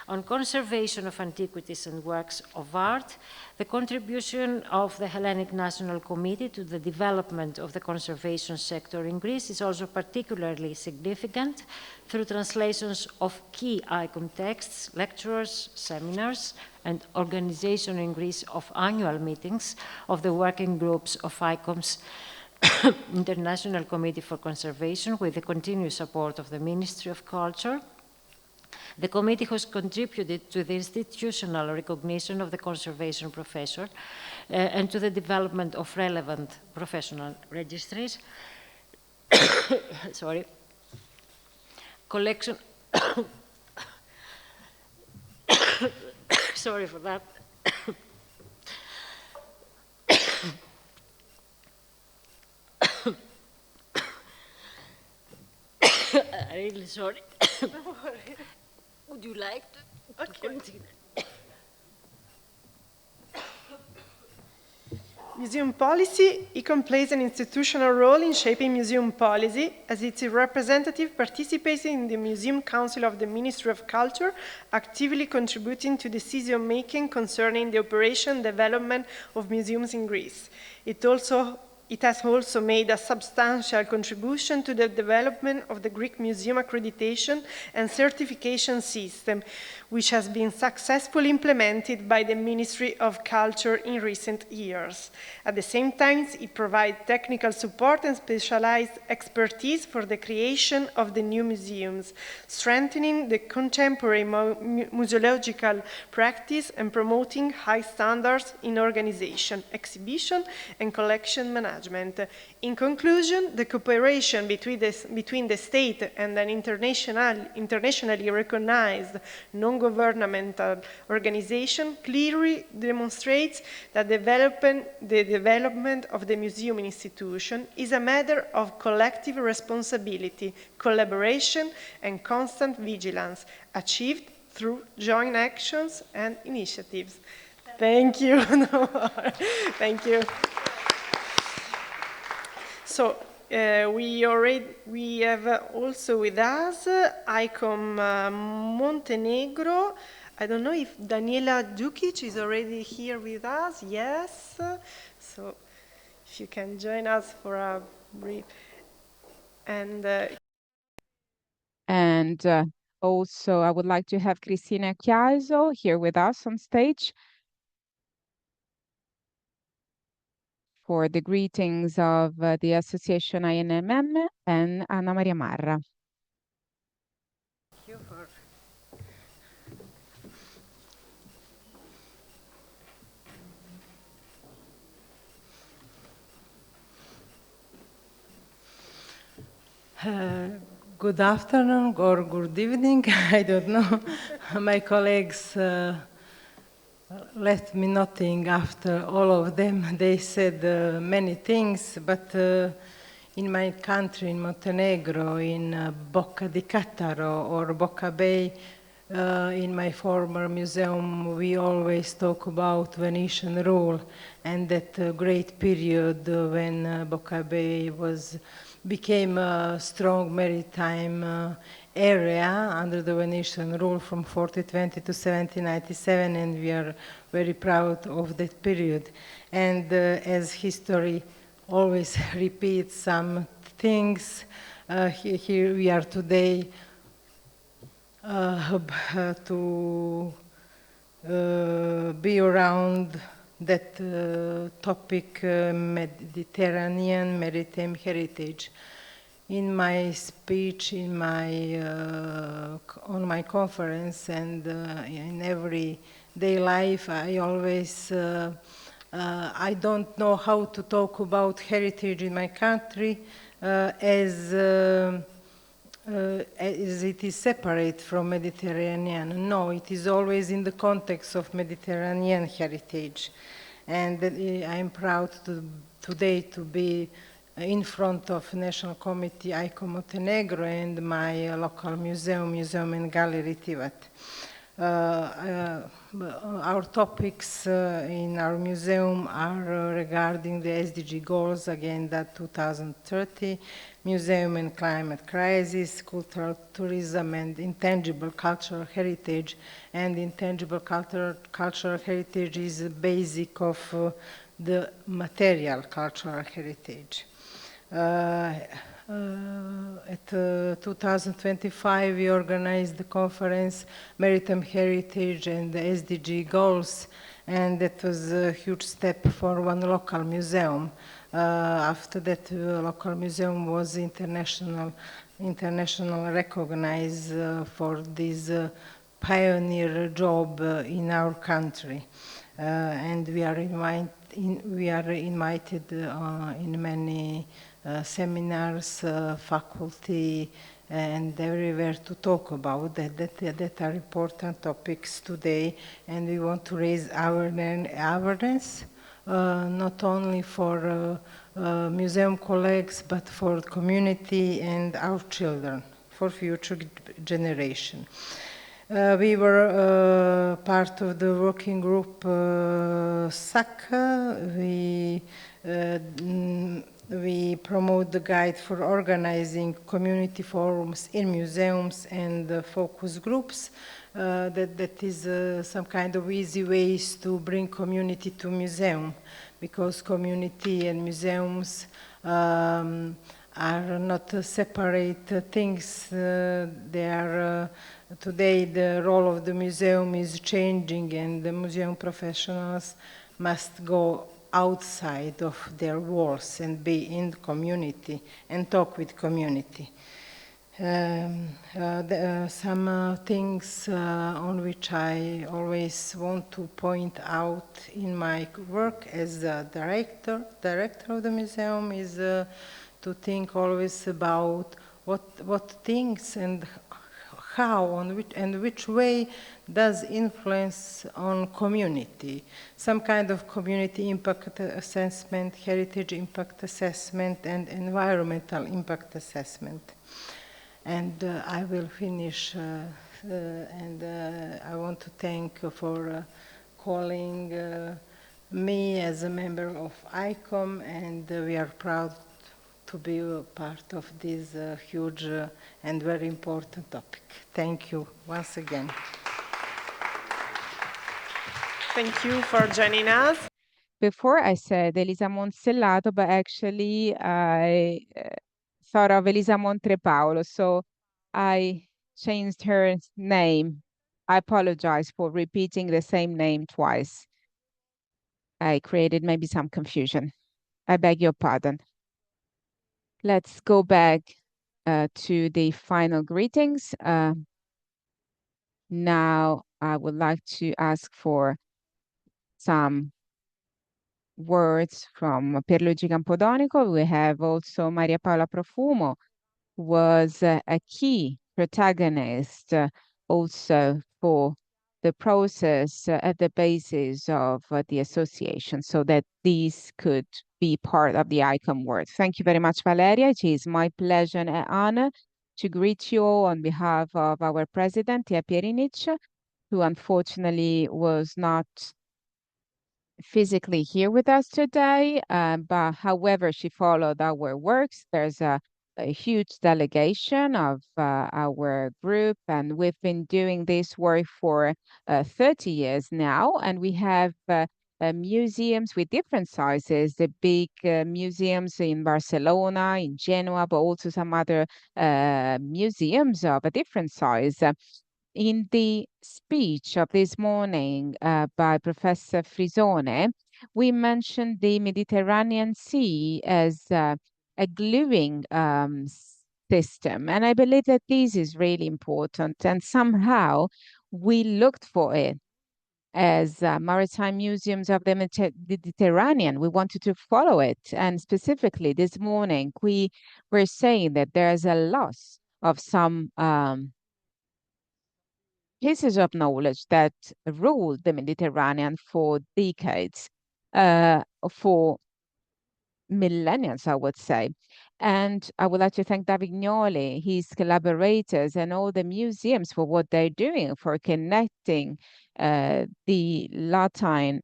On conservation of antiquities and works of art, the contribution of the Hellenic National Committee to the development of the conservation sector in Greece is also particularly significant through translations of key ICOM texts, lectures, seminars, and organization in Greece of annual meetings of the working groups of ICOM's International Committee for Conservation with the continuous support of the Ministry of Culture. The committee has contributed to the institutional recognition of the conservation profession and to the development of relevant professional registries. Sorry. Collection. Sorry for that. I'm really sorry. Would you like to continue? Museum policy, ICOM plays an institutional role in shaping museum policy, as its representative participates in the Museum Council of the Ministry of Culture, actively contributing to decision-making concerning the operation and development of museums in Greece. It has also made a substantial contribution to the development of the Greek Museum accreditation and certification system, which has been successfully implemented by the Ministry of Culture in recent years. At the same time, it provides technical support and specialized expertise for the creation of the new museums, strengthening the contemporary museological practice and promoting high standards in organization, exhibition, and collection management. In conclusion, the cooperation between the state and an internationally recognized non-governmental organization clearly demonstrates that the development of the museum institution is a matter of collective responsibility, collaboration, and constant vigilance, achieved through joint actions and initiatives. Thank you. Thank you. So we have also with us ICOM Montenegro. I don't know if Daniela Dukic is already here with us. Yes. So if you can join us for a brief. And also I would like to have Cristina Chiaiso here with us on stage for the greetings of the Association INMM and Anna Maria Marra. Thank you for... Good afternoon or good evening, I don't know. My colleagues left me nothing after all of them. They said many things, but in my country, in Montenegro, in Bocca di Cataro or Bocca Bay, in my former museum, we always talk about Venetian rule and that great period when Bocca Bay became a strong maritime area under the Venetian rule from 1420 to 1797, and we are very proud of that period. And as history always repeats some things, here we are today to be around that topic, Mediterranean maritime heritage. In my speech, on my conference, and in everyday life, I always I don't know how to talk about heritage in my country as it is separate from Mediterranean. No, it is always in the context of Mediterranean heritage. And I'm proud today to be in front of National Committee ICO Montenegro and my local museum and gallery Tivat. Our topics in our museum are regarding the SDG goals, Agenda 2030, museum and climate crisis, cultural tourism and intangible cultural heritage. And intangible cultural heritage is the basic of the material cultural heritage. At 2025, we organized the conference Maritime Heritage and the SDG Goals, and that was a huge step for one local museum. After that, local museum was international recognized for this pioneer job in our country, and we are invited in many seminars, faculty, and everywhere to talk about that are important topics today, and we want to raise awareness not only for museum colleagues but for the community and our children, for future generation. We were part of the working group SAC. We promote the guide for organizing community forums in museums and focus groups. That is some kind of easy ways to bring community to museum, because community and museums are not separate things. They are today the role of the museum is changing, and the museum professionals must go outside of their walls and be in the community and talk with community. Some things on which I always want to point out in my work as a director of the museum is to think always about what things and how and which way does influence on community. Some kind of community impact assessment, heritage impact assessment, and environmental impact assessment. And I will finish, and I want to thank for calling me as a member of ICOM, and we are proud to be a part of this huge and very important topic. Thank you once again. Thank you for joining us. Before I said Elisa Monsellato, but actually I thought of Elisa Montrepaolo, so I changed her name. I apologize for repeating the same name twice. I created maybe some confusion. I beg your pardon. Let's go back to the final greetings. Now I would like to ask for some words from Pierluigi Campodonico. We have also Maria Paola Profumo, who was a key protagonist also for the process at the basis of the association so that these could be part of the ICOM world. Thank you very much, Valeria. It is my pleasure and honor to greet you all on behalf of our president, Tia Pierinic, who unfortunately was not physically here with us today, but however she followed our works. There's a huge delegation of our group, and we've been doing this work for 30 years now, and we have museums with different sizes, the big museums in Barcelona, in Genoa, but also some other museums of a different size. In the speech of this morning by Professor Frisone, we mentioned the Mediterranean Sea as a gluing system. And I believe that this is really important. And somehow we looked for it as maritime museums of the Mediterranean. We wanted to follow it. And specifically this morning, we were saying that there's a loss of some pieces of knowledge that ruled the Mediterranean for decades, for millennials, I would say. And I would like to thank Davide Gnola, his collaborators, and all the museums for what they're doing for connecting the Latin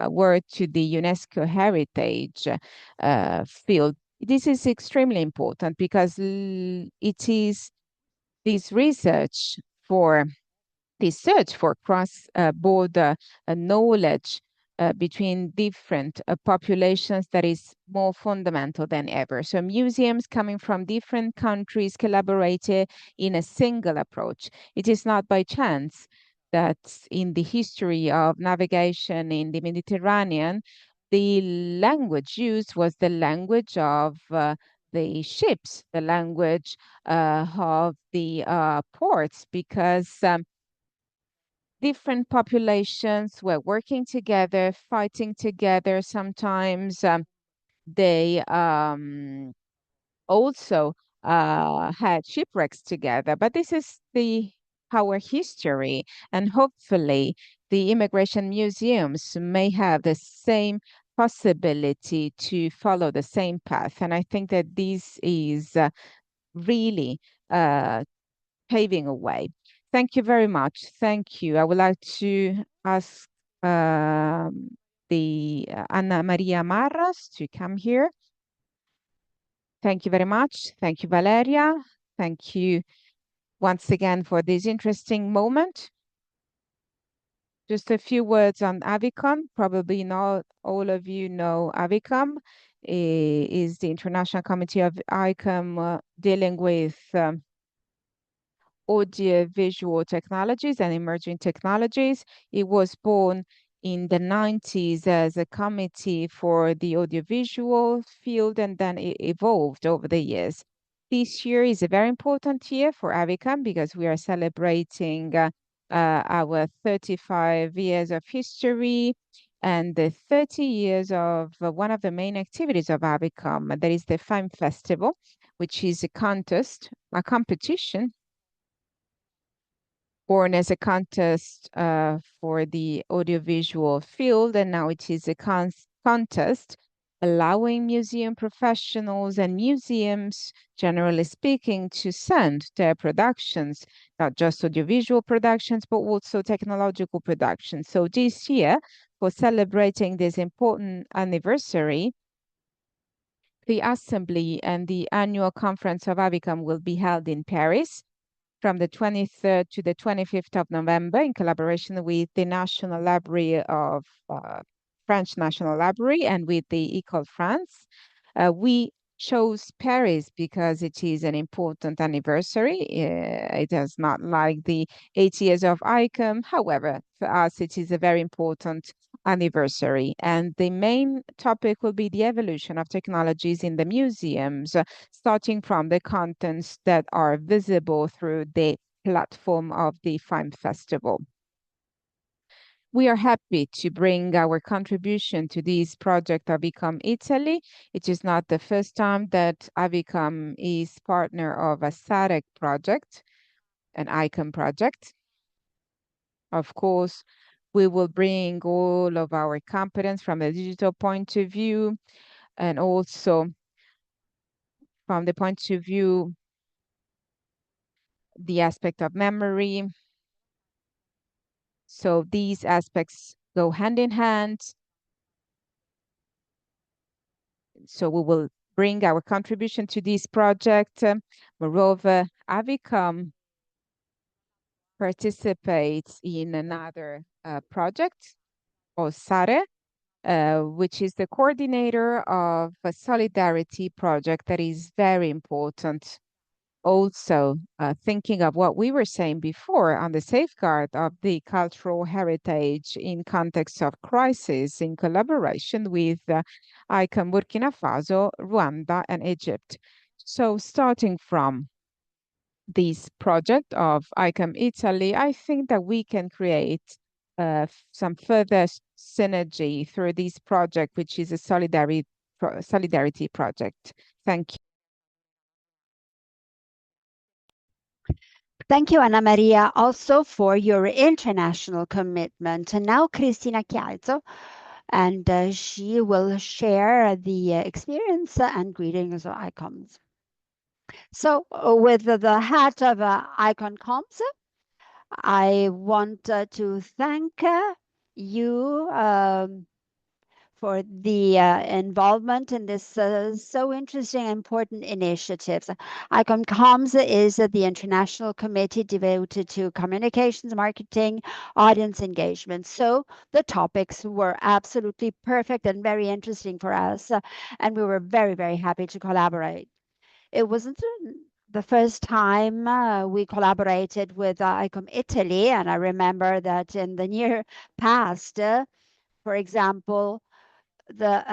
word to the UNESCO heritage field. This is extremely important because it is this research for this search for cross-border knowledge between different populations that is more fundamental than ever. So museums coming from different countries collaborated in a single approach. It is not by chance that in the history of navigation in the Mediterranean, the language used was the language of the ships, the language of the ports, because different populations were working together, fighting together. Sometimes they also had shipwrecks together. But this is our history, and hopefully the immigration museums may have the same possibility to follow the same path. And I think that this is really paving a way. Thank you very much. Thank you. I would like to ask the Anna Maria Marras to come here. Thank you very much. Thank you, Valeria. Thank you once again for this interesting moment. Just a few words on AVICOM. Probably not all of you know AVICOM. It is the International Committee of ICOM dealing with audiovisual technologies and emerging technologies. It was born in the 90s as a committee for the audiovisual field, and then it evolved over the years. This year is a very important year for AVICOM because we are celebrating our 35 years of history and the 30 years of one of the main activities of AVICOM. That is the Film Festival, which is a contest, a competition born as a contest for the audiovisual field, and now it is a contest allowing museum professionals and museums, generally speaking, to send their productions, not just audiovisual productions, but also technological productions. So this year, for celebrating this important anniversary, the Assembly and the annual conference of AVICOM will be held in Paris from the 23rd to the 25th of November in collaboration with the National Library of French National Library and with the École France. We chose Paris because it is an important anniversary. It is not like the 80 years of ICOM. However, for us, it is a very important anniversary. And the main topic will be the evolution of technologies in the museums, starting from the contents that are visible through the platform of the Film Festival. We are happy to bring our contribution to this project AVICOM Italy. It is not the first time that AVICOM is partner of a SAREC project, an ICOM project. Of course, we will bring all of our competence from a digital point of view, and also from the point of view, the aspect of memory. So these aspects go hand in hand. So we will bring our contribution to this project. Moreover, Avicom participates in another project, or SARE, which is the coordinator of a solidarity project that is very important. Also, thinking of what we were saying before on the safeguard of the cultural heritage in context of crisis, in collaboration with ICOM Burkina Faso, Rwanda, and Egypt. So starting from this project of ICOM Italy, I think that we can create some further synergy through this project, which is a solidarity project. Thank you. Thank you, Anna Maria, also for your international commitment. And now Cristina Chiaiso, and she will share the experience and greetings of ICOMs. So with the hat of ICOM Coms, I want to thank you for the involvement in this so interesting and important initiatives. ICOM Coms is the international committee devoted to communications, marketing, audience engagement. So the topics were absolutely perfect and very interesting for us, and we were very, very happy to collaborate. It wasn't the first time we collaborated with ICOM Italy, and I remember that in the near past, for example, the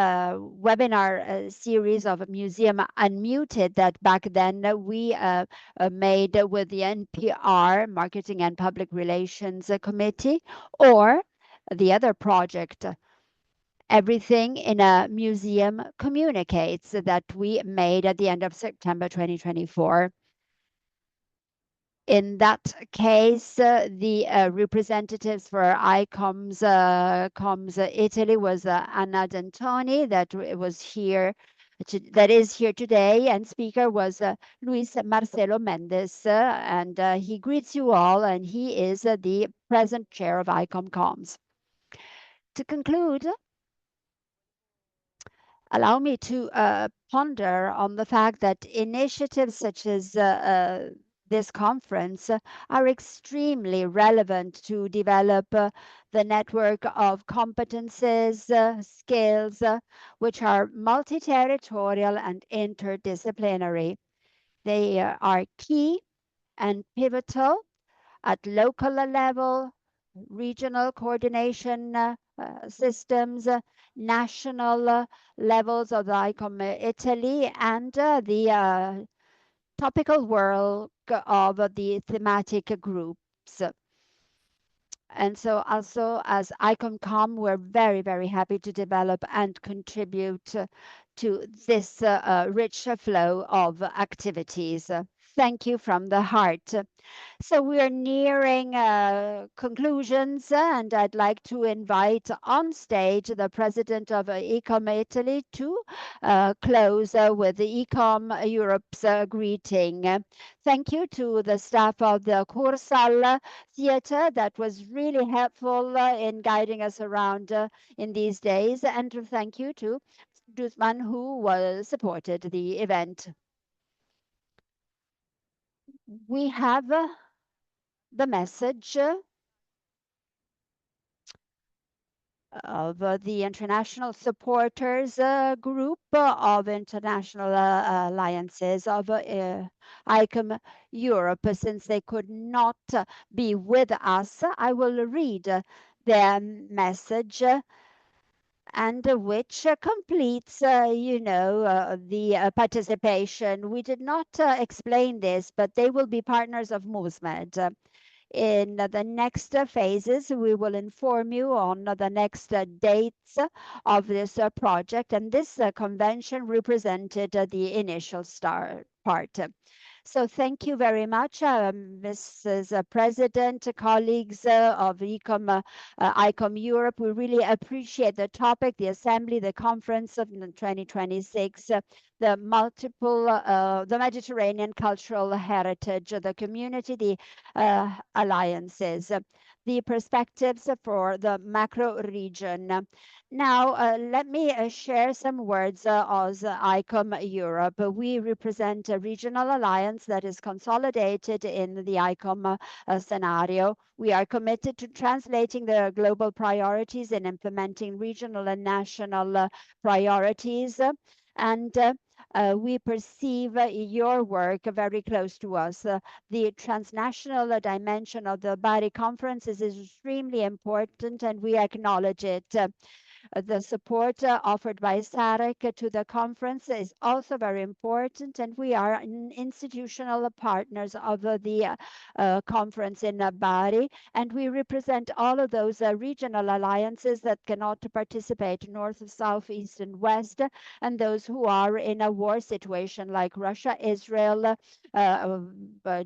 webinar series of Museum Unmuted that back then we made with the NPR, Marketing and Public Relations Committee, or the other project, Everything in a Museum Communicates, that we made at the end of September 2024. In that case, the representatives for ICOMS Coms Italy was Anna D'Antoni, that was here, that is here today, and speaker was Luis Marcelo Mendes, and he greets you all, and he is the present chair of ICOM Coms. To conclude, allow me to ponder on the fact that initiatives such as this conference are extremely relevant to develop the network of competences, skills, which are multi-territorial and interdisciplinary. They are key and pivotal at local level, regional coordination systems, national levels of the ICOM Italy, and the topical work of the thematic groups. And so also as ICOM Com, we're very, very happy to develop and contribute to this rich flow of activities. Thank you from the heart. So we are nearing conclusions, and I'd like to invite on stage the president of ICOM Italy to close with the ICOM Europe's greeting. Thank you to the staff of the Kursaal Theatre that was really helpful in guiding us around in these days, and thank you to Duzman who supported the event. We have the message of the international supporters group of international alliances of ICOM Europe. Since they could not be with us, I will read their message, and which completes, the participation. We did not explain this, but they will be partners of MUSMED. In the next phases, we will inform you on the next dates of this project, and this convention represented the initial start part. So thank you very much, Mrs. President, colleagues of ICOM Europe. We really appreciate the topic, the assembly, the conference of 2026, the Mediterranean cultural heritage, the community, the alliances, the perspectives for the macro region. Now, let me share some words as ICOM Europe. We represent a regional alliance that is consolidated in the ICOM scenario. We are committed to translating the global priorities and implementing regional and national priorities. And we perceive your work very close to us. The transnational dimension of the Bari conference is extremely important, and we acknowledge it. The support offered by SAREC to the conference is also very important, and we are institutional partners of the conference in Bari, and we represent all of those regional alliances that cannot participate, north, south, east, and west, and those who are in a war situation like Russia, Israel,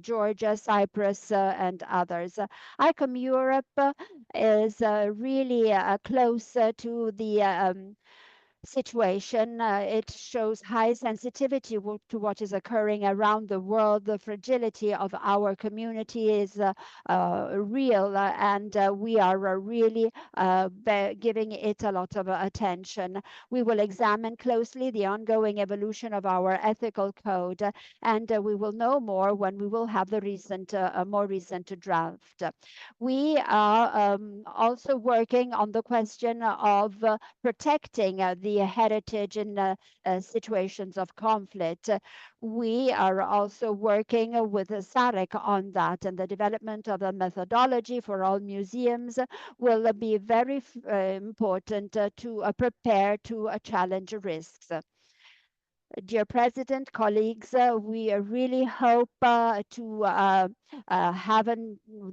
Georgia, Cyprus, and others. ICOM Europe is really close to the situation. It shows high sensitivity to what is occurring around the world. The fragility of our community is real, and we are really giving it a lot of attention. We will examine closely the ongoing evolution of our ethical code, and we will know more when we will have the more recent draft. We are also working on the question of protecting the heritage in situations of conflict. We are also working with SAREC on that, and the development of a methodology for all museums will be very important to prepare to challenge risks. Dear President, colleagues, we really hope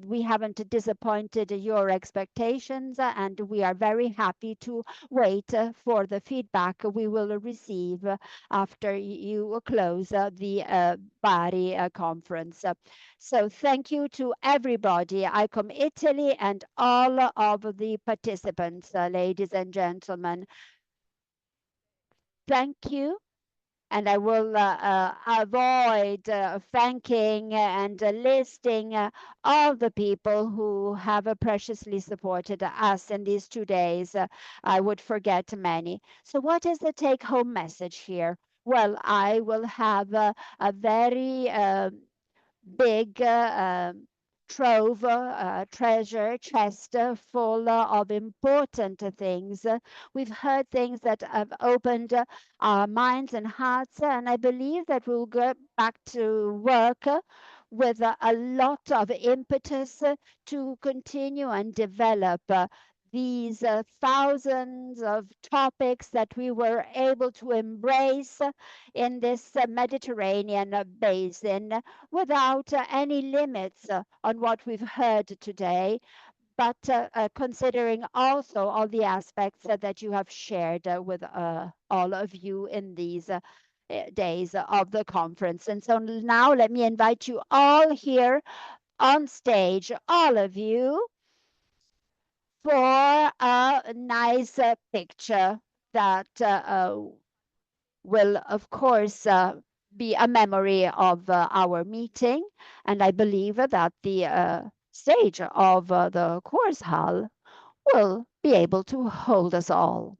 we haven't disappointed your expectations, and we are very happy to wait for the feedback we will receive after you close the Bari conference. So thank you to everybody, ICOM Italy, and all of the participants, ladies and gentlemen. Thank you. And I will avoid thanking and listing all the people who have preciously supported us in these 2 days. I would forget many. So what is the take-home message here? Well, I will have a very big treasure chest full of important things. We've heard things that have opened our minds and hearts, and I believe that we'll go back to work with a lot of impetus to continue and develop these thousands of topics that we were able to embrace in this Mediterranean basin without any limits on what we've heard today, but considering also all the aspects that you have shared with all of you in these days of the conference. And so now let me invite you all here on stage, all of you, for a nice picture that will, of course, be a memory of our meeting. And I believe that the stage of the course hall will be able to hold us all.